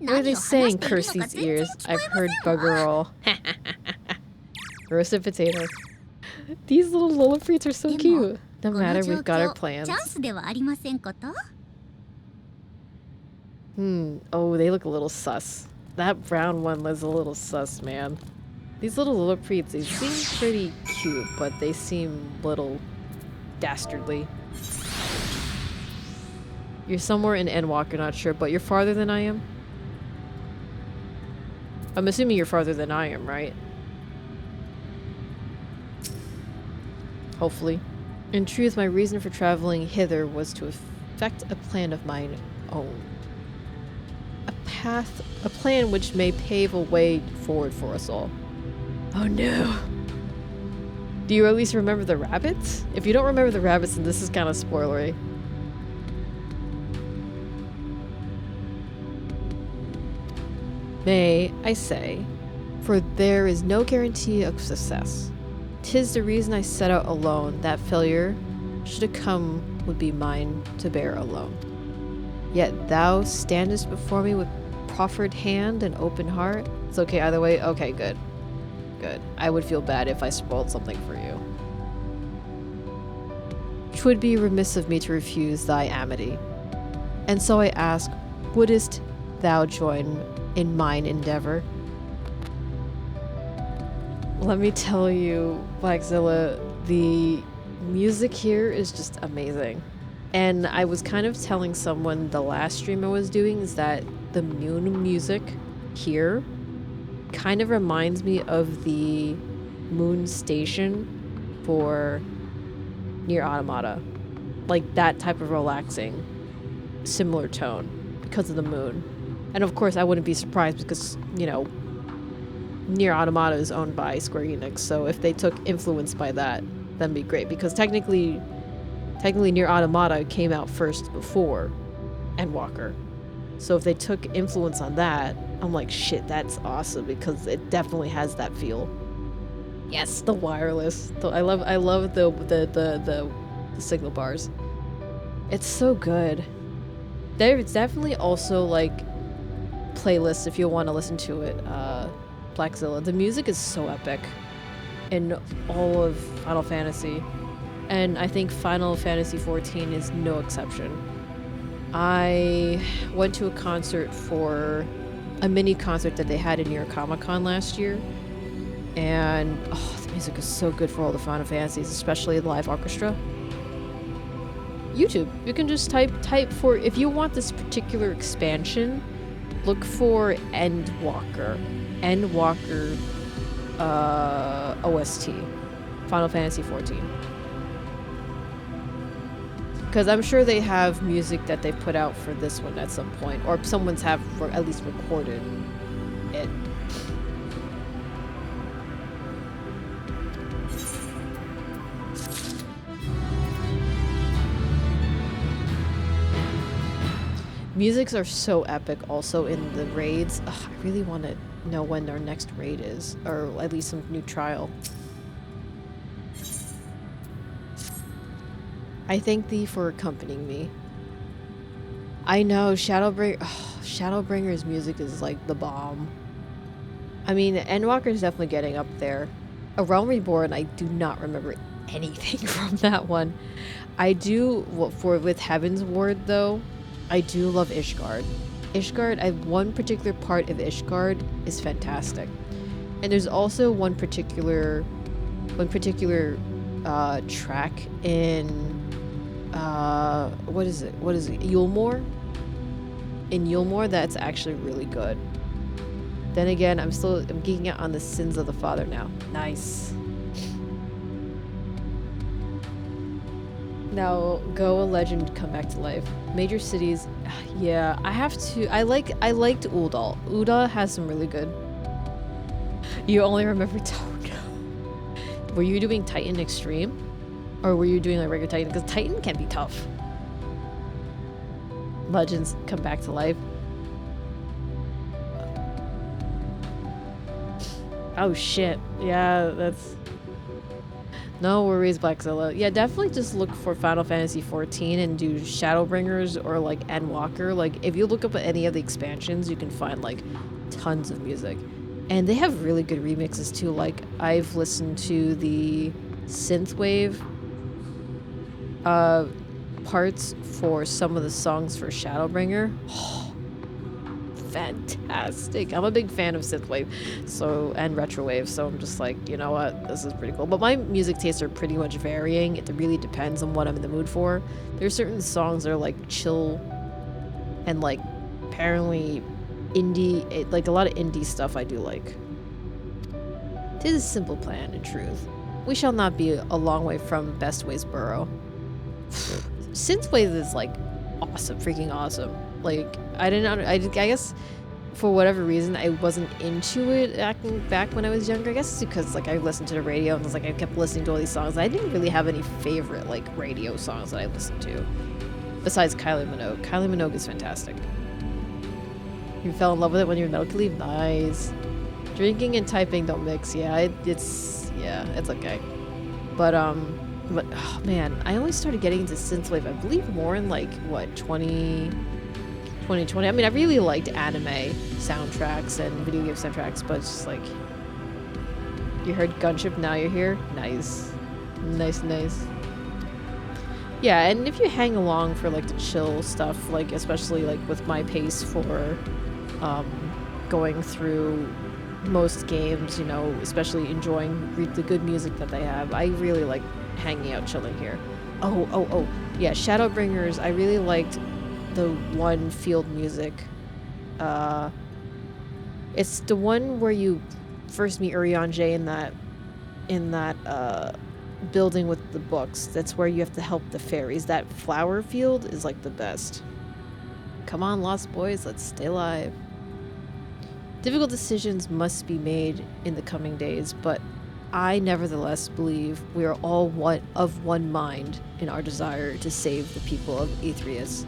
What are they saying? Curse these ears. I've heard buggerall. Roasted potato. These little Lilliputes are so cute. No matter, we've got our plans. Oh, they look a little sus. That brown one is a little sus, man. These little Lilliputes, they seem pretty cute, but they seem little dastardly. You're somewhere in Endwalker, not sure, but you're farther than I am? I'm assuming you're farther than I am, right? Hopefully. In truth, my reason for traveling hither was to effect a plan of mine own. A plan which may pave a way forward for us all. Oh no! Do you at least remember the rabbits? If you don't remember the rabbits, then this is kind of spoilery. May I say, for there is no guarantee of success. 'Tis the reason I set out alone, that failure, should it come, would be mine to bear alone. Yet thou standest before me with proffered hand and open heart. It's okay either way? Okay, good. Good. I would feel bad if I spoiled something for you. 'Twould be remiss of me to refuse thy amity. And so I ask, wouldst thou join in mine endeavor? Let me tell you, Blackzilla, the music here is just amazing. And I was kind of telling someone the last stream I was doing is that the moon music here kind of reminds me of the moon station for Nier Automata. Like that type of relaxing, similar tone because of the moon. And of course I wouldn't be surprised because, you know, Nier Automata is owned by Square Enix, so if they took influence by that, that'd be great. Because technically Nier Automata came out first before Endwalker. So if they took influence on that, I'm like, shit, that's awesome because it definitely has that feel. Yes, the wireless. I love the signal bars. It's so good. There's definitely also like playlists if you want to listen to it. Blackzilla. The music is so epic in all of Final Fantasy, and I think Final Fantasy XIV is no exception. I went to a concert for a mini concert that they had in New York Comic Con last year, and the music is so good for all the Final Fantasies, especially the live orchestra. YouTube. You can just type for, if you want this particular expansion, look for Endwalker. Endwalker OST. Final Fantasy XIV. Because I'm sure they have music that they put out for this one at some point, or someone's at least recorded it. Musics are so epic also in the raids. Ugh, I really want to know when our next raid is, or at least some new trial. I thank thee for accompanying me. I know, Shadowbringer's music is like the bomb. I mean, Endwalker is definitely getting up there. A Realm Reborn, I do not remember anything from that one. I do, with Heavensward though, I do love Ishgard. One particular part of Ishgard is fantastic. And there's also one particular track in what is it? Yulmore? In Yulmore, that's actually really good. Then again, I'm geeking out on the Sins of the Father now. Nice. Now, go a legend, come back to life. Major cities, yeah, I liked Uldal. Uda has some really good. You only remember Toad. Were you doing Titan Extreme? Or were you doing like regular Titan? Because Titan can be tough. Legends come back to life. Oh shit. Yeah, that's... No worries, Blackzilla. Yeah, definitely just look for Final Fantasy XIV and do Shadowbringers or like Endwalker. Like, if you look up at any of the expansions, you can find like tons of music. And they have really good remixes too. Like, I've listened to the synthwave parts for some of the songs for Shadowbringer. Oh, fantastic. I'm a big fan of synthwave and retrowave, so I'm just like, you know what, this is pretty cool. But my music tastes are pretty much varying. It really depends on what I'm in the mood for. There's certain songs that are like chill and like apparently indie, like a lot of indie stuff I do like. 'Tis a simple plan, in truth. We shall not be a long way from Bestway's burrow. Synthwave is like awesome, freaking awesome. Like, I guess for whatever reason I wasn't into it back when I was younger. I guess it's because like I listened to the radio and was like I kept listening to all these songs. I didn't really have any favorite like radio songs that I listened to besides Kylie Minogue. Kylie Minogue is fantastic. You fell in love with it when you were in Metal Gear? Nice. Drinking and typing don't mix. Yeah, it's okay. But oh man, I only started getting into synthwave, I believe, more in like what 2020. I mean, I really liked anime soundtracks and video game soundtracks, but it's just like, you heard Gunship, now you're here. Nice. Yeah, and if you hang along for like the chill stuff, like especially like with my pace for going through most games, you know, especially enjoying the good music that they have, I really like hanging out, chilling here. Oh, yeah, Shadowbringers, I really liked the one field music. It's the one where you first meet Urianger in that building with the books. That's where you have to help the fairies. That flower field is like the best. Come on, Lost Boys, let's stay alive. Difficult decisions must be made in the coming days, but I nevertheless believe we are all of one mind in our desire to save the people of Aetherius.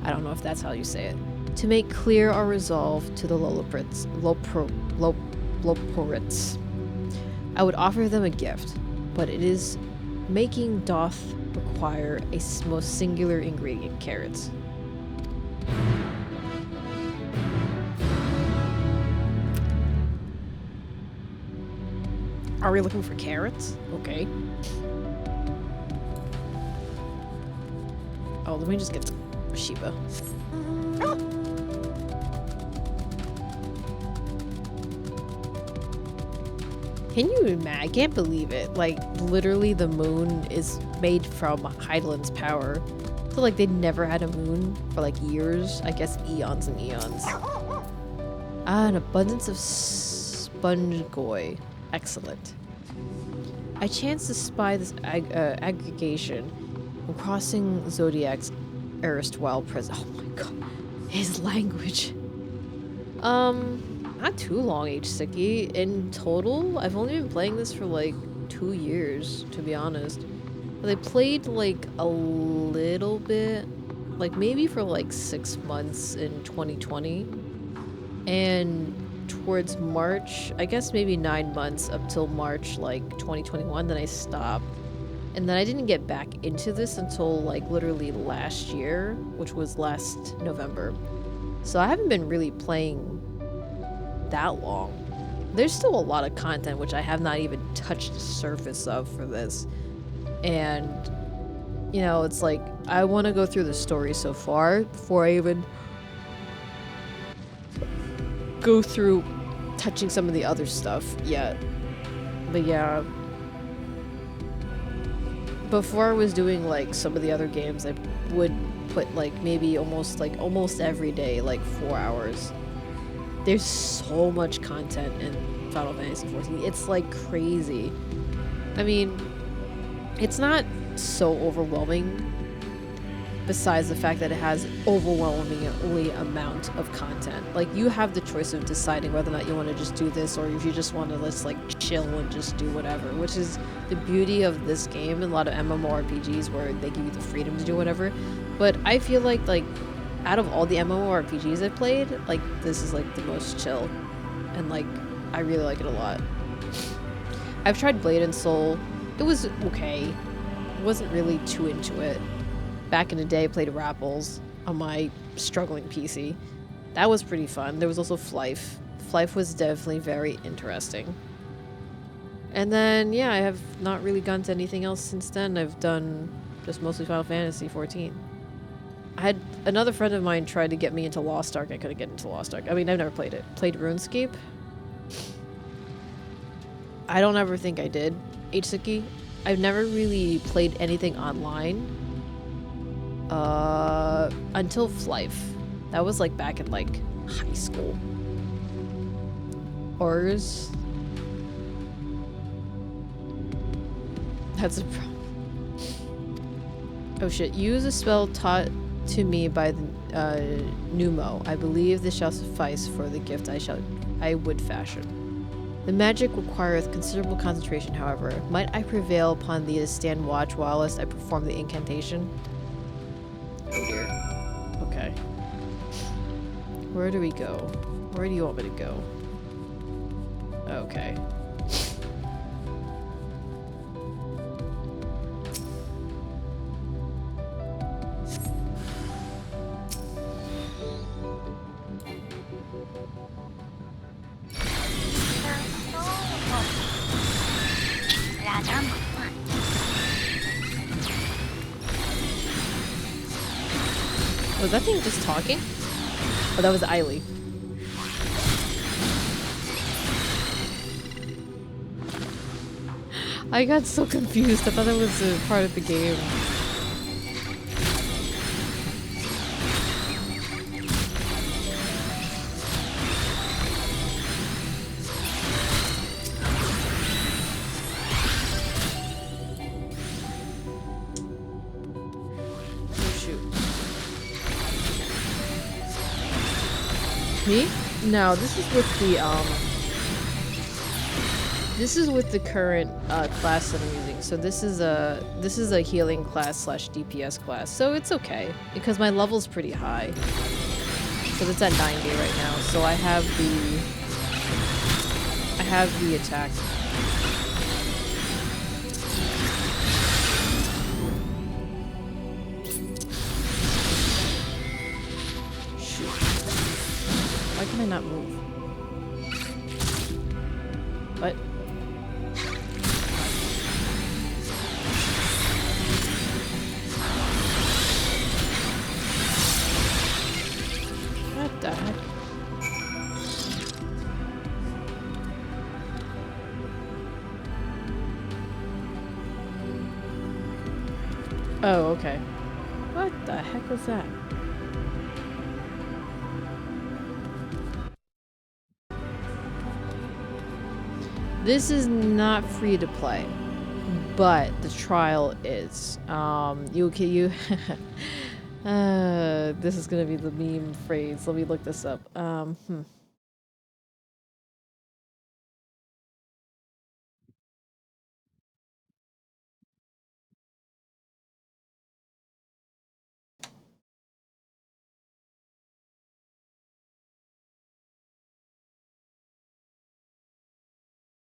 I don't know if that's how you say it. to make clear our resolve to the Loporites. I would offer them a gift, but it is making doth require a most singular ingredient, carrots. Are we looking for carrots? Okay. Oh, let me just get the Sheba. Can you imagine? I can't believe it. Like, literally the moon is made from Hydaelyn's power. So, like, they never had a moon for, like, years. I guess eons and eons. Ah, an abundance of spongoi. Excellent. I chanced to spy this aggregation when crossing Zodiac's erstwhile presence. Oh my god. His language. Not too long, H-Sicky. In total, I've only been playing this for like 2 years, to be honest. But I played like a little bit, like maybe for like 6 months in 2020. And towards March, I guess maybe 9 months up till March like 2021, then I stopped. And then I didn't get back into this until like literally last year, which was last November. So I haven't been really playing that long. There's still a lot of content which I have not even touched the surface of for this. And you know, it's like I want to go through the story so far before I even go through touching some of the other stuff yet. But yeah, before I was doing like some of the other games, I would put like maybe almost every day, like 4 hours. There's so much content in Final Fantasy XIV. It's like crazy. I mean, it's not so overwhelming besides the fact that it has overwhelmingly amount of content. Like, you have the choice of deciding whether or not you want to just do this, or if you just want to just like chill and just do whatever, which is the beauty of this game and a lot of MMORPGs where they give you the freedom to do whatever. But I feel like out of all the MMORPGs I've played, like, this is like the most chill, and like I really like it a lot. I've tried Blade and Soul. It was okay. Wasn't really too into it. Back in the day, I played Rapples on my struggling PC. That was pretty fun. There was also Flife. Flife was definitely very interesting. And then, yeah, I have not really gone to anything else since then. I've done just mostly Final Fantasy XIV. I had another friend of mine tried to get me into Lost Ark. I couldn't get into Lost Ark. I mean, I've never played it. Played RuneScape. I don't ever think I did. H-Suki. I've never really played anything online. Until Flife. That was like back in like high school. Ors. That's a problem. Oh shit. Use a spell taught to me by the Numo. I believe this shall suffice for the gift I would fashion. The magic requireth considerable concentration, however. Might I prevail upon thee to stand watch whilst I perform the incantation? Oh dear. Okay. Where do we go? Where do you want me to go? Okay. Was that thing just talking? Oh, that was Eiley. I got so confused. I thought that was a part of the game. Me? No, this is with the current class that I'm using. So this is a healing class / DPS class. So it's okay because my level's pretty high. because it's at 90 right now. So I have the attack. Shoot. Why can I not move? What? What the heck? Oh, okay. What the heck was that? This is not free to play, but the trial is. This is gonna be the meme phrase. Let me look this up.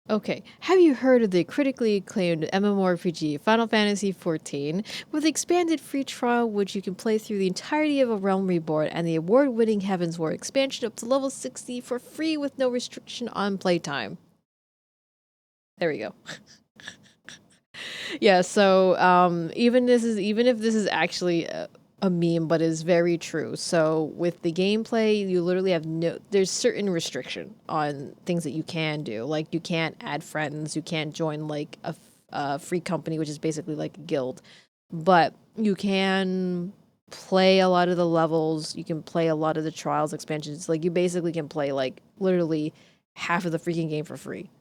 Okay, have you heard of the critically acclaimed MMORPG Final Fantasy XIV? With the expanded free trial, which you can play through the entirety of A Realm Reborn and the award-winning Heavensward expansion up to level 60 for free with no restriction on playtime. There we go. Yeah, so even if this is actually a meme, but is very true. So with the gameplay, you literally have there's certain restriction on things that you can do. Like you can't add friends, you can't join like a free company, which is basically like a guild. But you can play a lot of the levels, you can play a lot of the trials expansions. Like you basically can play like literally half of the freaking game for free.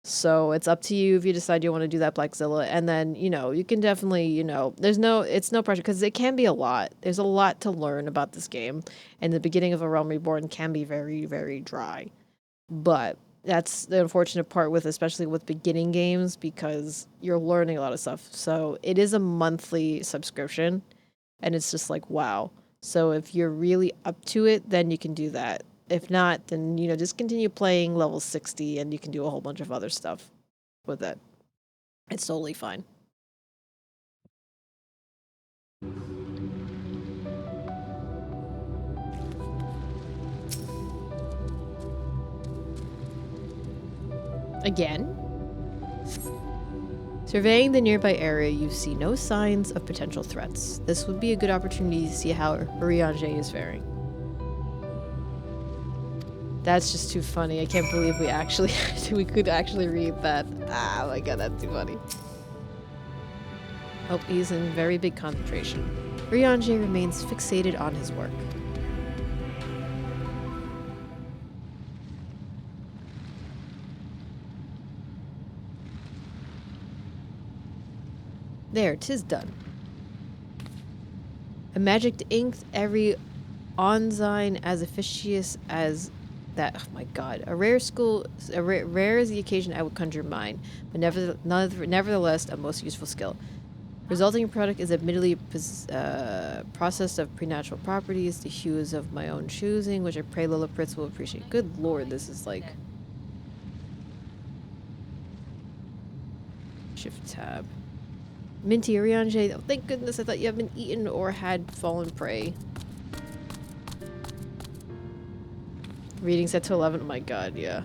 So it's up to you if you decide you want to do that, Blackzilla. And then, you can definitely, it's no pressure because it can be a lot. There's a lot to learn about this game. And the beginning of A Realm Reborn can be very, very dry. But that's the unfortunate part especially with beginning games, because you're learning a lot of stuff. So it is a monthly subscription and it's just like, wow. So if you're really up to it, then you can do that. If not, then, just continue playing level 60 and you can do a whole bunch of other stuff with it. It's totally fine. Again? Surveying the nearby area, you see no signs of potential threats. This would be a good opportunity to see how Urianger is faring. That's just too funny. I can't believe we could actually read that. Ah, my god, that's too funny. Oh, he's in very big concentration. Urianger remains fixated on his work. There, 'tis done. A magic inked every enzyme as efficacious as that. Oh my god. Rare is the occasion I would conjure mine, but nevertheless a most useful skill. Resulting product is admittedly processed of preternatural properties, the hues of my own choosing, which I pray Lillipritz will appreciate. Good lord, this is like... Shift tab. Minty Urianger, oh, thank goodness, I thought you had been eaten or had fallen prey. Reading set to 11, oh my god, yeah.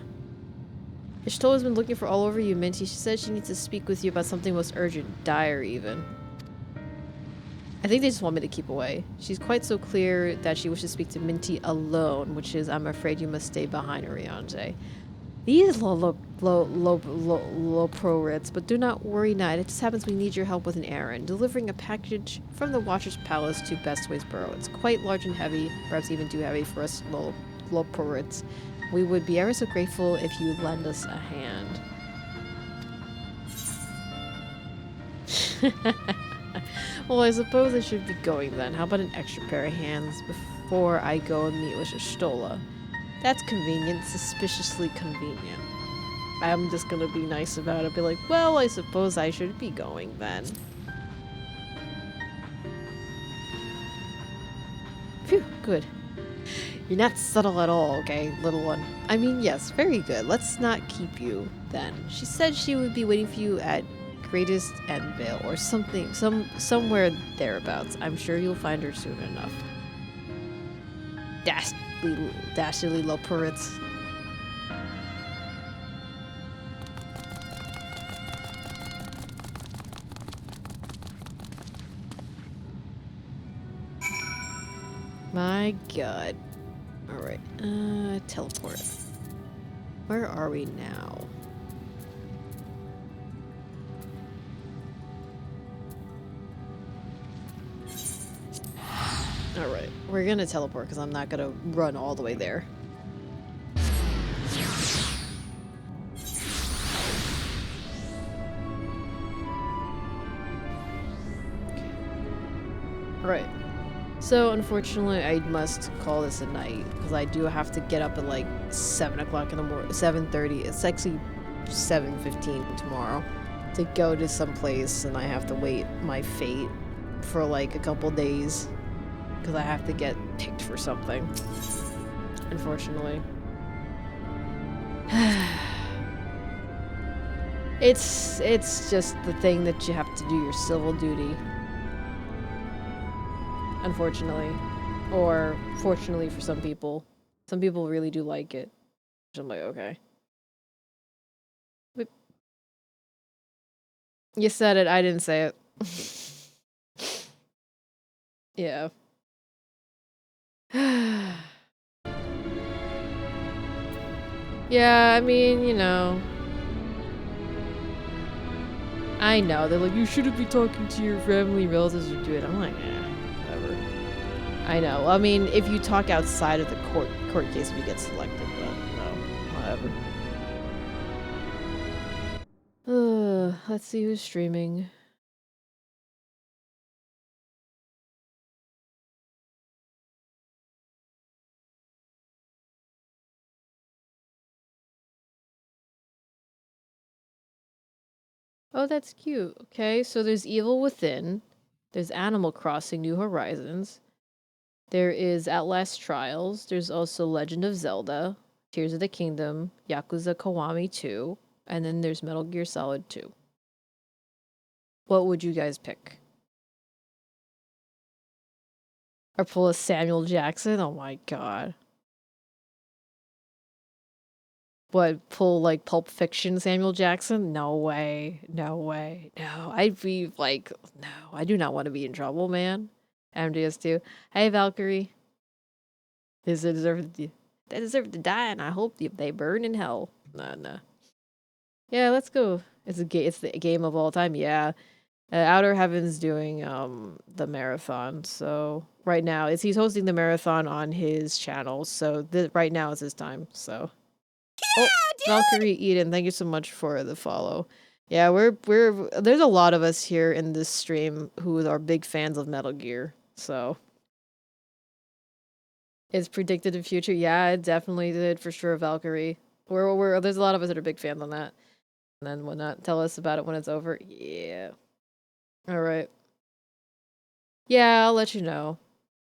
Ishtola has been looking for all over you, Minty. She said she needs to speak with you about something most urgent, dire even. I think they just want me to keep away. She's quite so clear that she wishes to speak to Minty alone, which is, I'm afraid you must stay behind Urianger. These low pro writs, but do not worry, Knight. It just happens we need your help with an errand. Delivering a package from the Watcher's Palace to Bestway's Burrow. It's quite large and heavy, perhaps even too heavy for us low pro writs. We would be ever so grateful if you lend us a hand. Well, I suppose I should be going then. How about an extra pair of hands before I go and meet with Ishtola? That's convenient, suspiciously convenient. I'm just gonna be nice about it, be like, well, I suppose I should be going then. Phew, good. You're not subtle at all, okay, little one. I mean, yes, very good. Let's not keep you, then. She said she would be waiting for you at Greatest Endvale, or something, somewhere thereabouts. I'm sure you'll find her soon enough. Dastardly little purits. My god. Alright, teleport. Where are we now? Alright, we're gonna teleport because I'm not gonna run all the way there. Right. So unfortunately, I must call this a night because I do have to get up at like 7 o'clock in the morning, 7:30. It's actually 7:15 tomorrow to go to some place, and I have to wait my fate for like a couple days because I have to get picked for something. Unfortunately, it's just the thing that you have to do your civil duty. Unfortunately. Or fortunately for some people. Some people really do like it. I'm like, okay. But you said it, I didn't say it. Yeah. Yeah, I mean, you know. I know, they're like, you shouldn't be talking to your family relatives or do it. I'm like, whatever. I know. I mean, if you talk outside of the court case, we get selected, but no, whatever. Let's see who's streaming. Oh, that's cute. Okay, so there's Evil Within. There's Animal Crossing New Horizons. There is Outlast Trials. There's also Legend of Zelda, Tears of the Kingdom, Yakuza Kiwami 2, and then there's Metal Gear Solid 2. What would you guys pick? Or pull a Samuel Jackson? Oh my god. What, pull like Pulp Fiction Samuel Jackson? No way. No way. No, I'd be like, no, I do not want to be in trouble, man. MGS2. Hey, Valkyrie. They deserve to die, and I hope they burn in hell. Nah. Yeah, let's go. It's the game of all time. Yeah. Outer Heaven's doing the marathon. So right now, he's hosting the marathon on his channel. So right now is his time. So Valkyrie Eden, thank you so much for the follow. Yeah, we're there's a lot of us here in this stream who are big fans of Metal Gear. So it's predicted in future. Yeah, it definitely did for sure, Valkyrie. There's a lot of us that are big fans on that. And then whatnot. Tell us about it when it's over. Yeah. All right. Yeah, I'll let you know.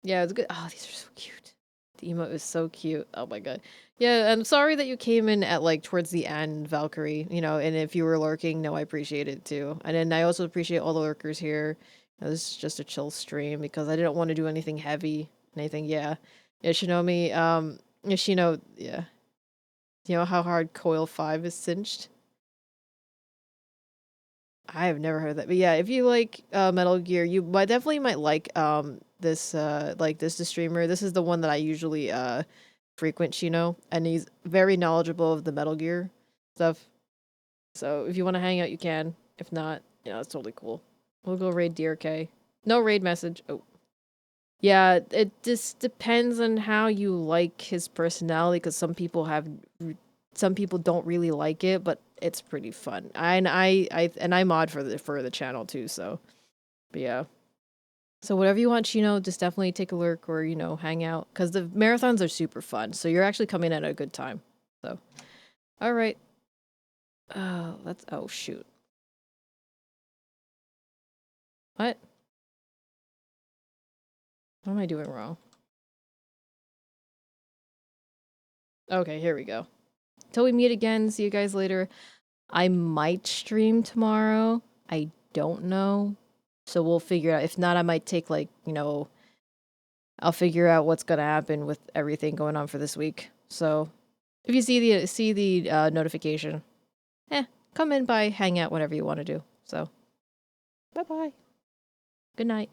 Yeah, it's good. Oh, these are so cute. The emote is so cute. Oh my god. Yeah, I'm sorry that you came in at like towards the end, Valkyrie. You know, and if you were lurking, no, I appreciate it too. And then I also appreciate all the lurkers here. This is just a chill stream because I didn't want to do anything heavy. Anything, yeah. Yeah, Shinomi, yeah, Shino, yeah. You know how hard Coil 5 is cinched? I have never heard that. But yeah, if you like Metal Gear, you definitely might like this streamer. This is the one that I usually frequent, Shino, and he's very knowledgeable of the Metal Gear stuff. So if you want to hang out, you can. If not, you know, it's totally cool. We'll go raid DRK. No raid message. Oh. Yeah, it just depends on how you like his personality, because some people don't really like it, but it's pretty fun. I mod for the channel too, so but yeah. So whatever you want, Chino, just definitely take a lurk or, you know, hang out, because the marathons are super fun. So you're actually coming at a good time. So all right. Oh shoot. What am I doing wrong? Okay, here we go. Till we meet again, see you guys later. I might stream tomorrow. I don't know. So we'll figure out. If not, I might take like, I'll figure out what's gonna happen with everything going on for this week. So if you see the notification, come in by, hang out, whatever you want to do. So bye-bye. Good night.